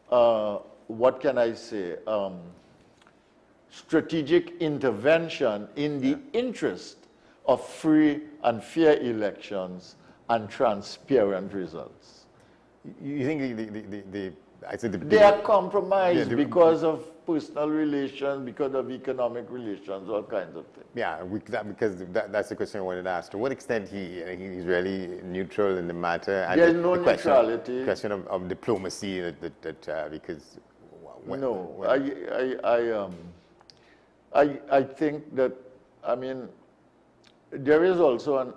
what can I say, strategic intervention in the interest of free and fair elections and transparent results. You think they are compromised because of personal relations, because of economic relations, all kinds of things. Yeah, because that's the question I wanted to ask. To what extent he's really neutral in the matter? And there's no neutrality. Question of diplomacy because... No, I think that, I mean, there is also an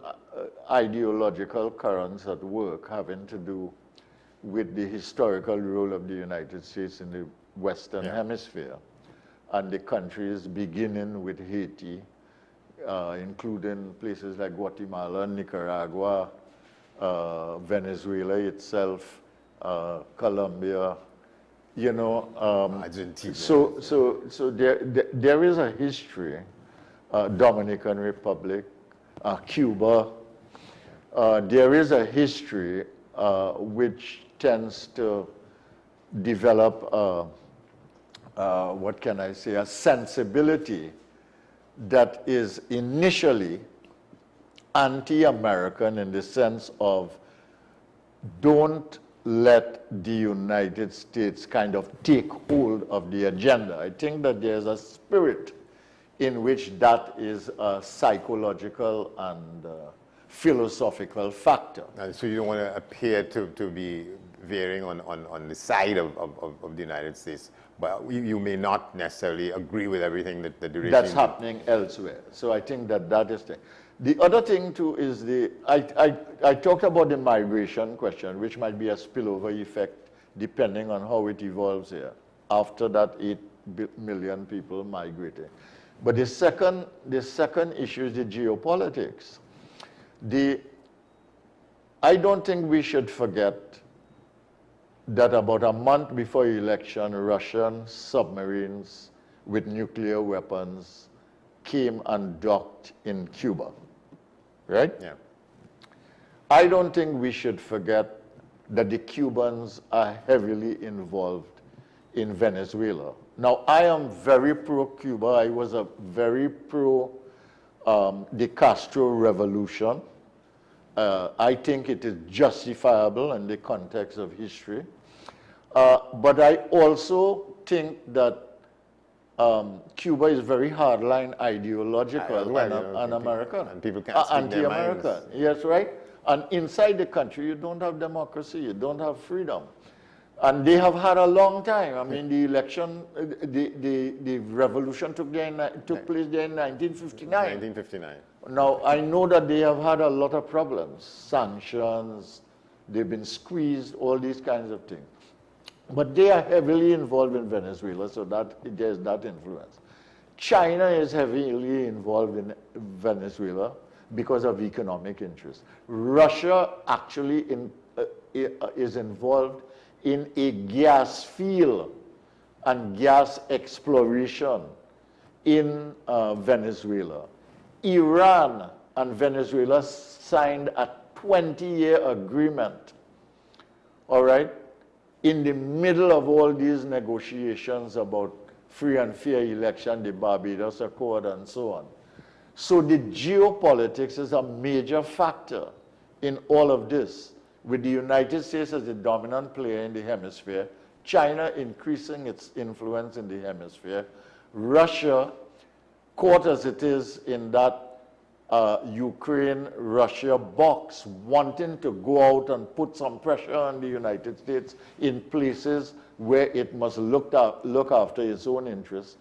ideological current at work having to do with the historical role of the United States in the Western Hemisphere, and the countries beginning with Haiti, including places like Guatemala, Nicaragua, Venezuela itself, Colombia, you know. Argentina. So there is a history, Dominican Republic, Cuba. There is a history which tends to develop, what can I say, a sensibility that is initially anti-American in the sense of don't let the United States kind of take hold of the agenda. I think that there's a spirit in which that is a psychological and philosophical factor. So you don't want to appear to be veering on the side of the United States, but you may not necessarily agree with everything that the regime... That's happening elsewhere. So I think that is the... The other thing too is I talked about the migration question, which might be a spillover effect depending on how it evolves here, after that 8 million people migrating. But the second issue is the geopolitics. I don't think we should forget that about a month before election, Russian submarines with nuclear weapons came and docked in Cuba, right? Yeah. I don't think we should forget that the Cubans are heavily involved in Venezuela. Now, I am very pro-Cuba. I was a very pro the Castro revolution. I think it is justifiable in the context of history. But I also think that Cuba is very hardline ideological and American. And people can't speak their minds. Anti-American, yes, right? And inside the country, you don't have democracy, you don't have freedom. And they have had a long time. I mean, the election, the revolution took place there in 1959. 1959. Now, I know that they have had a lot of problems, sanctions, they've been squeezed, all these kinds of things. But they are heavily involved in Venezuela, so that there's that influence. China is heavily involved in Venezuela because of economic interests. Russia actually is involved in a gas field and gas exploration in Venezuela. Iran and Venezuela signed a 20-year agreement, all right, in the middle of all these negotiations about free and fair election, the Barbados Accord, and so on. So the geopolitics is a major factor in all of this, with the United States as the dominant player in the hemisphere, China increasing its influence in the hemisphere, Russia, caught as it is in that Ukraine-Russia box, wanting to go out and put some pressure on the United States in places where it must look after its own interests.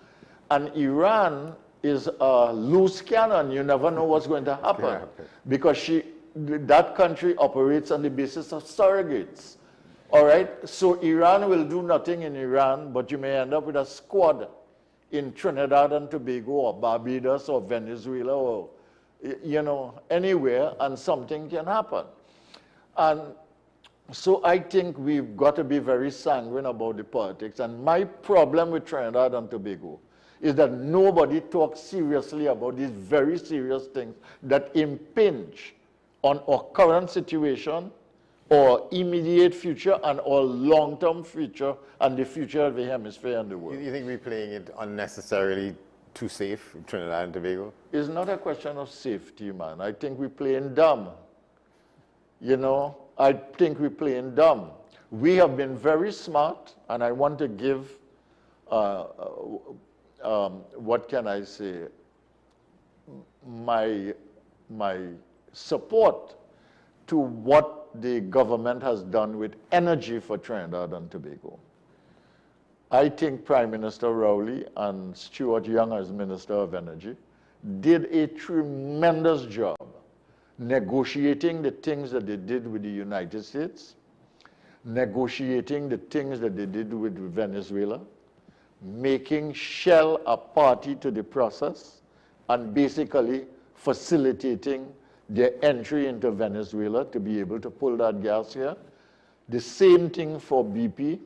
And Iran is a loose cannon. You never know what's going to happen, because that country operates on the basis of surrogates. All right? So Iran will do nothing in Iran, but you may end up with a squad in Trinidad and Tobago or Barbados or Venezuela or, you know, anywhere, and something can happen. And so I think we've got to be very sanguine about the politics. And my problem with Trinidad and Tobago is that nobody talks seriously about these very serious things that impinge on our current situation, or immediate future, and our long-term future, and the future of the hemisphere and the world. You think we're playing it unnecessarily too safe, Trinidad and Tobago? It's not a question of safety, man. I think we're playing dumb. You know, I think we're playing dumb. We have been very smart, and I want to give, what can I say, my support to what the government has done with energy for Trinidad and Tobago. I think Prime Minister Rowley and Stuart Young as Minister of Energy did a tremendous job negotiating the things that they did with the United States, negotiating the things that they did with Venezuela, making Shell a party to the process, and basically facilitating their entry into Venezuela to be able to pull that gas here. The same thing for BP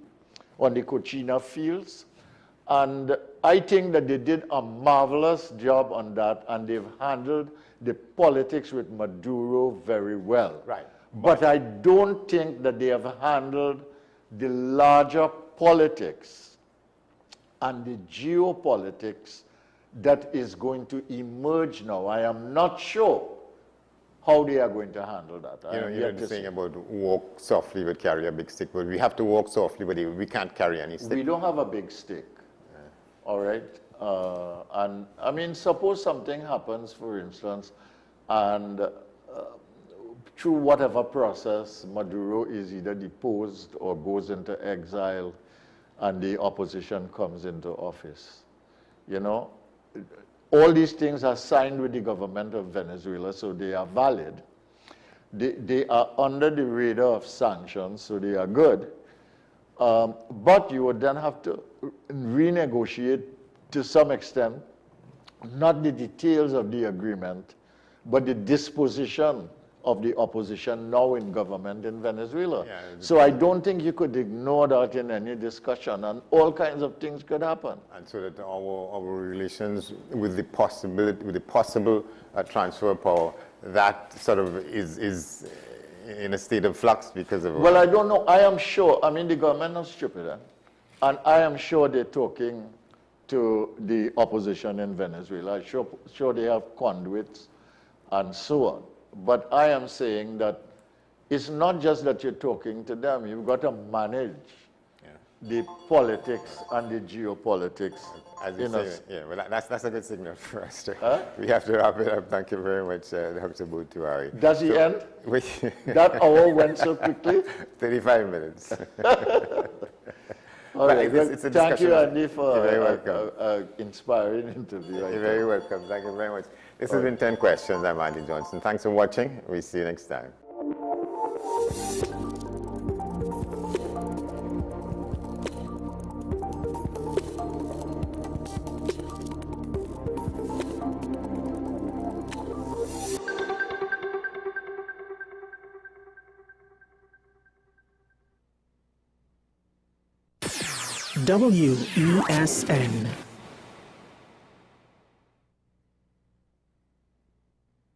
on the Cochina fields. And I think that they did a marvelous job on that, and they've handled the politics with Maduro very well. Right. But I don't think that they have handled the larger politics and the geopolitics that is going to emerge now. I am not sure how they are going to handle that. You're saying about walk softly but carry a big stick, but we have to walk softly, but we can't carry any stick. We don't have a big stick, all right? And I mean, suppose something happens, for instance, and through whatever process, Maduro is either deposed or goes into exile, and the opposition comes into office. You know, all these things are signed with the government of Venezuela, so they are valid. They are under the radar of sanctions, so they are good. But you would then have to renegotiate to some extent, not the details of the agreement, but the disposition of the opposition now in government in Venezuela. Yeah, so I don't think you could ignore that in any discussion, and all kinds of things could happen. And so that our relations with the possible transfer of power, that sort of is in a state of flux because of... Well, I don't know. I am sure. I mean, the government is stupid, and I am sure they're talking to the opposition in Venezuela. I'm sure they have conduits and so on. But I am saying that it's not just that you're talking to them. You've got to manage the politics and the geopolitics. As you say, yeah, well, that's a good signal for us. We have to wrap it up. Thank you very much, Dr. Butiwari. Does he end? That hour went so quickly? 35 minutes. All right, it's a thank you, discussion. Andy, for You're very welcome. an inspiring interview. You're very welcome. Thank you very much. This has been 10 Questions. I'm Andy Johnson. Thanks for watching. We'll see you next time. WESN.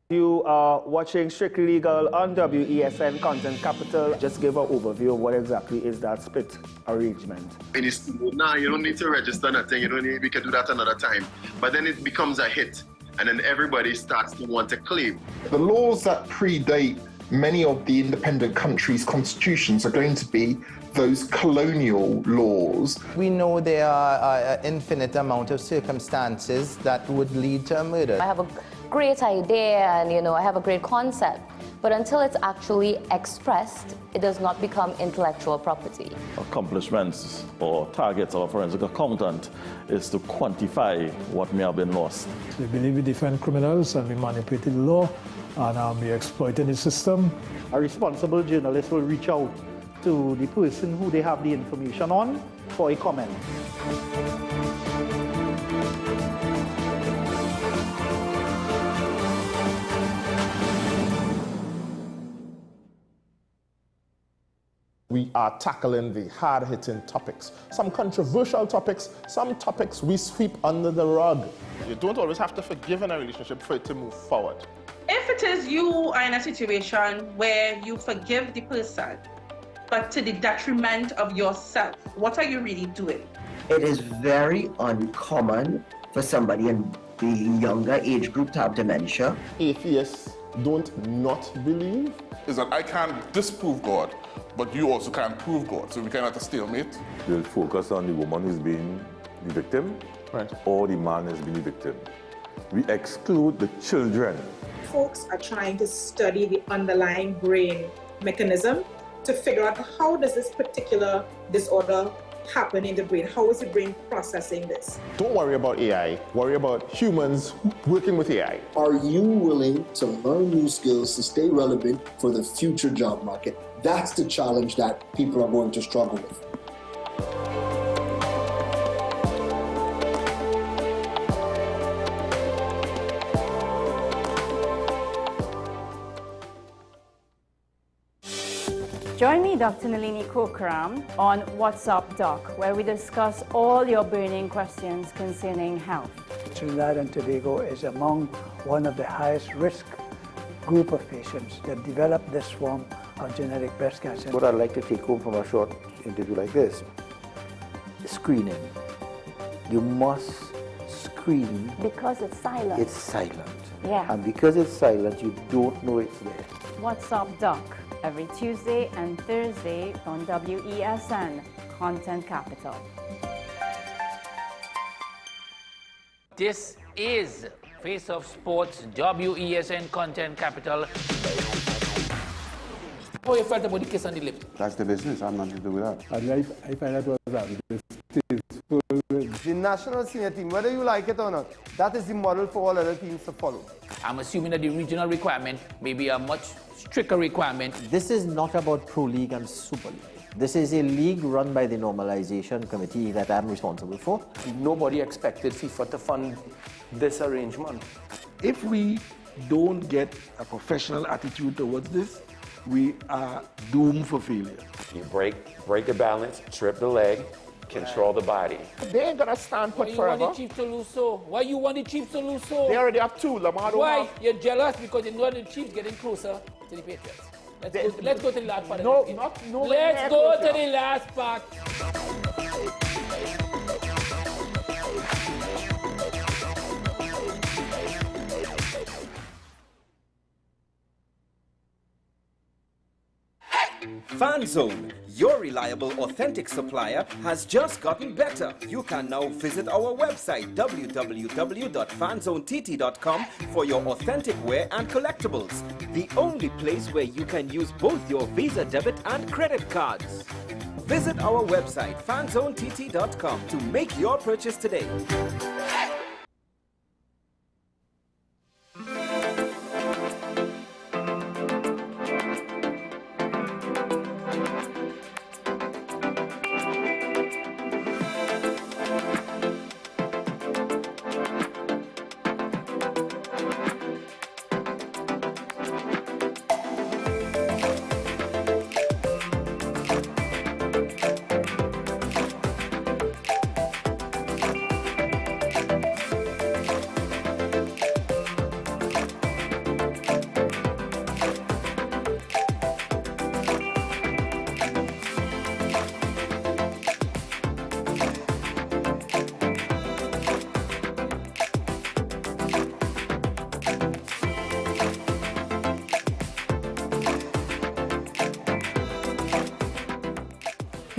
You are watching Strictly Legal on WESN Content Capital. Just give an overview of what exactly is that split arrangement. Now you don't need to register nothing. You don't need. We can do that another time. But then it becomes a hit, and then everybody starts to want to claim. The laws that predate many of the independent countries' constitutions are going to be those colonial laws. We know there are an infinite amount of circumstances that would lead to a murder. I have a great idea and I have a great concept, but until it's actually expressed, it does not become intellectual property. Accomplishments or targets of a forensic accountant is to quantify what may have been lost. They believe in different criminals and we manipulated the law and we exploited the system. A responsible journalist will reach out to the person who they have the information on for a comment. We are tackling the hard-hitting topics, some controversial topics, some topics we sweep under the rug. You don't always have to forgive in a relationship for it to move forward. If it is you are in a situation where you forgive the person, but to the detriment of yourself, what are you really doing? It is very uncommon for somebody in the younger age group to have dementia. Atheists don't not believe. Is that I can't disprove God, but you also can't prove God, so we cannot have a stalemate. We'll focus on the woman who's been the victim, right, or the man has been the victim. We exclude the children. Folks are trying to study the underlying brain mechanism to figure out how does this particular disorder happen in the brain? How is the brain processing this? Don't worry about AI, worry about humans working with AI. Are you willing to learn new skills to stay relevant for the future job market? That's the challenge that people are going to struggle with. Join me, Dr. Nalini Kokram, on What's Up Doc, where we discuss all your burning questions concerning health. Trinidad and Tobago is among one of the highest risk group of patients that develop this form of genetic breast cancer. What I'd like to take home from a short interview like this, screening. You must screen. Because it's silent. It's silent. Yeah. And because it's silent, you don't know it's there. What's Up Doc, every Tuesday and Thursday on WESN, Content Capital. This is Face of Sports, WESN Content Capital. How you felt about the kiss on the lip? That's the business. I'm nothing to do with that. And I find that was distasteful. The national senior team, whether you like it or not, that is the model for all other teams to follow. I'm assuming that the regional requirement may be a much stricter requirement. This is not about Pro League and Super League. This is a league run by the Normalization Committee that I'm responsible for. Nobody expected FIFA to fund this arrangement. If we don't get a professional attitude towards this, we are doomed for failure. You break a balance, trip the leg, control the body. They ain't gonna stand put forever. Why you want the Chiefs to lose so? Why you want the Chiefs to lose so? They already have two. Lamar don't Why? have. You're jealous because you know the Chiefs getting closer to the Patriots. Let's go to the last part. No, of the not no. Let's go to the last part. FanZone, your reliable, authentic supplier, has just gotten better. You can now visit our website www.fanzonett.com for your authentic wear and collectibles. The only place where you can use both your Visa debit and credit cards. Visit our website, fanzonett.com, to make your purchase today.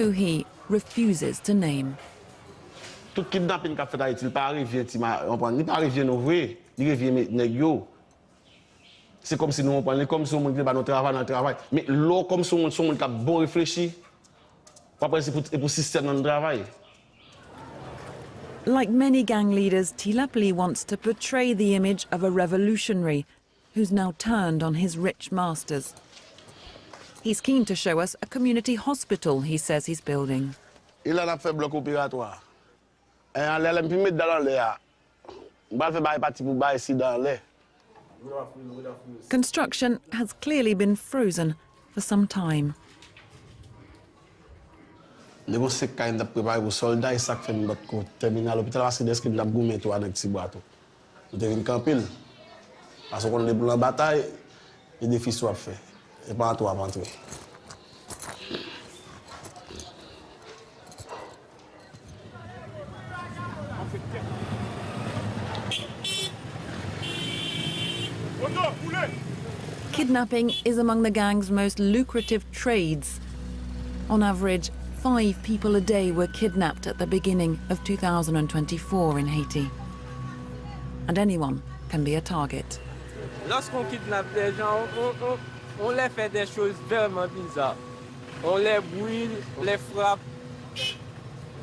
who he refuses to name. Tout kidnapping qu'a fait Haïti, il pas arrivé, il pas arrivé nous vrai, il arrive nèg yo. C'est comme si nous on parle comme si on pas notre travail, mais l'eau comme si on qui a bon réfléchi. Pas c'est pour système dans le travail. Like many gang leaders, Tilapli wants to portray the image of a revolutionary who's now turned on his rich masters. He's keen to show us a community hospital he says he's building. Il a fait bloc opératoire. Et en l'air, il met dans l'air. Il va faire partie pour bailler ici dans l'air. Construction has clearly been frozen for some time. Les gars, c'est quand ils préparé pour soldats, ça fait notre terminal l'hôpital parce que des qu'ils n'ont goumé toi avec ces bateaux. Nous devons camper parce qu'on est pour la bataille, les défis soient faits. Et pas à toi à rentrer. Kidnapping is among the gang's most lucrative trades. On average, 5 people a day were kidnapped at the beginning of 2024 in Haiti. And anyone can be a target. Lorsqu'on kidnappe des gens, on les fait des choses vraiment bizarres. On les brûle, on les frappe.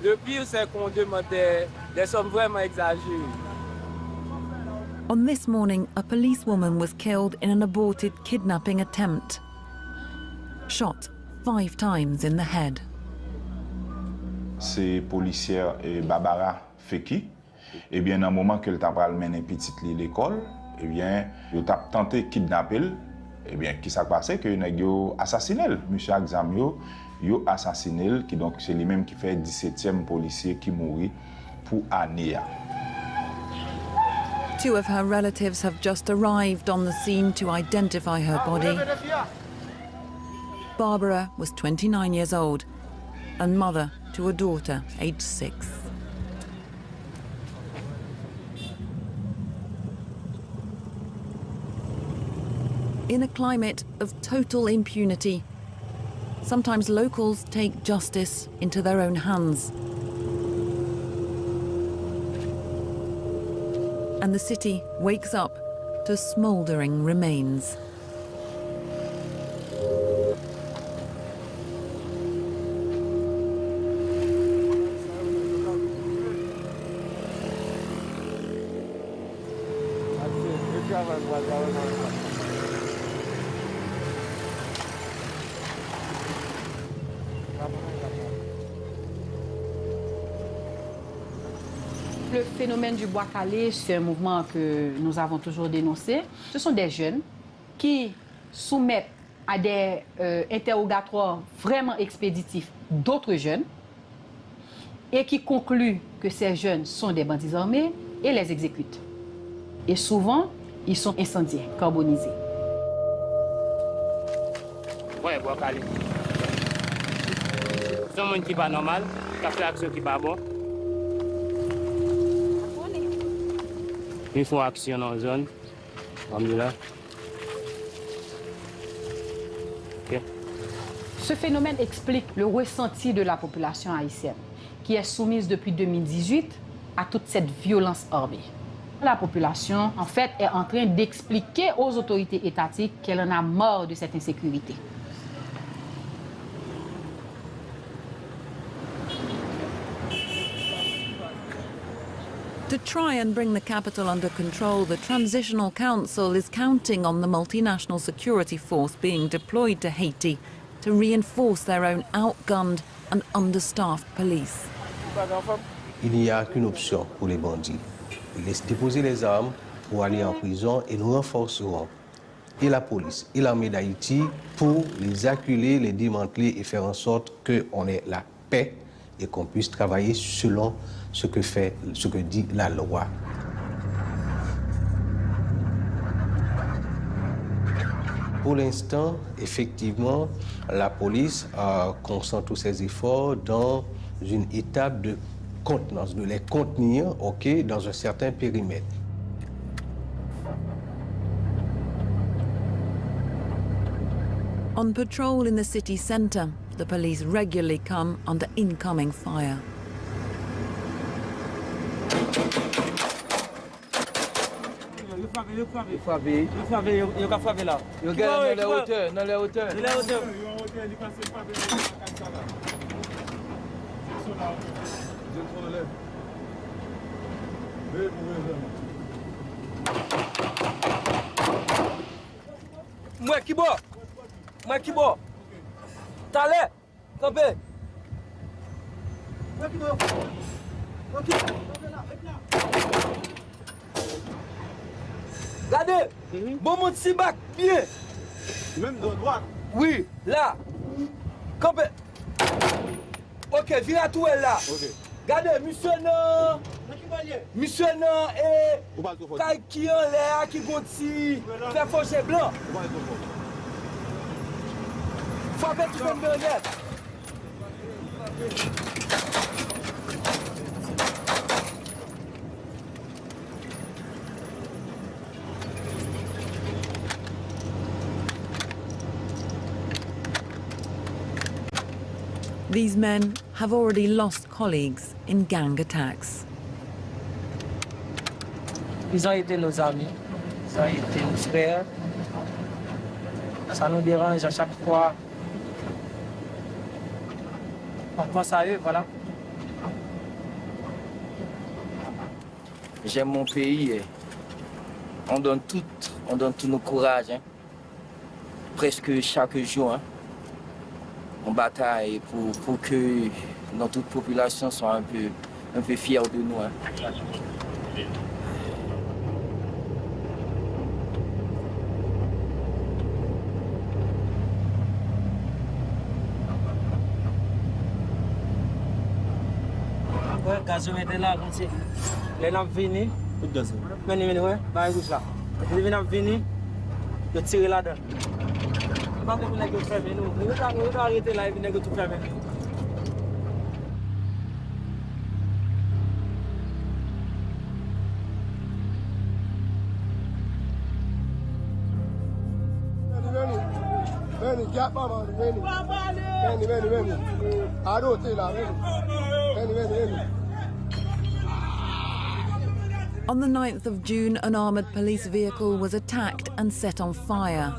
Le pire, c'est qu'on demande des sommes vraiment exagérées. On this morning, a policewoman was killed in an aborted kidnapping attempt. Shot 5 times in the head. C'est policière Barbara Feki. Eh bien, dans le moment qu'elle t'a mené petite l'école, eh bien, elle a tenté de kidnapper. Eh bien, qui s'est passé que yo assassiné monsieur Axam yo assassiné qui donc c'est lui-même qui fait 17e policier qui mourit pour année. 2 of her relatives have just arrived on the scene to identify her body. Barbara was 29 years old and mother to a daughter aged 6. In a climate of total impunity, sometimes locals take justice into their own hands. And the city wakes up to smouldering remains. Le phénomène du bois calé, c'est un mouvement que nous avons toujours dénoncé. Ce sont des jeunes qui soumettent à des interrogatoires vraiment expéditifs d'autres jeunes et qui concluent que ces jeunes sont des bandits armés et les exécutent. Et souvent, ils sont incendiés, carbonisés. Ouais, bois calé. C'est un monde qui n'est pas normal, qui a fait action qui n'est pas bon. Ils font action dans la zone, comme là. Okay. Ce phénomène explique le ressenti de la population haïtienne, qui est soumise depuis 2018 à toute cette violence armée. La population, en fait, est en train d'expliquer aux autorités étatiques qu'elle en a marre de cette insécurité. To try and bring the capital under control, the Transitional Council is counting on the multinational security force being deployed to Haiti to reinforce their own outgunned and understaffed police. Il n'y a qu'une option pour les bandits. Ils laissent déposer les armes pour aller en prison et nous renforcerons et la police et l'armée d'Haïti pour les acculer, les démanteler et faire en sorte qu'on ait la paix et qu'on puisse travailler selon ce que dit la loi. Pour l'instant, effectivement, la police concentre tous ses efforts dans une étape de contenance, de les contenir, dans un certain périmètre. On patrol in the city centre, the police regularly come under incoming fire. Moi qui bon. T'allais, campé. Regardez, bon monde si bac, bien. Même de droite. Oui, là. Campé. Ok, viens à tout là. Ok. Regardez, monsieur non, et qui en l'air, qui gonti, fait faucher blanc. Faut mettre tout le monde. These men have already lost colleagues in gang attacks. Ils ont été nos amis, ils ont été nos frères. Ça nous dérange à chaque fois. On pense à eux, voilà. J'aime mon pays. On donne tout nos courage. Hein. Presque chaque jour. Hein. On bataille pour que notre population soit un peu fière de nous. Hein. Ouais, gazon était là, comme si. Les lampes venaient. Venez, ouais, par exemple là. Les lampes venaient, je tire là-dedans. Pas que vous n'avez pas fait, nous. Nous arrêter là et vous n'avez tout fait. On the 9th of June, an armoured police vehicle was attacked and set on fire.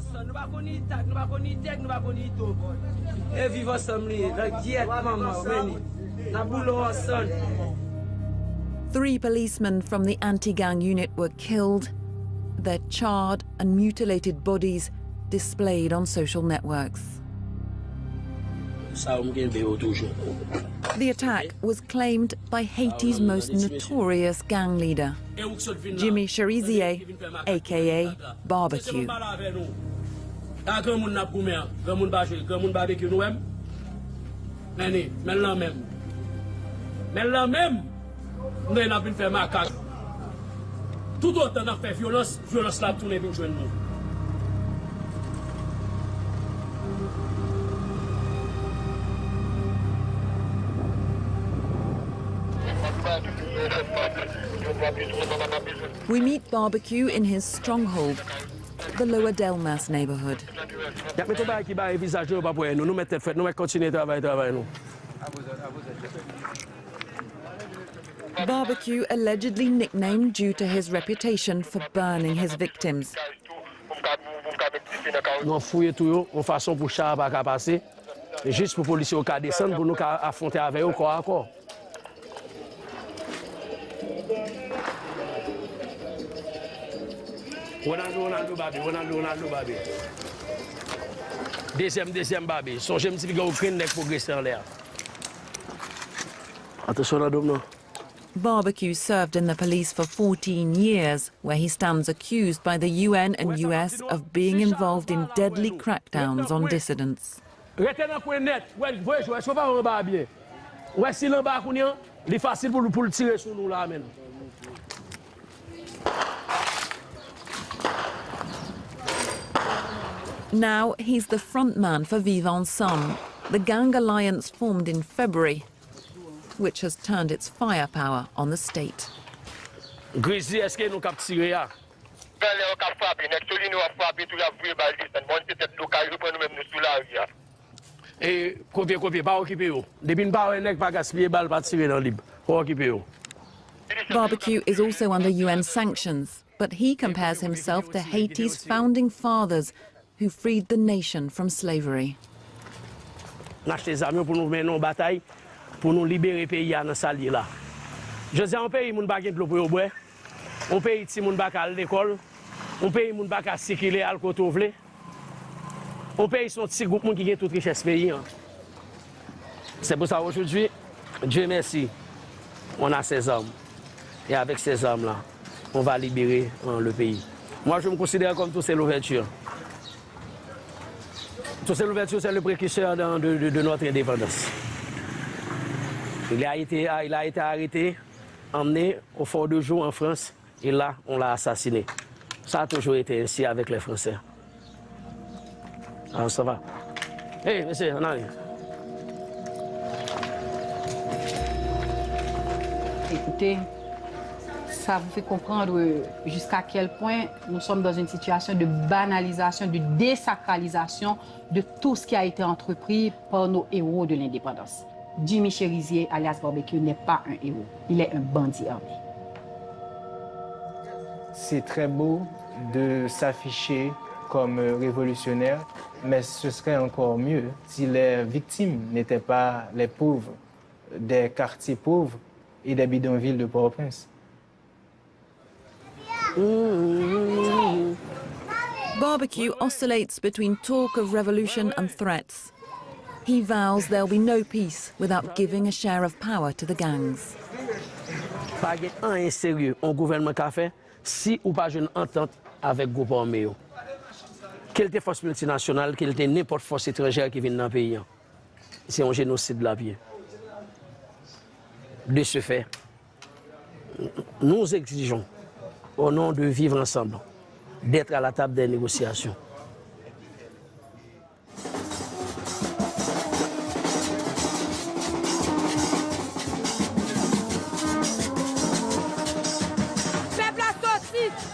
3 policemen from the anti-gang unit were killed, their charred and mutilated bodies displayed on social networks. The attack was claimed by Haiti's most notorious gang leader, Jimmy Cherizier, aka Barbecue. We meet Barbecue in his stronghold, the Lower Delmas neighborhood. Barbecue allegedly nicknamed due to his reputation for burning his victims. Nous fouillons tout en façon pour char pas passer, juste pour policiers au cas descendre pour nous affronter avec eux corps à corps. Ronaldo, Babi. Deuxième, Babi. Songez un petit peu au crâne pour progresser en l'air. Attention, là, Barbecue served in the police for 14 years, where he stands accused by the UN and US of being involved in deadly crackdowns on dissidents. Now he's the frontman for Vivre Ensemble, the gang alliance formed in February, which has turned its firepower on the state. Barbecue is also under UN sanctions, but he compares himself to Haiti's founding fathers who freed the nation from slavery. Pour nous libérer le pays dans salier là. Je dis un pays moun pa gen de l'eau boire, un pays ti moun pa ka l'école, un pays moun pa ka circuler al koto vle. Un pays son petit groupe moun qui gen toute richesse pays. C'est pour ça aujourd'hui, Dieu merci, on a ces armes. Et avec ces armes là, on va libérer le pays. Moi je me considère comme tout c'est l'ouverture. Tout c'est l'ouverture, c'est le précurseur de notre indépendance. Il a été arrêté, emmené au fort de jour en France, et là, on l'a assassiné. Ça a toujours été ainsi avec les Français. Alors, ça va. Hé, monsieur, on arrive. Écoutez, ça vous fait comprendre jusqu'à quel point nous sommes dans une situation de banalisation, de désacralisation de tout ce qui a été entrepris par nos héros de l'indépendance. Jimmy Cherizier, alias Barbecue, n'est pas un héros. Il est un bandit armé. C'est très beau de s'afficher comme révolutionnaire, mais ce serait encore mieux si les victimes n'étaient pas les pauvres des quartiers pauvres et des bidonvilles de Port-au-Prince. Barbecue oscillates between talk of revolution and threats. He vows there'll be no peace without giving a share of power to the gangs. Pas un sérieux un gouvernement qu'a fait si ou pas une entente avec groupe armé. Quelle était force multinationale, quelle était n'importe force étrangère qui vient dans le pays. C'est un génocide de la vie. De ce fait, nous exigeons, au nom de vivre ensemble, d'être à la table des négociations.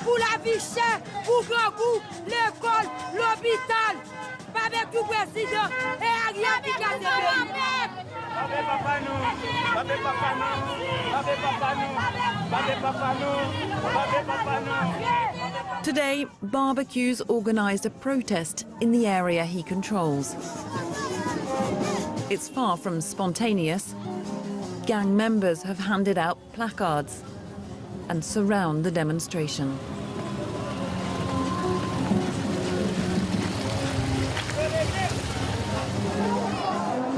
Pour la vie chère, pour grand goût, l'école, l'hôpital, pas avec tout président et rien qui casse Today, Barbecue's organised a protest in the area he controls. It's far from spontaneous. Gang members have handed out placards and surround the demonstration.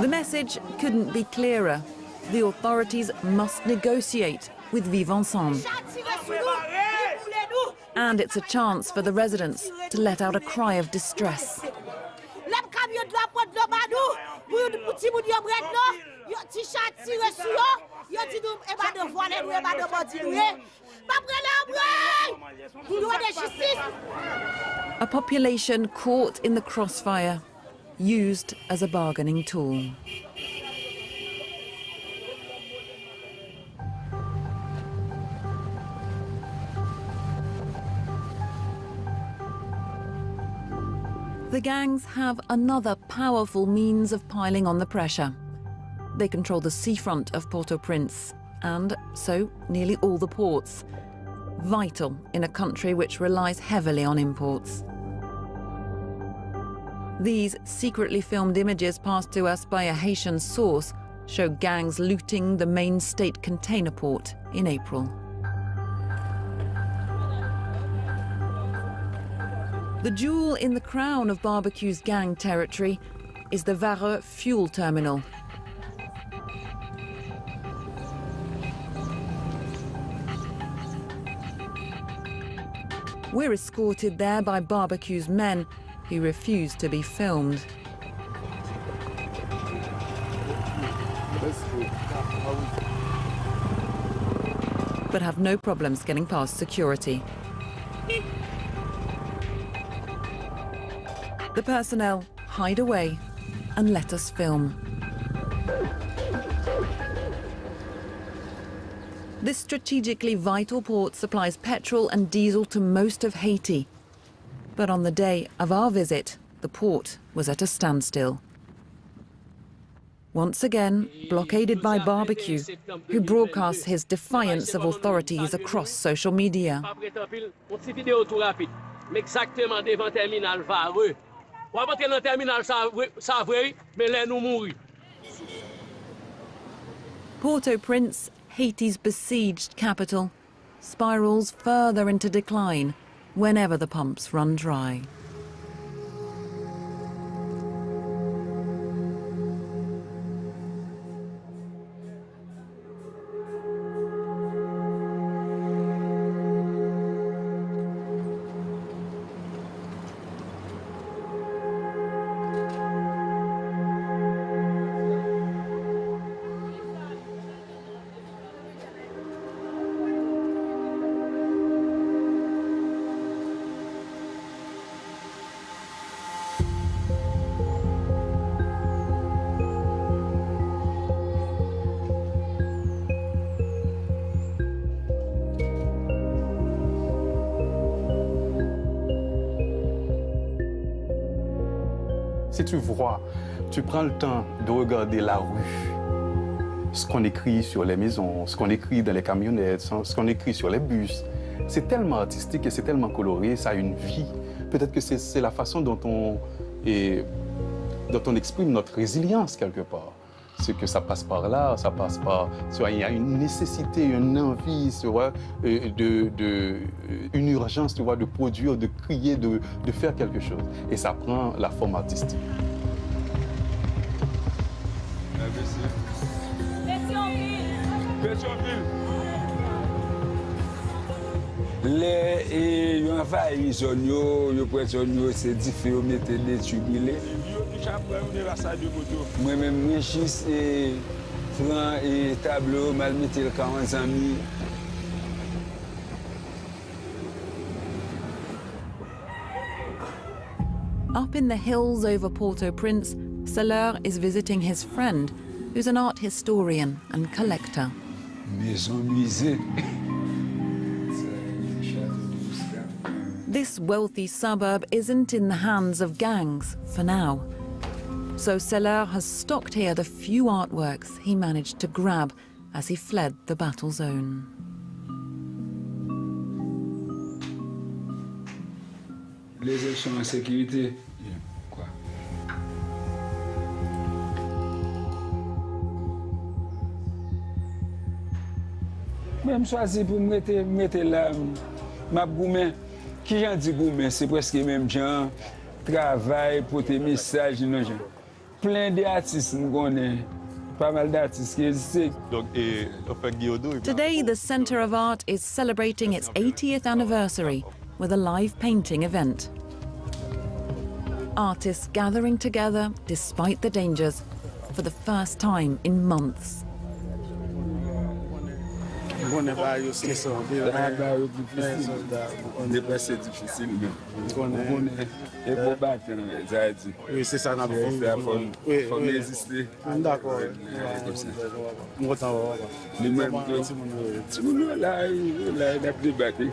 The message couldn't be clearer. The authorities must negotiate with Vivre Ensemble. And it's a chance for the residents to let out a cry of distress. A population caught in the crossfire, used as a bargaining tool. The gangs have another powerful means of piling on the pressure. They control the seafront of Port-au-Prince, and so nearly all the ports, vital in a country which relies heavily on imports. These secretly filmed images passed to us by a Haitian source show gangs looting the main state container port in April. The jewel in the crown of barbecue's gang territory is the Vareux fuel terminal. We're escorted there by barbecue's men who refuse to be filmed. But have no problems getting past security. The personnel hide away and let us film. This strategically vital port supplies petrol and diesel to most of Haiti. But on the day of our visit, the port was at a standstill. Once again, blockaded by Barbecue, who broadcasts his defiance of authorities across social media. Port-au-Prince, Haiti's besieged capital, spirals further into decline whenever the pumps run dry. Si tu vois, tu prends le temps de regarder la rue, ce qu'on écrit sur les maisons, ce qu'on écrit dans les camionnettes, ce qu'on écrit sur les bus, c'est tellement artistique et c'est tellement coloré, ça a une vie. Peut-être que c'est la façon dont on exprime notre résilience quelque part. C'est que ça passe par là, ça passe par... Il y a une nécessité, une envie, une urgence, tu vois, de produire, de crier, de faire quelque chose. Et ça prend la forme artistique. Les envahis zone yo pression c'est difficile mettre des jubilés. Moi-même, juste franc et tableau, mal mettre le 40 amis. Up in the hills over Port-au-Prince, Seller is visiting his friend, who's an art historian and collector. Maison musée. This wealthy suburb isn't in the hands of gangs for now. So Seller has stocked here the few artworks he managed to grab as he fled the battle zone. Les élections en sécurité. Quoi? Même choisi pour me mettre là, ma gourmet. Qui j'en dis gourmet, c'est presque même genre travail pour tes messages, non gens. Plein d'artistes nous connaissent, pas mal d'artistes qui existent. Today, the Centre of Art is celebrating its 80th anniversary with a live painting event. Artists gathering together despite the dangers for the first time in months. Oui, c'est ça, il faut exister. D'accord. Lui-même, là, il a pris battu.